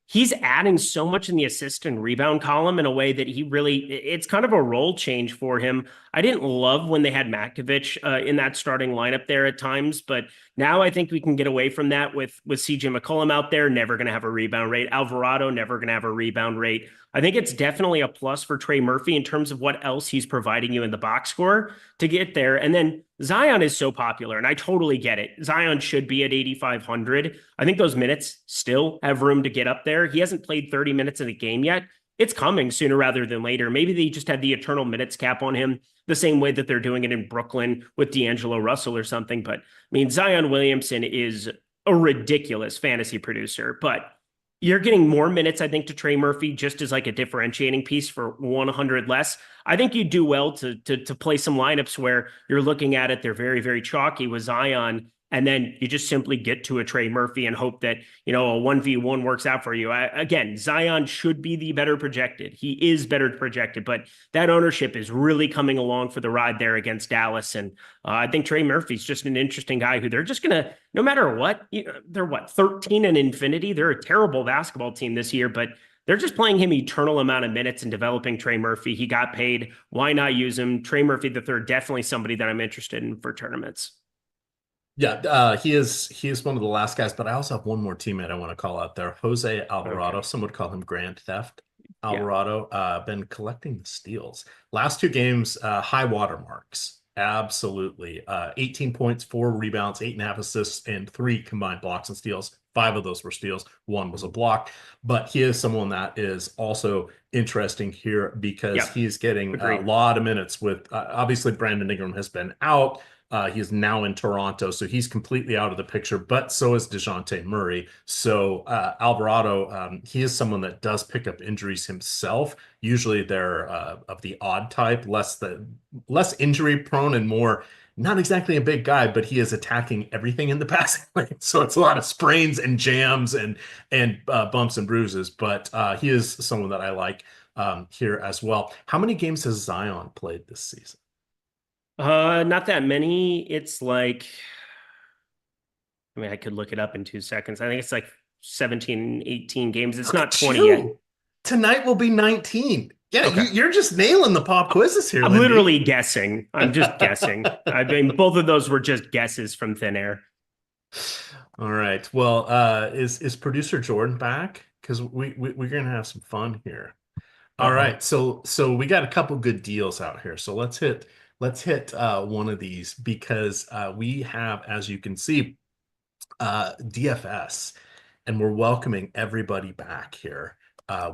He's adding so much in the assist and rebound column in a way that it's kind of a role change for him. I didn't love when they had Makovich in that starting lineup there at times, but now I think we can get away from that with CJ McCollum out there, never going to have a rebound rate. Alvarado, never going to have a rebound rate. I think it's definitely a plus for Trey Murphy in terms of what else he's providing you in the box score to get there. And then Zion is so popular, and I totally get it. Zion should be at 8,500. I think those minutes still have room to get up there. He hasn't played 30 minutes in a game yet. It's coming sooner rather than later. Maybe they just had the eternal minutes cap on him, the same way that they're doing it in Brooklyn with D'Angelo Russell or something. But I mean, Zion Williamson is a ridiculous fantasy producer, but you're getting more minutes, I think, to Trey Murphy just as like a differentiating piece for 100 less. I think you do well to play some lineups where you're looking at it, they're very, very chalky with Zion, and then you just simply get to a Trey Murphy and hope that, a 1v1 works out for you. Again, Zion should be the better projected. He is better projected, but that ownership is really coming along for the ride there against Dallas. And I think Trey Murphy's just an interesting guy who they're just going to, no matter what, they're 13 and infinity. They're a terrible basketball team this year, but they're just playing him eternal amount of minutes and developing Trey Murphy. He got paid. Why not use him? Trey Murphy the third, definitely somebody that I'm interested in for tournaments. Yeah, he is one of the last guys, but I also have one more teammate I want to call out there. Jose Alvarado. Okay. Some would call him Grand Theft Alvarado. Been collecting the steals. Last 2 games, high water marks. Absolutely. 18 points, 4 rebounds, 8.5 assists, and 3 combined blocks and steals. 5 of those were steals. 1 was a block. But he is someone that is also interesting here because he's getting a lot of minutes with, obviously, Brandon Ingram has been out. He is now in Toronto, so he's completely out of the picture, but so is DeJounte Murray. So Alvarado, he is someone that does pick up injuries himself. Usually they're of the odd type, less injury prone and more, not exactly a big guy, but he is attacking everything in the passing lane. So it's a lot of sprains and jams and bumps and bruises, but he is someone that I like here as well. How many games has Zion played this season? Not that many. It's like, I could look it up in 2 seconds. I think it's like 17, 18 games. It's not 20 yet. Tonight will be 19. Yeah, okay. You're just nailing the pop quizzes here. I'm literally guessing. I'm just guessing. I mean, both of those were just guesses from thin air. All right. Well, is producer Jordan back? Because we're gonna have some fun here. All right. So we got a couple good deals out here. So let's hit one of these because we have, as you can see, DFS, and we're welcoming everybody back here.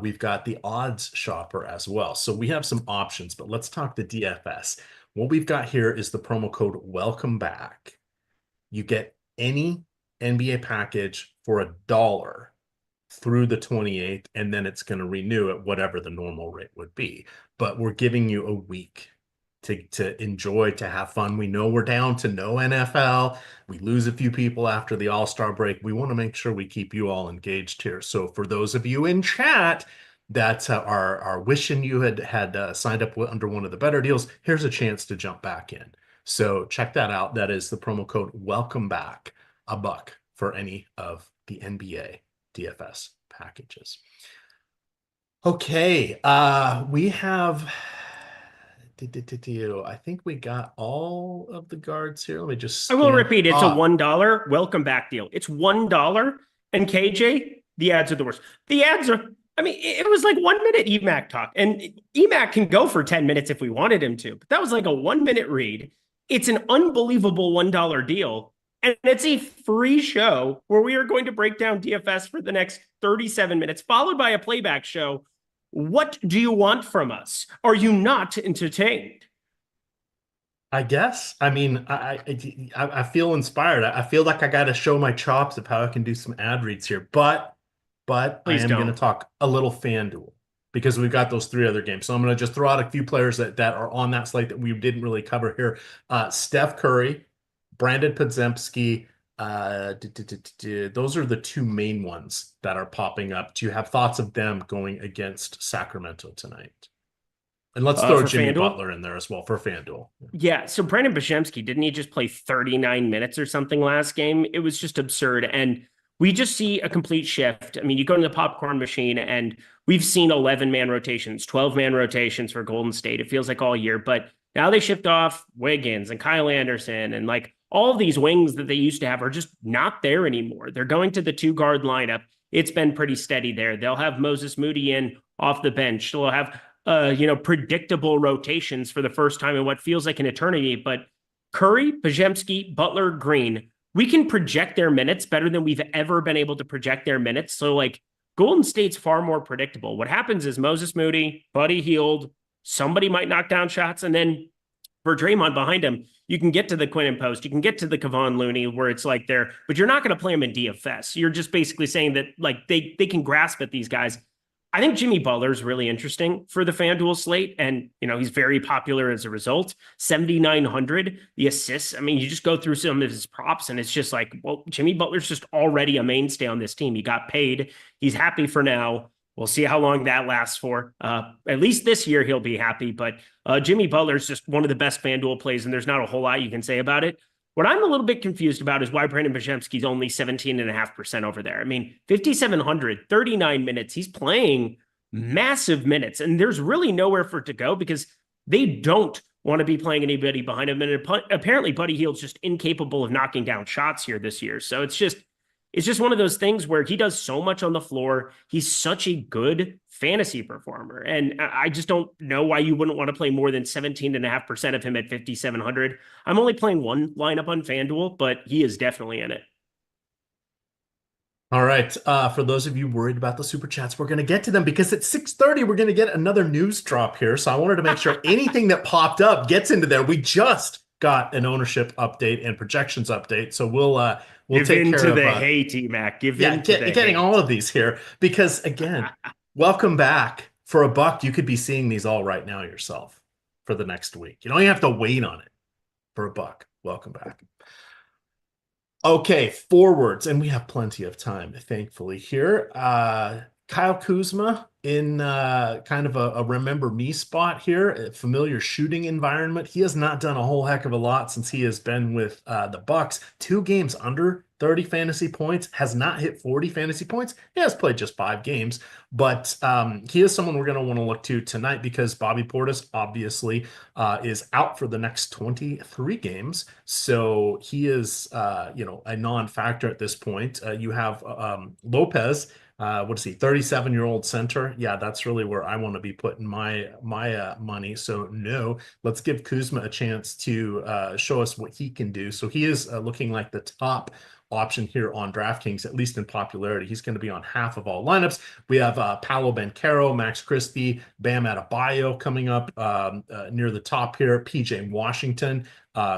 We've got the odds shopper as well. So we have some options, but let's talk the DFS. What we've got here is the promo code welcome back. You get any NBA package for $1 through the 28th, and then it's going to renew at whatever the normal rate would be. But we're giving you a week to enjoy, to have fun. We know we're down to no NFL. We lose a few people after the All-Star break. We want to make sure we keep you all engaged here. So for those of you in chat that are wishing you had signed up under one of the better deals, here's a chance to jump back in. So check that out. That is the promo code welcome back, $1 for any of the NBA DFS packages. Okay, we have I think we got all of the guards here. Let me just I will scan. repeat, it's a $1 welcome back deal. It's $1. And KJ, the ads are the worst. The ads are, I mean, it was like 1 minute EMAC talk. And EMAC can go for 10 minutes if we wanted him to. But that was like a 1 minute read. It's an unbelievable $1 deal. And it's a free show where we are going to break down DFS for the next 37 minutes, followed by a playback show. What do you want from us? Are you not entertained? I guess. I mean, I feel inspired. I feel like I got to show my chops of how I can do some ad reads here. But Please I am don't. going to talk a little FanDuel because we've got those 3 other games. So I'm going to just throw out a few players that are on that slate that we didn't really cover here. Steph Curry, Brandon Podziemski. Those are the 2 main ones that are popping up. Do you have thoughts of them going against Sacramento tonight? And let's throw Jimmy FanDuel? Butler in there as well for FanDuel. Yeah, so Brandon Podziemski, didn't he just play 39 minutes or something last game? It was just absurd. And we just see a complete shift. I mean, you go to the popcorn machine and we've seen 11-man rotations, 12-man rotations for Golden State. It feels like all year. But now they shift off Wiggins and Kyle Anderson and like all of these wings that they used to have are just not there anymore. They're going to the 2-guard lineup. It's been pretty steady there. They'll have Moses Moody in off the bench. They'll have predictable rotations for the first time in what feels like an eternity. But Curry, Podziemski, Butler, Green, we can project their minutes better than we've ever been able to project their minutes. So like Golden State's far more predictable. What happens is Moses Moody, Buddy Hield, somebody might knock down shots. And then for Draymond behind him, you can get to the Quinn post, you can get to the Kevon Looney where it's like there, but you're not going to play him in DFS. You're just basically saying that like they can grasp at these guys. I think Jimmy Butler is really interesting for the FanDuel slate. And, he's very popular as a result. 7,900, the assists. I mean, you just go through some of his props and it's just like, well, Jimmy Butler's just already a mainstay on this team. He got paid. He's happy for now. We'll see how long that lasts for. At least this year, he'll be happy. But Jimmy Butler's just one of the best FanDuel plays, and there's not a whole lot you can say about it. What I'm a little bit confused about is why Brandon Podziemski's only 17.5% over there. I mean, 5,700, 39 minutes. He's playing massive minutes, and there's really nowhere for it to go because they don't want to be playing anybody behind him. And apparently, Buddy Hield's just incapable of knocking down shots here this year. So it's just one of those things where he does so much on the floor. He's such a good fantasy performer. And I just don't know why you wouldn't want to play more than 17.5% of him at 5,700. I'm only playing one lineup on FanDuel, but he is definitely in it. All right. For those of you worried about the super chats, we're going to get to them because at 6:30, we're going to get another news drop here. So I wanted to make sure anything that popped up gets into there. We just got an ownership update and projections update. So we'll give take in care to of the hate, T-Mac. Getting all of these here because again, welcome back. For $1, you could be seeing these all right now yourself for the next week. You don't even have to wait on it for $1. Welcome back. Okay, forwards, and we have plenty of time, thankfully here. Kyle Kuzma in kind of a remember me spot here, a familiar shooting environment. He has not done a whole heck of a lot since he has been with the Bucks. 2 games under 30 fantasy points, has not hit 40 fantasy points. He has played just 5 games, but he is someone we're going to want to look to tonight because Bobby Portis obviously is out for the next 23 games. So he is, a non-factor at this point. You have Lopez. What is he? 37-year-old center. Yeah, that's really where I want to be putting my money. So no, let's give Kuzma a chance to show us what he can do. So he is looking like the top option here on DraftKings, at least in popularity. He's going to be on half of all lineups. We have Paolo Banchero, Max Christie, Bam Adebayo coming up near the top here. PJ Washington,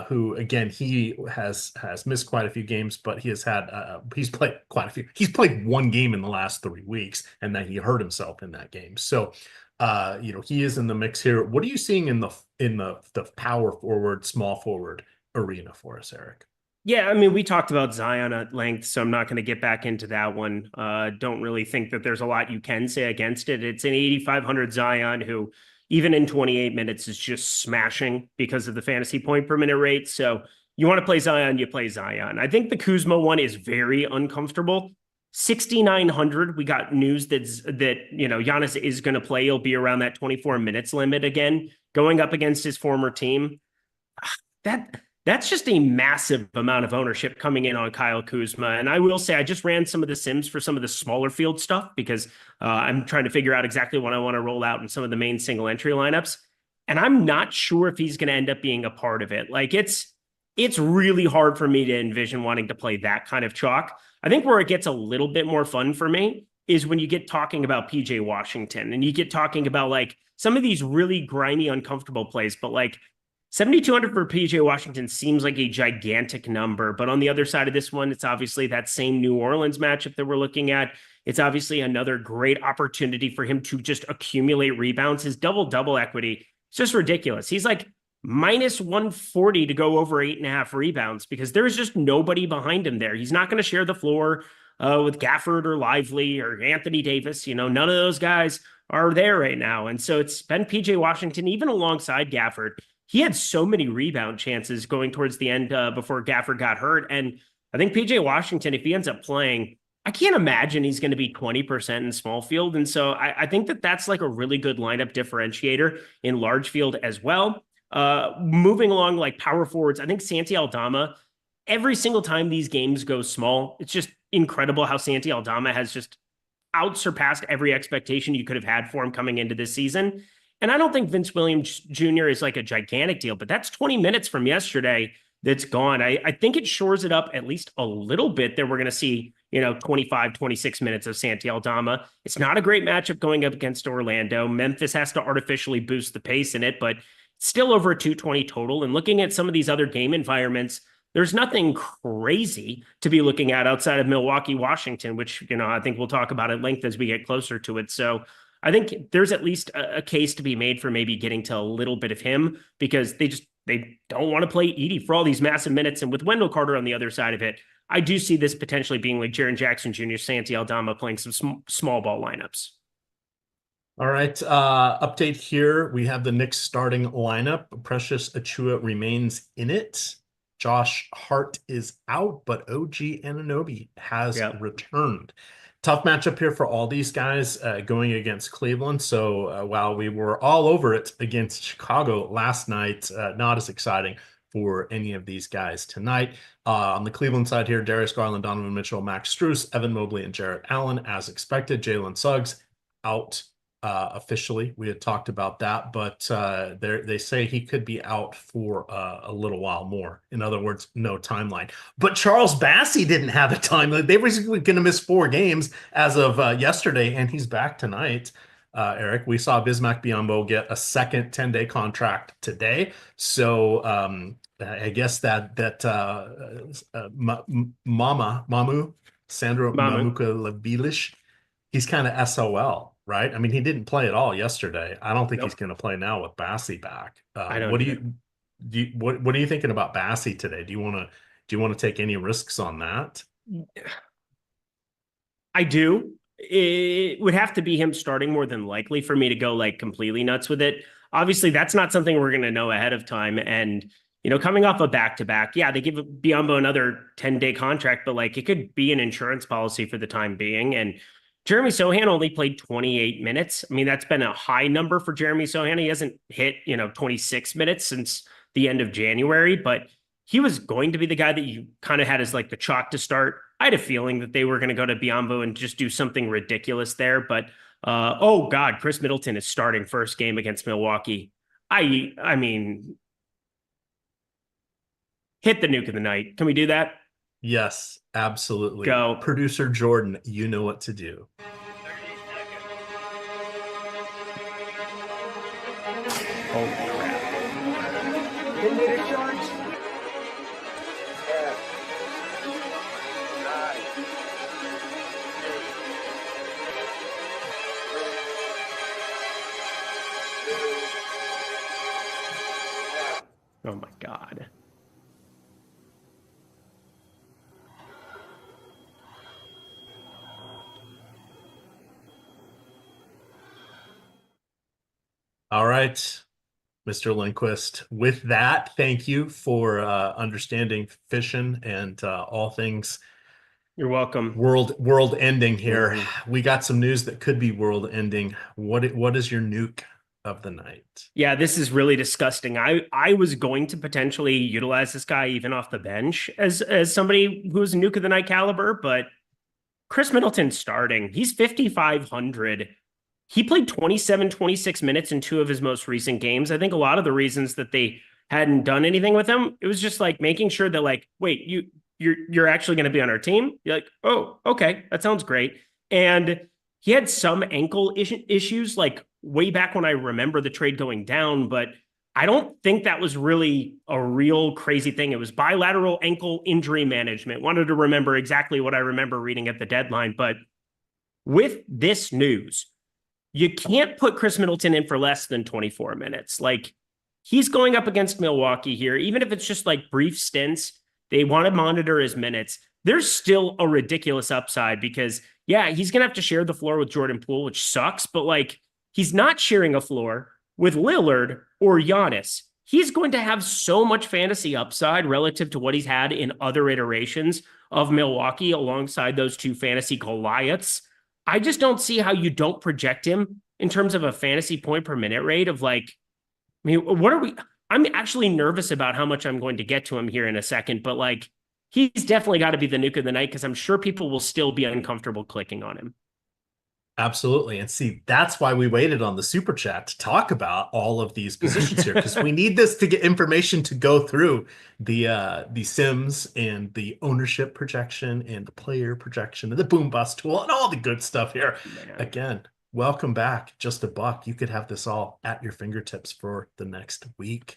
who again he has missed quite a few games, but he has had he's played quite a few. He's played 1 game in the last 3 weeks, and then he hurt himself in that game. So he is in the mix here. What are you seeing in the power forward, small forward arena for us, Eric? Yeah, I mean, we talked about Zion at length, so I'm not going to get back into that one. Don't really think that there's a lot you can say against it. It's an 8,500 Zion who, even in 28 minutes, is just smashing because of the fantasy point per minute rate. So you want to play Zion, you play Zion. I think the Kuzma one is very uncomfortable. 6,900, we got news that Giannis is going to play. He'll be around that 24 minutes limit again. going up against his former team, that's just a massive amount of ownership coming in on Kyle Kuzma. And I will say, I just ran some of the sims for some of the smaller field stuff because I'm trying to figure out exactly what I want to roll out in some of the main single entry lineups. And I'm not sure if he's going to end up being a part of it. Like it's really hard for me to envision wanting to play that kind of chalk. I think where it gets a little bit more fun for me is when you get talking about PJ Washington and you get talking about like some of these really grindy, uncomfortable plays, but like 7,200 for PJ Washington seems like a gigantic number. But on the other side of this one, it's obviously that same New Orleans matchup that we're looking at. It's obviously another great opportunity for him to just accumulate rebounds. His double-double equity is just ridiculous. He's like minus 140 to go over 8.5 rebounds because there's just nobody behind him there. He's not going to share the floor with Gafford or Lively or Anthony Davis. You know, none of those guys are there right now. And so it's been PJ Washington, even alongside Gafford. He had so many rebound chances going towards the end before Gafford got hurt. And I think PJ Washington, if he ends up playing, I can't imagine he's going to be 20% in small field. And so I think that that's like a really good lineup differentiator in large field as well. Moving along like power forwards, I think Santi Aldama, every single time these games go small, it's just incredible how Santi Aldama has just outsurpassed every expectation you could have had for him coming into this season. And I don't think Vince Williams Jr. is like a gigantic deal, but that's 20 minutes from yesterday that's gone. I think it shores it up at least a little bit that we're going to see, 25, 26 minutes of Santi Aldama. It's not a great matchup going up against Orlando. Memphis has to artificially boost the pace in it, but still over a 220 total. And looking at some of these other game environments, there's nothing crazy to be looking at outside of Milwaukee, Washington, which, I think we'll talk about at length as we get closer to it. So I think there's at least a case to be made for maybe getting to a little bit of him because they don't want to play Edie for all these massive minutes. And with Wendell Carter on the other side of it, I do see this potentially being like Jaren Jackson Jr., Santi Aldama playing some small ball lineups. All right. Update here. We have the Knicks starting lineup. Precious Achiuwa remains in it. Josh Hart is out, but OG Anunoby has returned. Tough matchup here for all these guys going against Cleveland. So while we were all over it against Chicago last night, not as exciting for any of these guys tonight. On the Cleveland side here, Darius Garland, Donovan Mitchell, Max Strus, Evan Mobley, and Jarrett Allen, as expected. Jalen Suggs out officially. We had talked about that, but they say he could be out for a little while more. In other words, no timeline. But Charles Bassey didn't have a timeline. They were going to miss 4 games as of yesterday, and he's back tonight. Eric, we saw Bismack Biyombo get a second 10-day contract today. So I guess that Mamu, Sandro Mamukelashvili, he's kind of SOL. Right? I mean, he didn't play at all yesterday. I don't think he's going to play now with Bassey back. What are you thinking about Bassey today? Do you want to take any risks on that? I do. It would have to be him starting more than likely for me to go like completely nuts with it. Obviously, that's not something we're going to know ahead of time. And coming off a back-to-back, they give Biyombo another 10-day contract, but like it could be an insurance policy for the time being. And Jeremy Sohan only played 28 minutes. I mean, that's been a high number for Jeremy Sohan. He hasn't hit, 26 minutes since the end of January, but he was going to be the guy that you kind of had as like the chalk to start. I had a feeling that they were going to go to Biyombo and just do something ridiculous there. But, oh God, Chris Middleton is starting first game against Milwaukee. I mean, hit the nuke of the night. Can we do that? Yes, absolutely. Go. Producer Jordan, you know what to do. 30 seconds. Holy crap. Didn't need a charge. 10, 9, 8, 7, 2, 1. Oh my God. All right, Mr. Lindquist. With that, thank you for understanding fishing and all things. You're welcome. World ending here. We got some news that could be world ending. What is your nuke? of the night. Yeah, this is really disgusting. I was going to potentially utilize this guy even off the bench as somebody who's a nuke of the night caliber, but Chris Middleton starting. He's 5,500. He played 27, 26 minutes in 2 of his most recent games. I think a lot of the reasons that they hadn't done anything with him, it was just like making sure that like, wait, you're actually going to be on our team. You're like, oh, okay, that sounds great. And he had some ankle issues like way back when I remember the trade going down, but I don't think that was really a real crazy thing. It was bilateral ankle injury management. Wanted to remember exactly what I remember reading at the deadline. But with this news, you can't put Chris Middleton in for less than 24 minutes. Like, he's going up against Milwaukee here, even if it's just like brief stints. They want to monitor his minutes. There's still a ridiculous upside because, yeah, he's going to have to share the floor with Jordan Poole, which sucks, but like, he's not sharing a floor with Lillard or Giannis. He's going to have so much fantasy upside relative to what he's had in other iterations of Milwaukee alongside those 2 fantasy Goliaths. I just don't see how you don't project him in terms of a fantasy point per minute rate of like, I mean, what are we? I'm actually nervous about how much I'm going to get to him here in a second, but like, he's definitely got to be the nuke of the night because I'm sure people will still be uncomfortable clicking on him. Absolutely. And see, that's why we waited on the super chat to talk about all of these positions here, because we need this to get information to go through the Sims and the ownership projection and the player projection and the boom bust tool and all the good stuff here. Man. Again, welcome back. Just $1. You could have this all at your fingertips for the next week.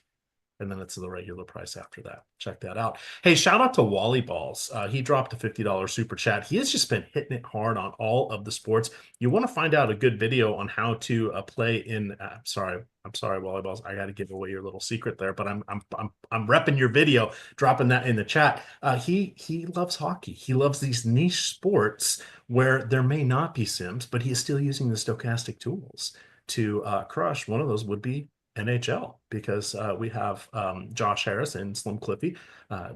And then it's the regular price after that. Check that out. Hey, shout out to Wally Balls. He dropped a $50 super chat. He has just been hitting it hard on all of the sports. You want to find out a good video on how to play in. I'm sorry, Wally Balls. I got to give away your little secret there, but I'm repping your video, dropping that in the chat. He loves hockey. He loves these niche sports where there may not be sims, but he is still using the stochastic tools to crush. One of those would be NHL, because we have Josh Harris and Slim Cliffy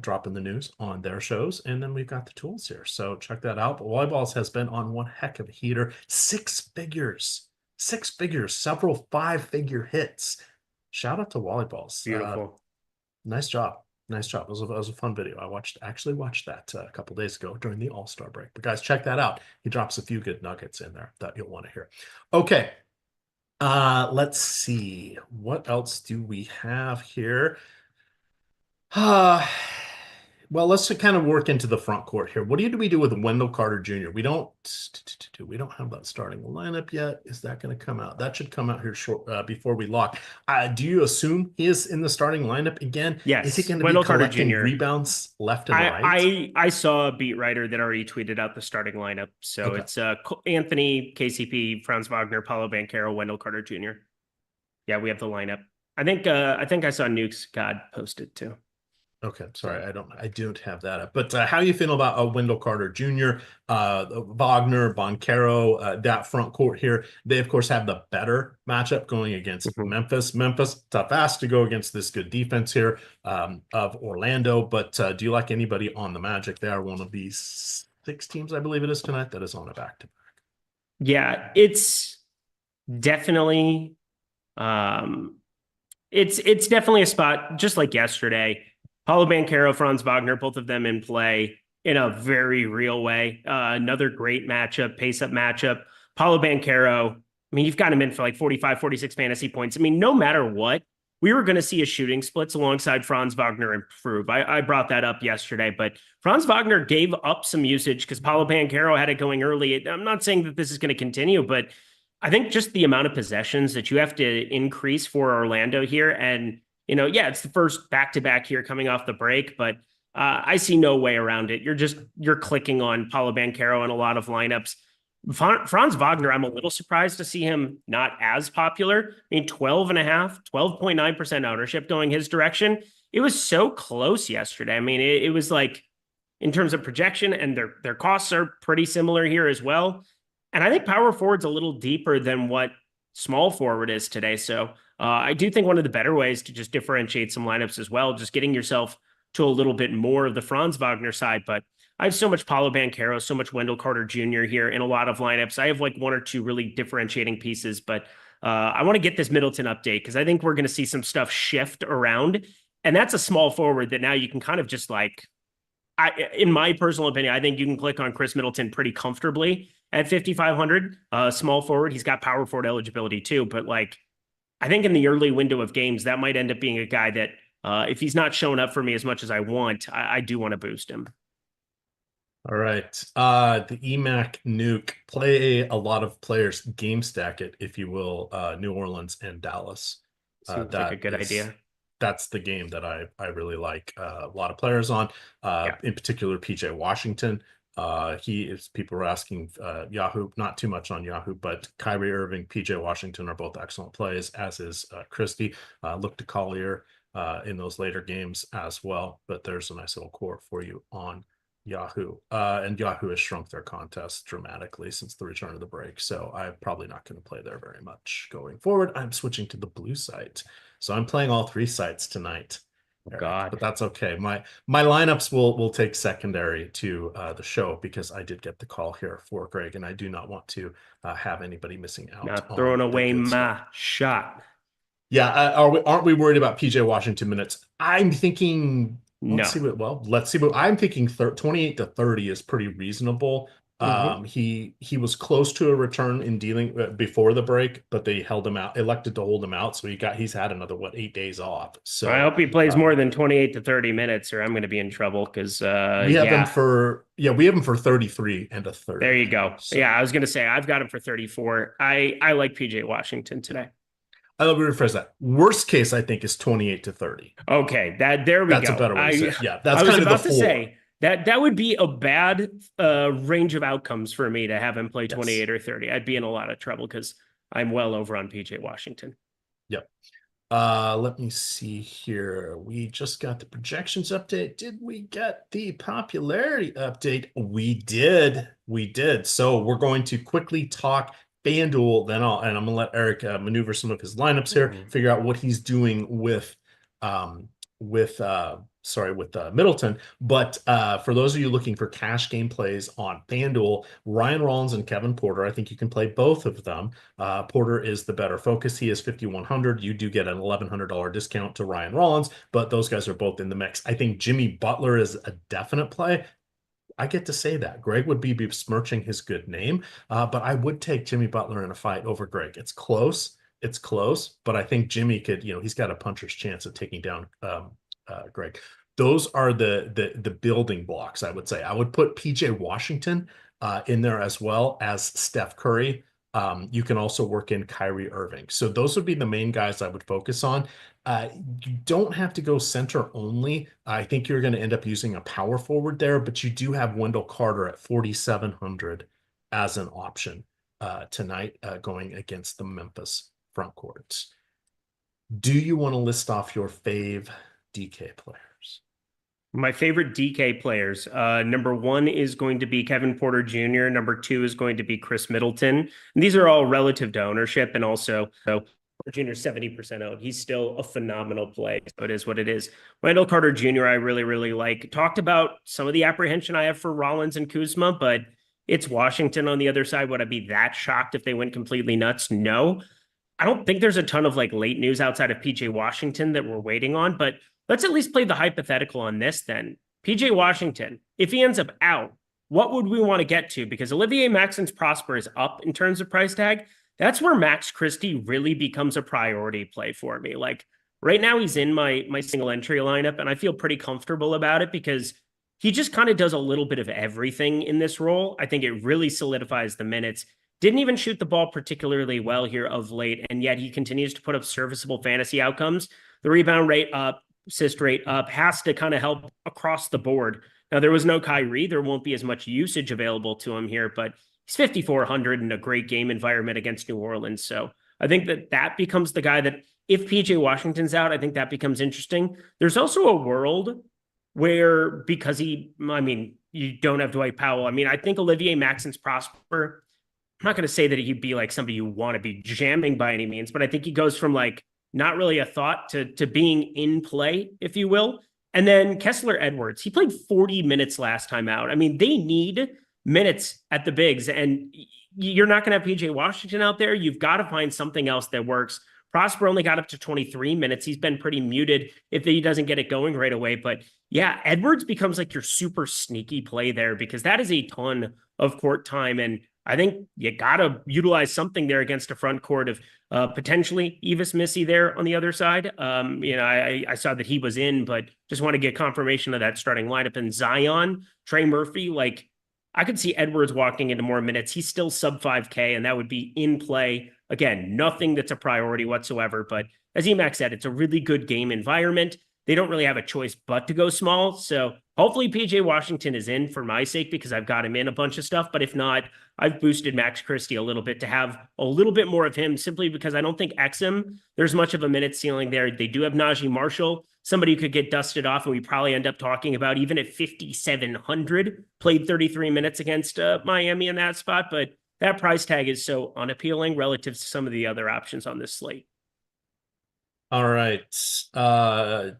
dropping the news on their shows, and then we've got the tools here. So check that out. But Volleyballs has been on one heck of a heater. 6 figures, several 5-figure hits. Shout out to Volleyballs. Beautiful. Nice job. Nice job. It was a fun video. I actually watched that a couple days ago during the All-Star break. But guys, check that out. He drops a few good nuggets in there that you'll want to hear. Okay. Let's see. What else do we have here? Well, let's kind of work into the front court here. What do we do with Wendell Carter Jr.? We don't have that starting lineup yet. Is that going to come out? That should come out here short before we lock. Do you assume he is in the starting lineup again? Yes. Is he going to Wendell be Carter collecting Jr. rebounds left and right? I saw a beat writer that already tweeted out the starting lineup. So Okay. it's Anthony, KCP, Franz Wagner, Paolo Banchero, Wendell Carter Jr. Yeah, we have the lineup. I think I saw Nuke's God posted too. Okay, sorry, I don't have that up. But how you feel about Wendell Carter Jr., Wagner, Banchero, that front court here? They of course have the better matchup going against Memphis. Memphis, tough ass to go against this good defense here of Orlando. But do you like anybody on the Magic? They are one of these 6 teams, I believe it is tonight, that is on a back-to-back. Yeah, it's definitely it's definitely a spot just like yesterday. Paolo Banchero, Franz Wagner, both of them in play in a very real way. Another great matchup, pace-up matchup. Paolo Banchero, I mean, you've got him in for like 45, 46 fantasy points. I mean, no matter what, we were going to see a shooting splits alongside Franz Wagner improve. I brought that up yesterday, but Franz Wagner gave up some usage because Paolo Banchero had it going early. I'm not saying that this is going to continue, but I think just the amount of possessions that you have to increase for Orlando here, and yeah, it's the first back-to-back here coming off the break, but I see no way around it. You're clicking on Paolo Banchero in a lot of lineups. Franz Wagner, I'm a little surprised to see him not as popular. I mean, 12.9% ownership going his direction. It was so close yesterday. I mean, it was like, in terms of projection, and their costs are pretty similar here as well. And I think power forward's a little deeper than what small forward is today. So I do think one of the better ways to just differentiate some lineups as well, just getting yourself to a little bit more of the Franz Wagner side. But I have so much Paolo Banchero, so much Wendell Carter Jr. here in a lot of lineups. I have like 1 or 2 really differentiating pieces, but I want to get this Middleton update because I think we're going to see some stuff shift around. And that's a small forward that now you can kind of just like, in my personal opinion, I think you can click on Chris Middleton pretty comfortably at 5,500. Small forward. He's got power forward eligibility too. But like, I think in the early window of games, that might end up being a guy that if he's not showing up for me as much as I want, I do want to boost him. All right. The EMAC nuke, play a lot of players, game stack it, if you will, New Orleans and Dallas. Seems like a good idea. That's the game that I really like. A lot of players on, in particular, PJ Washington. People were asking Yahoo, not too much on Yahoo, but Kyrie Irving, PJ Washington are both excellent plays, as is Christie. Look to Collier in those later games as well. But there's a nice little core for you on Yahoo. And Yahoo has shrunk their contest dramatically since the return of the break. So I'm probably not going to play there very much going forward. I'm switching to the blue site. So I'm playing all three sites tonight. Oh, God. But that's okay. My lineups will take secondary to the show because I did get the call here for Greg, and I do not want to have anybody missing out. Not throwing away my shot. Yeah, aren't we worried about PJ Washington minutes? I'm thinking. No. Let's see what I'm thinking. 28 to 30 is pretty reasonable. He was close to a return in dealing before the break, but they elected to hold him out. So he's had another 8 days off. So I hope he plays more than 28 to 30 minutes, or I'm going to be in trouble because we have him for 33 and a 30. There you go. So, yeah, I was going to say I've got him for 34. I like PJ Washington today. I'll rephrase that. Worst case, I think, is 28 to 30. Okay, there we go. That's a better way to say it. Yeah, that's I was kind of about the to floor. say that would be a bad range of outcomes for me to have him play 28 or 30. I'd be in a lot of trouble because I'm well over on PJ Washington. Yep. Let me see here. We just got the projections update. Did we get the popularity update? We did. So we're going to quickly talk FanDuel, then I'm gonna let Eric maneuver some of his lineups here, figure out what he's doing with Middleton. But for those of you looking for cash game plays on FanDuel, Ryan Rollins and Kevin Porter, I think you can play both of them. Porter is the better focus. He is 5,100. You do get an $1,100 discount to Ryan Rollins, but those guys are both in the mix. I think Jimmy Butler is a definite play. I get to say that. Greg would be besmirching his good name, but I would take Jimmy Butler in a fight over Greg. It's close, but I think Jimmy could, he's got a puncher's chance of taking down Greg. Those are the building blocks, I would say. I would put PJ Washington in there as well as Steph Curry. You can also work in Kyrie Irving. So those would be the main guys I would focus on. You don't have to go center only. I think you're going to end up using a power forward there, but you do have Wendell Carter at 4,700 as an option tonight going against the Memphis front courts. Do you want to list off your fave DK players? My favorite DK players, number one is going to be Kevin Porter Jr. Number two is going to be Chris Middleton. And these are all relative to ownership. And also, so Porter Jr. 70% owned. He's still a phenomenal play. So it is what it is. Wendell Carter Jr. I really, really like. Talked about some of the apprehension I have for Rollins and Kuzma, but it's Washington on the other side. Would I be that shocked if they went completely nuts? No. I don't think there's a ton of late news outside of PJ Washington that we're waiting on, but let's at least play the hypothetical on this then. PJ Washington, if he ends up out, what would we want to get to? Because Olivier Maxson's Prosper is up in terms of price tag. That's where Max Christie really becomes a priority play for me. Right now he's in my single entry lineup and I feel pretty comfortable about it because he just kind of does a little bit of everything in this role. I think it really solidifies the minutes. Didn't even shoot the ball particularly well here of late, and yet he continues to put up serviceable fantasy outcomes. The rebound rate up, assist rate up, has to kind of help across the board. Now, there was no Kyrie. There won't be as much usage available to him here, but he's 5,400 in a great game environment against New Orleans. So I think that becomes the guy that if PJ Washington's out, I think that becomes interesting. There's also a world where because you don't have Dwight Powell. I think Olivier Maxson's Prosper, I'm not going to say that he'd be somebody you want to be jamming by any means, but I think he goes from not really a thought to being in play, if you will. And then Kessler Edwards, he played 40 minutes last time out. They need minutes at the bigs, and you're not going to have PJ Washington out there. You've got to find something else that works. Prosper only got up to 23 minutes. He's been pretty muted if he doesn't get it going right away. But yeah, Edwards becomes like your super sneaky play there because that is a ton of court time. And I think you got to utilize something there against a front court of potentially Evis Missy there on the other side. I saw that he was in, but just want to get confirmation of that starting lineup. And Zion, Trey Murphy, like I could see Edwards walking into more minutes. He's still sub 5K, and that would be in play. Again, nothing that's a priority whatsoever. But as Emax said, it's a really good game environment. They don't really have a choice but to go small. So hopefully PJ Washington is in for my sake because I've got him in a bunch of stuff. But if not, I've boosted Max Christie a little bit to have a little bit more of him simply because I don't think Exum, there's much of a minute ceiling there. They do have Najee Marshall, somebody who could get dusted off, and we probably end up talking about even at 5,700, played 33 minutes against Miami in that spot. But that price tag is so unappealing relative to some of the other options on this slate. All right. Najee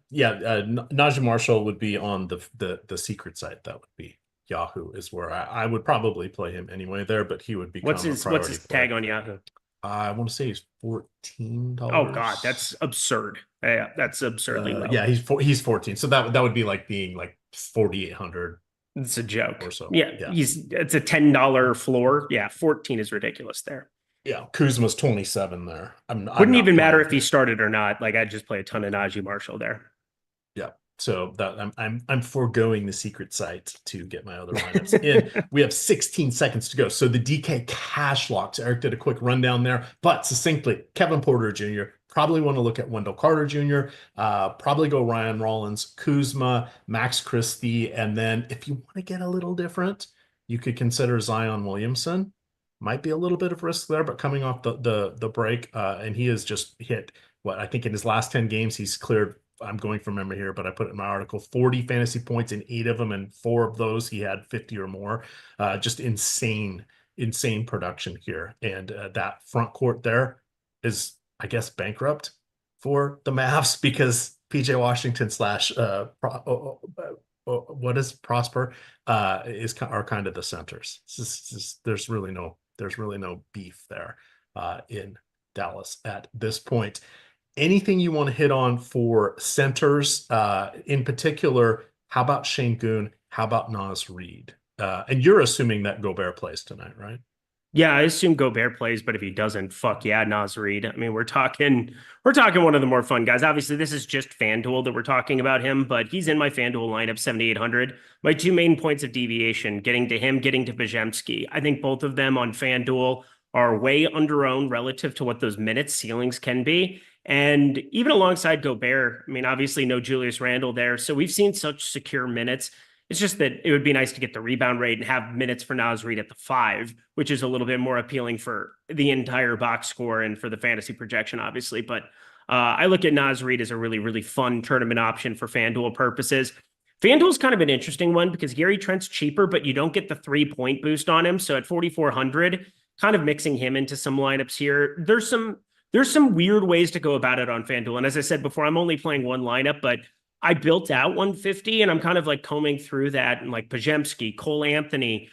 Marshall would be on the secret site. That would be Yahoo is where I would probably play him anyway there, but he would become what's his tag on Yahoo? I want to say he's $14. Oh God, that's absurd. Yeah, that's absurdly low. Yeah, he's 14. So that would be like being like 4,800. It's a joke. Or so. Yeah. It's a $10 floor. Yeah, 14 is ridiculous there. Yeah, Kuzma's 27 there. Wouldn't even matter if he started or not. Like I'd just play a ton of Najee Marshall there. Yeah. So that I'm foregoing the secret site to get my other lineups in. We have 16 seconds to go. So the DK cash locks. Eric did a quick rundown there, but succinctly, Kevin Porter Jr. Probably want to look at Wendell Carter Jr. Probably go Ryan Rollins, Kuzma, Max Christie, and then if you want to get a little different, you could consider Zion Williamson. Might be a little bit of risk there, but coming off the break, and he has just hit what I think in his last 10 games, he's cleared. I'm going from memory here, but I put it in my article, 40 fantasy points in 8 of them, and 4 of those he had 50 or more. Just insane production here. And that front court there is, I guess, bankrupt for the Mavs because PJ Washington / what is Prosper are kind of the centers. There's really no beef there in Dallas at this point. Anything you want to hit on for centers in particular? How about Şengün? How about Naz Reid? And you're assuming that Gobert plays tonight, right? Yeah, I assume Gobert plays, but if he doesn't, fuck yeah, Naz Reid. I mean, we're talking one of the more fun guys. Obviously, this is just FanDuel that we're talking about him, but he's in my FanDuel lineup, 7,800. My 2 main points of deviation, getting to him, getting to Bajemski. I think both of them on FanDuel are way under-owned relative to what those minutes ceilings can be. And even alongside Gobert, I mean, obviously no Julius Randle there. So we've seen such secure minutes. It's just that it would be nice to get the rebound rate and have minutes for Naz Reid at the 5, which is a little bit more appealing for the entire box score and for the fantasy projection, obviously. But I look at Naz Reid as a really, really fun tournament option for FanDuel purposes. FanDuel's kind of an interesting one because Gary Trent's cheaper, but you don't get the 3-point boost on him. So at 4,400, kind of mixing him into some lineups here. There's some weird ways to go about it on FanDuel. And as I said before, I'm only playing one lineup, but I built out 150 and I'm kind of like combing through that and like Pajemski, Cole Anthony,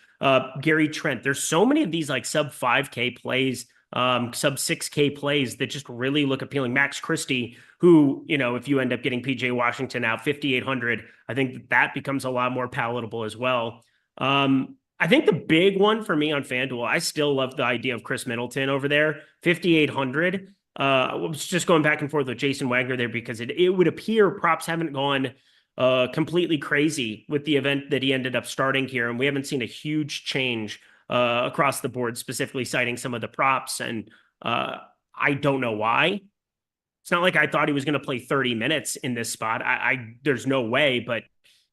Gary Trent. There's so many of these like sub 5K plays, sub 6K plays that just really look appealing. Max Christie, who, if you end up getting PJ Washington out 5,800, I think that becomes a lot more palatable as well. I think the big one for me on FanDuel, I still love the idea of Chris Middleton over there, 5,800. I was just going back and forth with Jason Wagner there because it would appear props haven't gone completely crazy with the event that he ended up starting here. And we haven't seen a huge change across the board, specifically citing some of the props. And I don't know why. It's not like I thought he was going to play 30 minutes in this spot. There's no way, but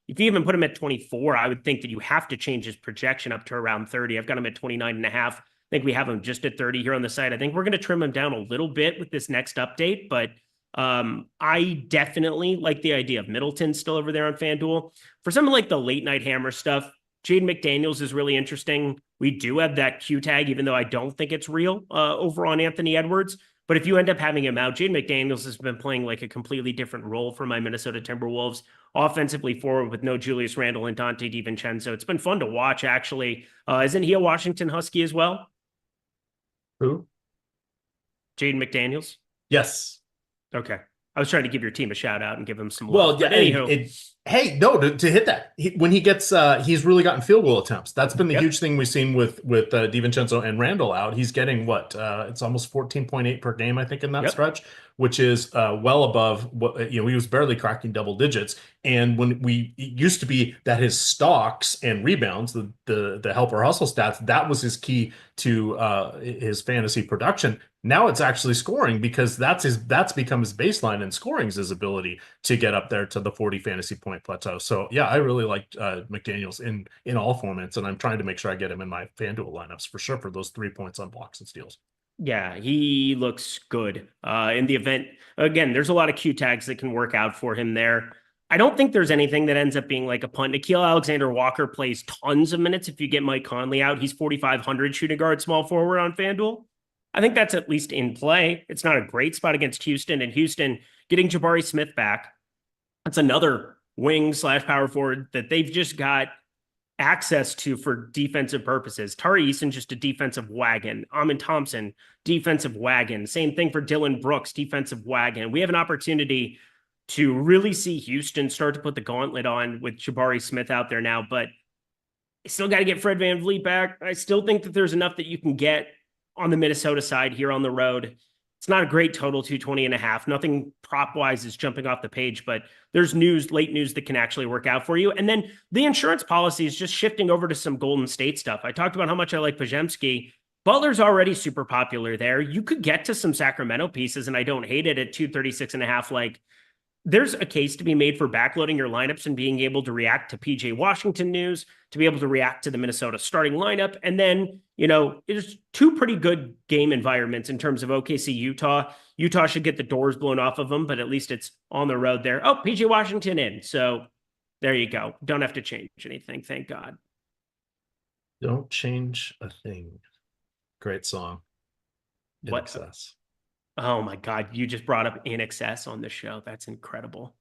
if you even put him at 24, I would think that you have to change his projection up to around 30. I've got him at 29.5. I think we have him just at 30 here on the site. I think we're going to trim him down a little bit with this next update, but I definitely like the idea of Middleton still over there on FanDuel. For some of like the late night hammer stuff, Jaden McDaniels is really interesting. We do have that Q tag, even though I don't think it's real over on Anthony Edwards. But if you end up having him out, Jaden McDaniels has been playing like a completely different role for my Minnesota Timberwolves offensively forward with no Julius Randle and Dante DiVincenzo. It's been fun to watch, actually. Isn't he a Washington Husky as well? Who? Jaden McDaniels? Yes. Okay. I was trying to give your team a shout out and give them some love. Well, yeah. But anywho, To hit that, when he gets, he's really gotten field goal attempts. That's been the Yep. huge thing we've seen with DiVincenzo and Randall out. He's getting what? It's almost 14.8 per game, I think, in that Yep. stretch, which is well above what, he was barely cracking double digits. And it used to be that his stocks and rebounds, the helper hustle stats, that was his key to his fantasy production. Now it's actually scoring, because that's become his baseline, and scoring is his ability to get up there to the 40 fantasy point plateau. So yeah, I really liked McDaniels in all formats, and I'm trying to make sure I get him in my FanDuel lineups for sure for those 3 points on blocks and steals. yeah, he looks good in the event. Again, there's a lot of Q tags that can work out for him there. I don't think there's anything that ends up being like a punt. Nickeil Alexander-Walker plays tons of minutes. If you get Mike Conley out, he's 4,500 shooting guard small forward on FanDuel. I think that's at least in play. It's not a great spot against Houston, and Houston getting Jabari Smith back. That's another wing/power forward that they've just got access to for defensive purposes. Tari Eason, just a defensive wagon. Amin Thompson, defensive wagon. Same thing for Dylan Brooks, defensive wagon. We have an opportunity to really see Houston start to put the gauntlet on with Jabari Smith out there now, but I still got to get Fred VanVleet back. I still think that there's enough that you can get on the Minnesota side here on the road. It's not a great total, 220.5. Nothing prop-wise is jumping off the page, but there's late news that can actually work out for you. And then the insurance policy is just shifting over to some Golden State stuff. I talked about how much I like Podziemski. Butler's already super popular there. You could get to some Sacramento pieces, and I don't hate it at 236.5. Like, there's a case to be made for backloading your lineups and being able to react to PJ Washington news, to be able to react to the Minnesota starting lineup. And then, there's 2 pretty good game environments in terms of OKC, Utah. Utah should get the doors blown off of them, but at least it's on the road there. Oh, PJ Washington in. So there you go. Don't have to change anything. Thank God. Don't change a thing. Great song. In What? Excess. Oh my God. You just brought up In Excess on the show. That's incredible.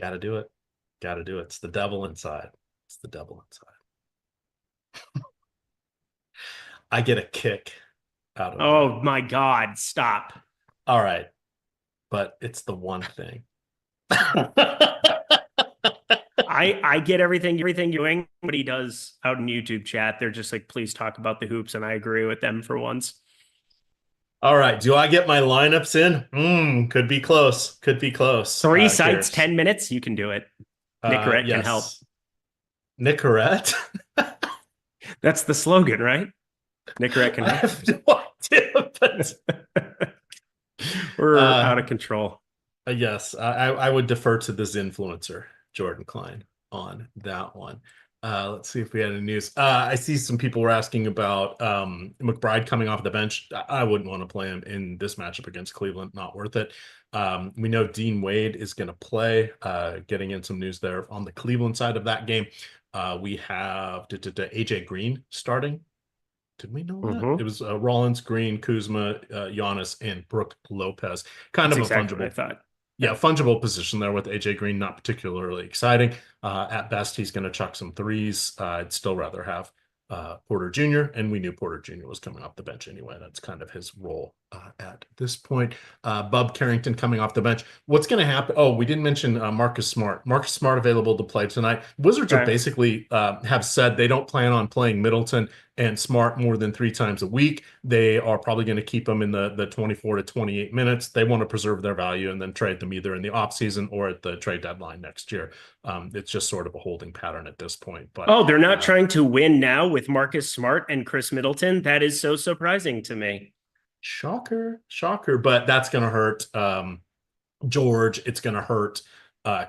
Gotta do it. Gotta do it. It's the devil inside. It's the devil inside. I get a kick out of it. Oh my God. Stop. All right. But it's the one thing. I get everything you're doing, but he does out in YouTube chat. They're just like, please talk about the hoops. And I agree with them for once. All right. Do I get my lineups in? Could be close. Could be close. 3 sites, Here's- 10 minutes. You can do it. Nicorette can help. Nicorette? That's the slogan, right? Nicorette can I help. have no idea. But We're out of control. yes, I would defer to this influencer, Jordan Klein, on that one. Let's see if we had any news. I see some people were asking about McBride coming off the bench. I wouldn't want to play him in this matchup against Cleveland. Not worth it. We know Dean Wade is going to play. Getting in some news there on the Cleveland side of that game. We have AJ Green starting. Did we know that? It was Rollins, Green, Kuzma, Giannis, and Brook Lopez. Kind That's of exactly a what I fungible. thought. Yeah, fungible position there with AJ Green, not particularly exciting. At best, he's going to chuck some threes. I'd still rather have Porter Jr., and we knew Porter Jr. was coming off the bench anyway. That's kind of his role at this point. Bub Carrington coming off the bench. What's going to happen? Oh, we didn't mention Marcus Smart. Marcus Smart available to play tonight. Wizards are basically have said they don't plan on playing Middleton and Smart more than 3 times a week. They are probably going to keep them in the 24 to 28 minutes. They want to preserve their value and then trade them either in the offseason or at the trade deadline next year. It's just sort of a holding pattern at this point. But they're not trying to win now with Marcus Smart and Chris Middleton. That is so surprising to me. Shocker. But that's going to hurt George. It's going to hurt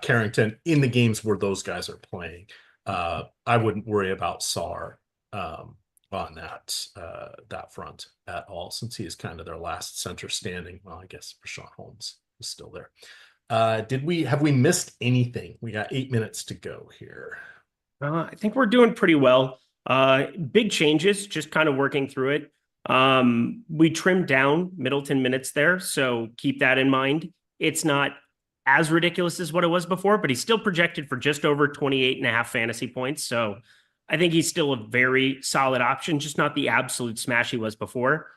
Carrington in the games where those guys are playing. I wouldn't worry about Sarr on that front at all, since he is kind of their last center standing. Well, I guess Rashawn Holmes is still there. Have we missed anything? We got 8 minutes to go here. I think we're doing pretty well. Big changes, just kind of working through it. We trimmed down Middleton minutes there, so keep that in mind. It's not as ridiculous as what it was before, but he's still projected for just over 28.5 fantasy points. So I think he's still a very solid option, just not the absolute smash he was before.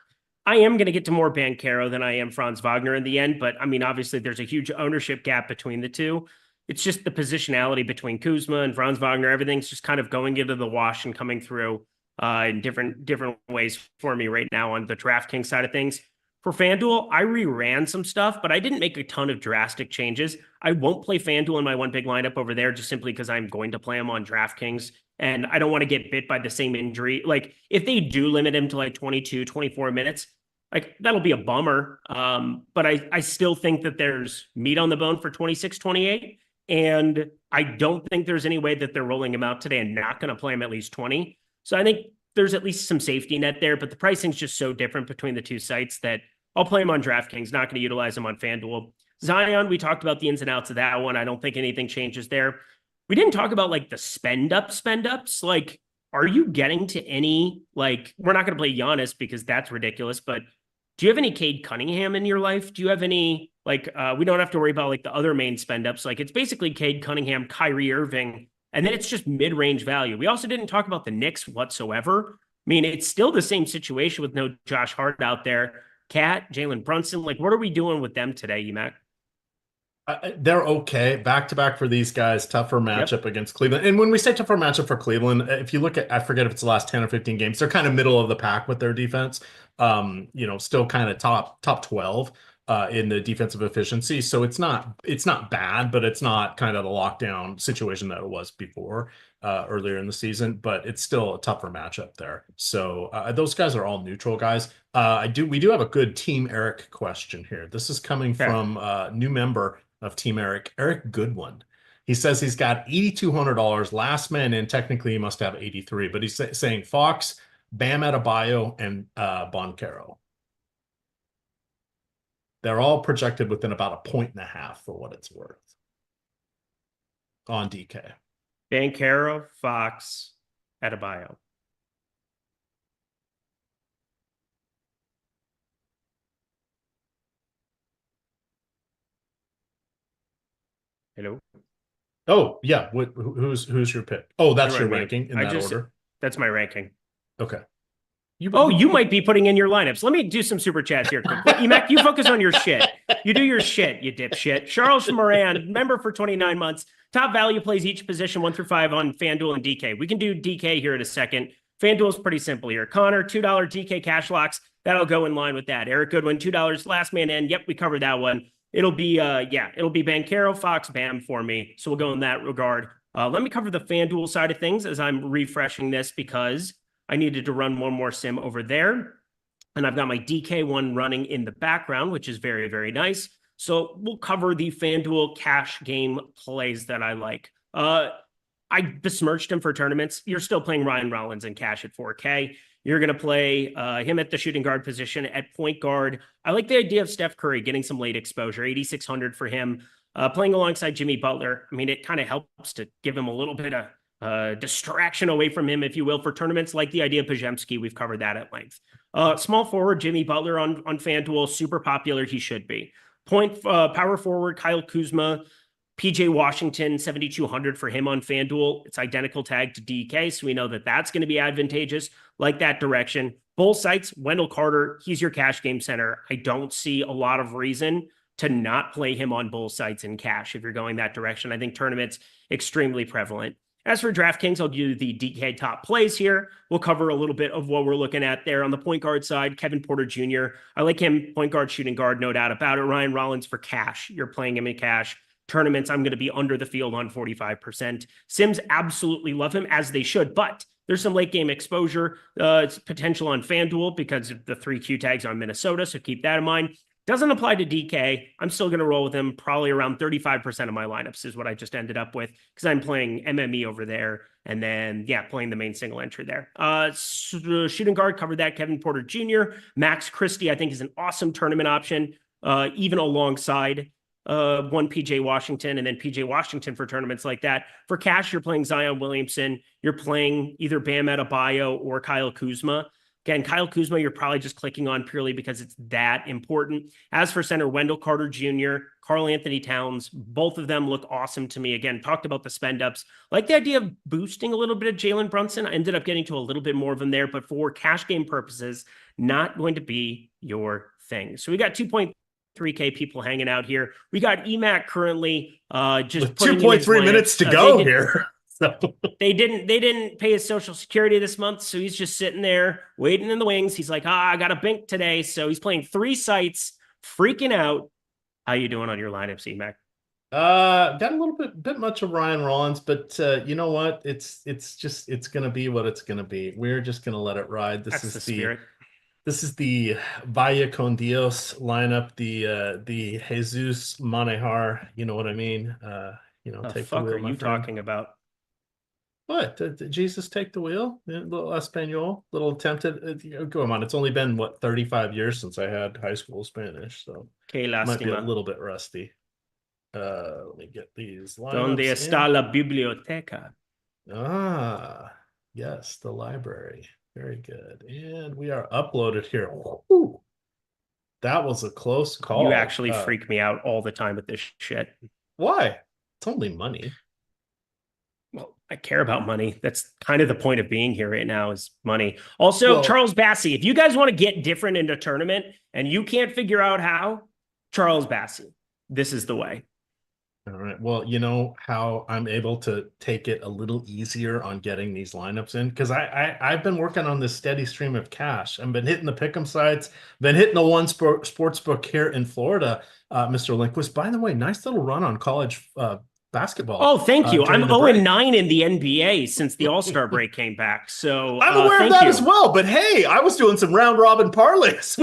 I am going to get to more Banchero than I am Franz Wagner in the end, but I mean, obviously there's a huge ownership gap between the two. It's just the positionality between Kuzma and Franz Wagner. Everything's just kind of going into the wash and coming through in different ways for me right now on the DraftKings side of things. For FanDuel, I reran some stuff, but I didn't make a ton of drastic changes. I won't play FanDuel in my one big lineup over there just simply because I'm going to play him on DraftKings, and I don't want to get bit by the same injury. Like, if they do limit him to like 22, 24 minutes, like that'll be a bummer. But I still think that there's meat on the bone for 26, 28. And I don't think there's any way that they're rolling him out today and not going to play him at least 20. So I think there's at least some safety net there, but the pricing's just so different between the two sites that I'll play him on DraftKings, not going to utilize him on FanDuel. Zion, we talked about the ins and outs of that one. I don't think anything changes there. We didn't talk about like the spend ups. Like, are you getting to any, like, we're not going to play Giannis because that's ridiculous, but do you have any Cade Cunningham in your life? Do you have any, like, we don't have to worry about like the other main spend ups. Like, it's basically Cade Cunningham, Kyrie Irving, and then it's just mid-range value. We also didn't talk about the Knicks whatsoever. I mean, it's still the same situation with no Josh Hart out there. Cat, Jalen Brunson, like, what are we doing with them today, UMac? They're okay. Back-to-back for these guys. Tougher matchup against Cleveland. And when we say tougher matchup for Cleveland, if you look at, I forget if it's the last 10 or 15 games, they're kind of middle of the pack with their defense. Still kind of top 12 in the defensive efficiency. So it's not bad, but it's not kind of the lockdown situation that it was before earlier in the season, but it's still a tougher matchup there. So those guys are all neutral guys. We do have a good Team Eric question here. This is coming from a new member of Team Eric Goodwin. He says he's got $8,200 last man in. Technically, he must have 83, but he's saying Fox, Bam Adebayo, and Banchero. They're all projected within about 1.5 for what it's worth on DK. Banchero, Fox, Adebayo. Hello? Oh, yeah. Who's your pick? Oh, that's your ranking in that order? That's my ranking. Okay. You might be putting in your lineups. Let me do some super chats here. Emac, you focus on your shit. You do your shit, you dipshit. Charles Moran, member for 29 months. Top value plays each position 1 through 5 on FanDuel and DK. We can do DK here in a second. FanDuel is pretty simple here. Connor, $2 DK cash locks. That'll go in line with that. Eric Goodwin, $2 last man in. Yep, we covered that one. It'll be Banchero, Fox, Bam for me. So we'll go in that regard. Let me cover the FanDuel side of things as I'm refreshing this because I needed to run one more sim over there. And I've got my DK one running in the background, which is very, very nice. So we'll cover the FanDuel cash game plays that I like. I besmirched him for tournaments. You're still playing Ryan Rollins in cash at 4K. You're going to play him at the shooting guard position at point guard. I like the idea of Steph Curry getting some late exposure, 8,600 for him. Playing alongside Jimmy Butler, I mean, it kind of helps to give him a little bit of distraction away from him, if you will, for tournaments like the idea of Pajemski. We've covered that at length. Small forward, Jimmy Butler on FanDuel, super popular. He should be. Power forward, Kyle Kuzma, PJ Washington, 7,200 for him on FanDuel. It's identical tag to DK, so we know that that's going to be advantageous, like that direction. Both sites, Wendell Carter, he's your cash game center. I don't see a lot of reason to not play him on both sites in cash if you're going that direction. I think tournaments extremely prevalent. As for DraftKings, I'll do the DK top plays here. We'll cover a little bit of what we're looking at there. On the point guard side, Kevin Porter Jr. I like him, point guard, shooting guard, no doubt about it. Ryan Rollins for cash. You're playing him in cash. Tournaments, I'm going to be under the field on 45%. Sims absolutely love him, as they should, but there's some late game exposure. It's potential on FanDuel because of the 3 Q tags on Minnesota, so keep that in mind. Doesn't apply to DK. I'm still going to roll with him. Probably around 35% of my lineups is what I just ended up with because I'm playing MME over there. And then, playing the main single entry there. Shooting guard, covered that. Kevin Porter Jr. Max Christie, I think, is an awesome tournament option, even alongside one PJ Washington, and then PJ Washington for tournaments like that. For cash, you're playing Zion Williamson. You're playing either Bam Adebayo or Kyle Kuzma. Again, Kyle Kuzma, you're probably just clicking on purely because it's that important. As for center, Wendell Carter Jr., Karl Anthony Towns, both of them look awesome to me. Again, talked about the spend ups. Like the idea of boosting a little bit of Jalen Brunson. I ended up getting to a little bit more of him there, but for cash game purposes, not going to be your thing. So we got 2.3K people hanging out here. We got EMAC currently just with 2.3 minutes to go here. So. They didn't pay his Social Security this month, so he's just sitting there waiting in the wings. He's like, I got a bink today, so he's playing 3 sites, freaking out. How you doing on your lineups, EMAC? Got a little bit much of Ryan Rollins, but you know what? It's gonna be what it's gonna be. We're just gonna let it ride. This is the spirit. This is the Vaya con Dios lineup, the Jesus Manejar. You know what I mean? The take fuck the wheel, are you talking about? What? Did Jesus take the wheel? A little Espanol, little attempted. Come on, it's only been 35 years since I had high school Spanish, so Que might be a lástima. little bit rusty. Let me get these lineups. Donde está la biblioteca? Ah, yes, the library. Very good. And we are uploaded here. Woo. That was a close call. You actually freak me out all the time with this shit. Why? It's only money. Well, I care about money. That's kind of the point of being here right now is money. Also, Charles Bassey, if you guys want to get different in a tournament and you can't figure out how, Charles Bassey, this is the way. All right. Well, you know how I'm able to take it a little easier on getting these lineups in? Because I've been working on this steady stream of cash. I've been hitting the pick'em sites, been hitting the one sports book here in Florida, Mr. Lindquist. By the way, nice little run on college basketball. Oh, thank you. I'm 0-9 break. in the NBA since the All-Star break came back. So I'm aware of that as well. But hey, I was doing some round robin parlays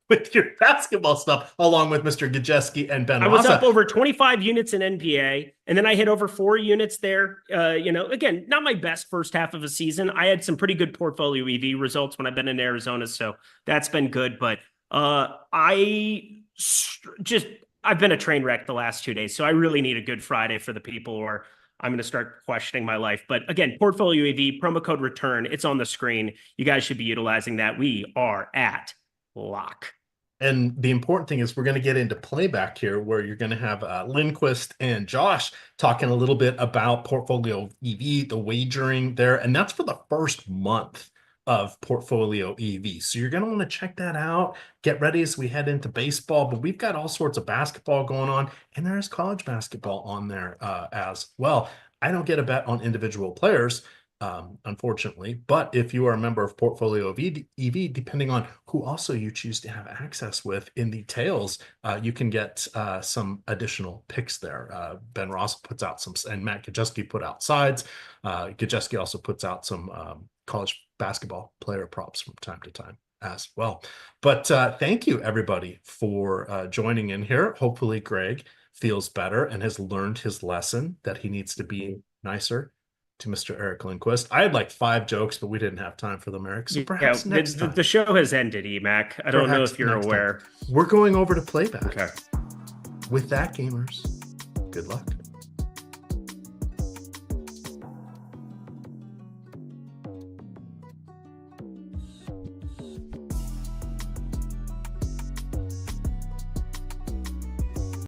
with your basketball stuff, along with Mr. Gajeski and Ben. I was up over 25 units in NBA, and then I hit over 4 units there. Again, not my best first half of a season. I had some pretty good portfolio EV results when I've been in Arizona, so that's been good. But I've been a train wreck the last 2 days, so I really need a good Friday for the people, or I'm going to start questioning my life. But again, portfolio EV, promo code return, it's on the screen. You guys should be utilizing that. We are at lock. And the important thing is we're going to get into playback here, where you're going to have Lindquist and Josh talking a little bit about portfolio EV, the wagering there. And that's for the first month of portfolio EV. So you're going to want to check that out. Get ready as we head into baseball, but we've got all sorts of basketball going on, and there's college basketball on there as well. I don't get a bet on individual players, unfortunately, but if you are a member of portfolio EV, depending on who also you choose to have access with in the tails, you can get some additional picks there. Ben Ross puts out some, and Matt Gajeski put out sides. Gajeski also puts out some college basketball player props from time to time as well. But thank you, everybody, for joining in here. Hopefully Greg feels better and has learned his lesson that he needs to be nicer to Mr. Eric Lindquist. I had like 5 jokes, but we didn't have time for them, Eric. So perhaps next time. The show has ended, EMAC. I don't know if you're aware. We're going over to playback. Okay. With that, gamers, good luck.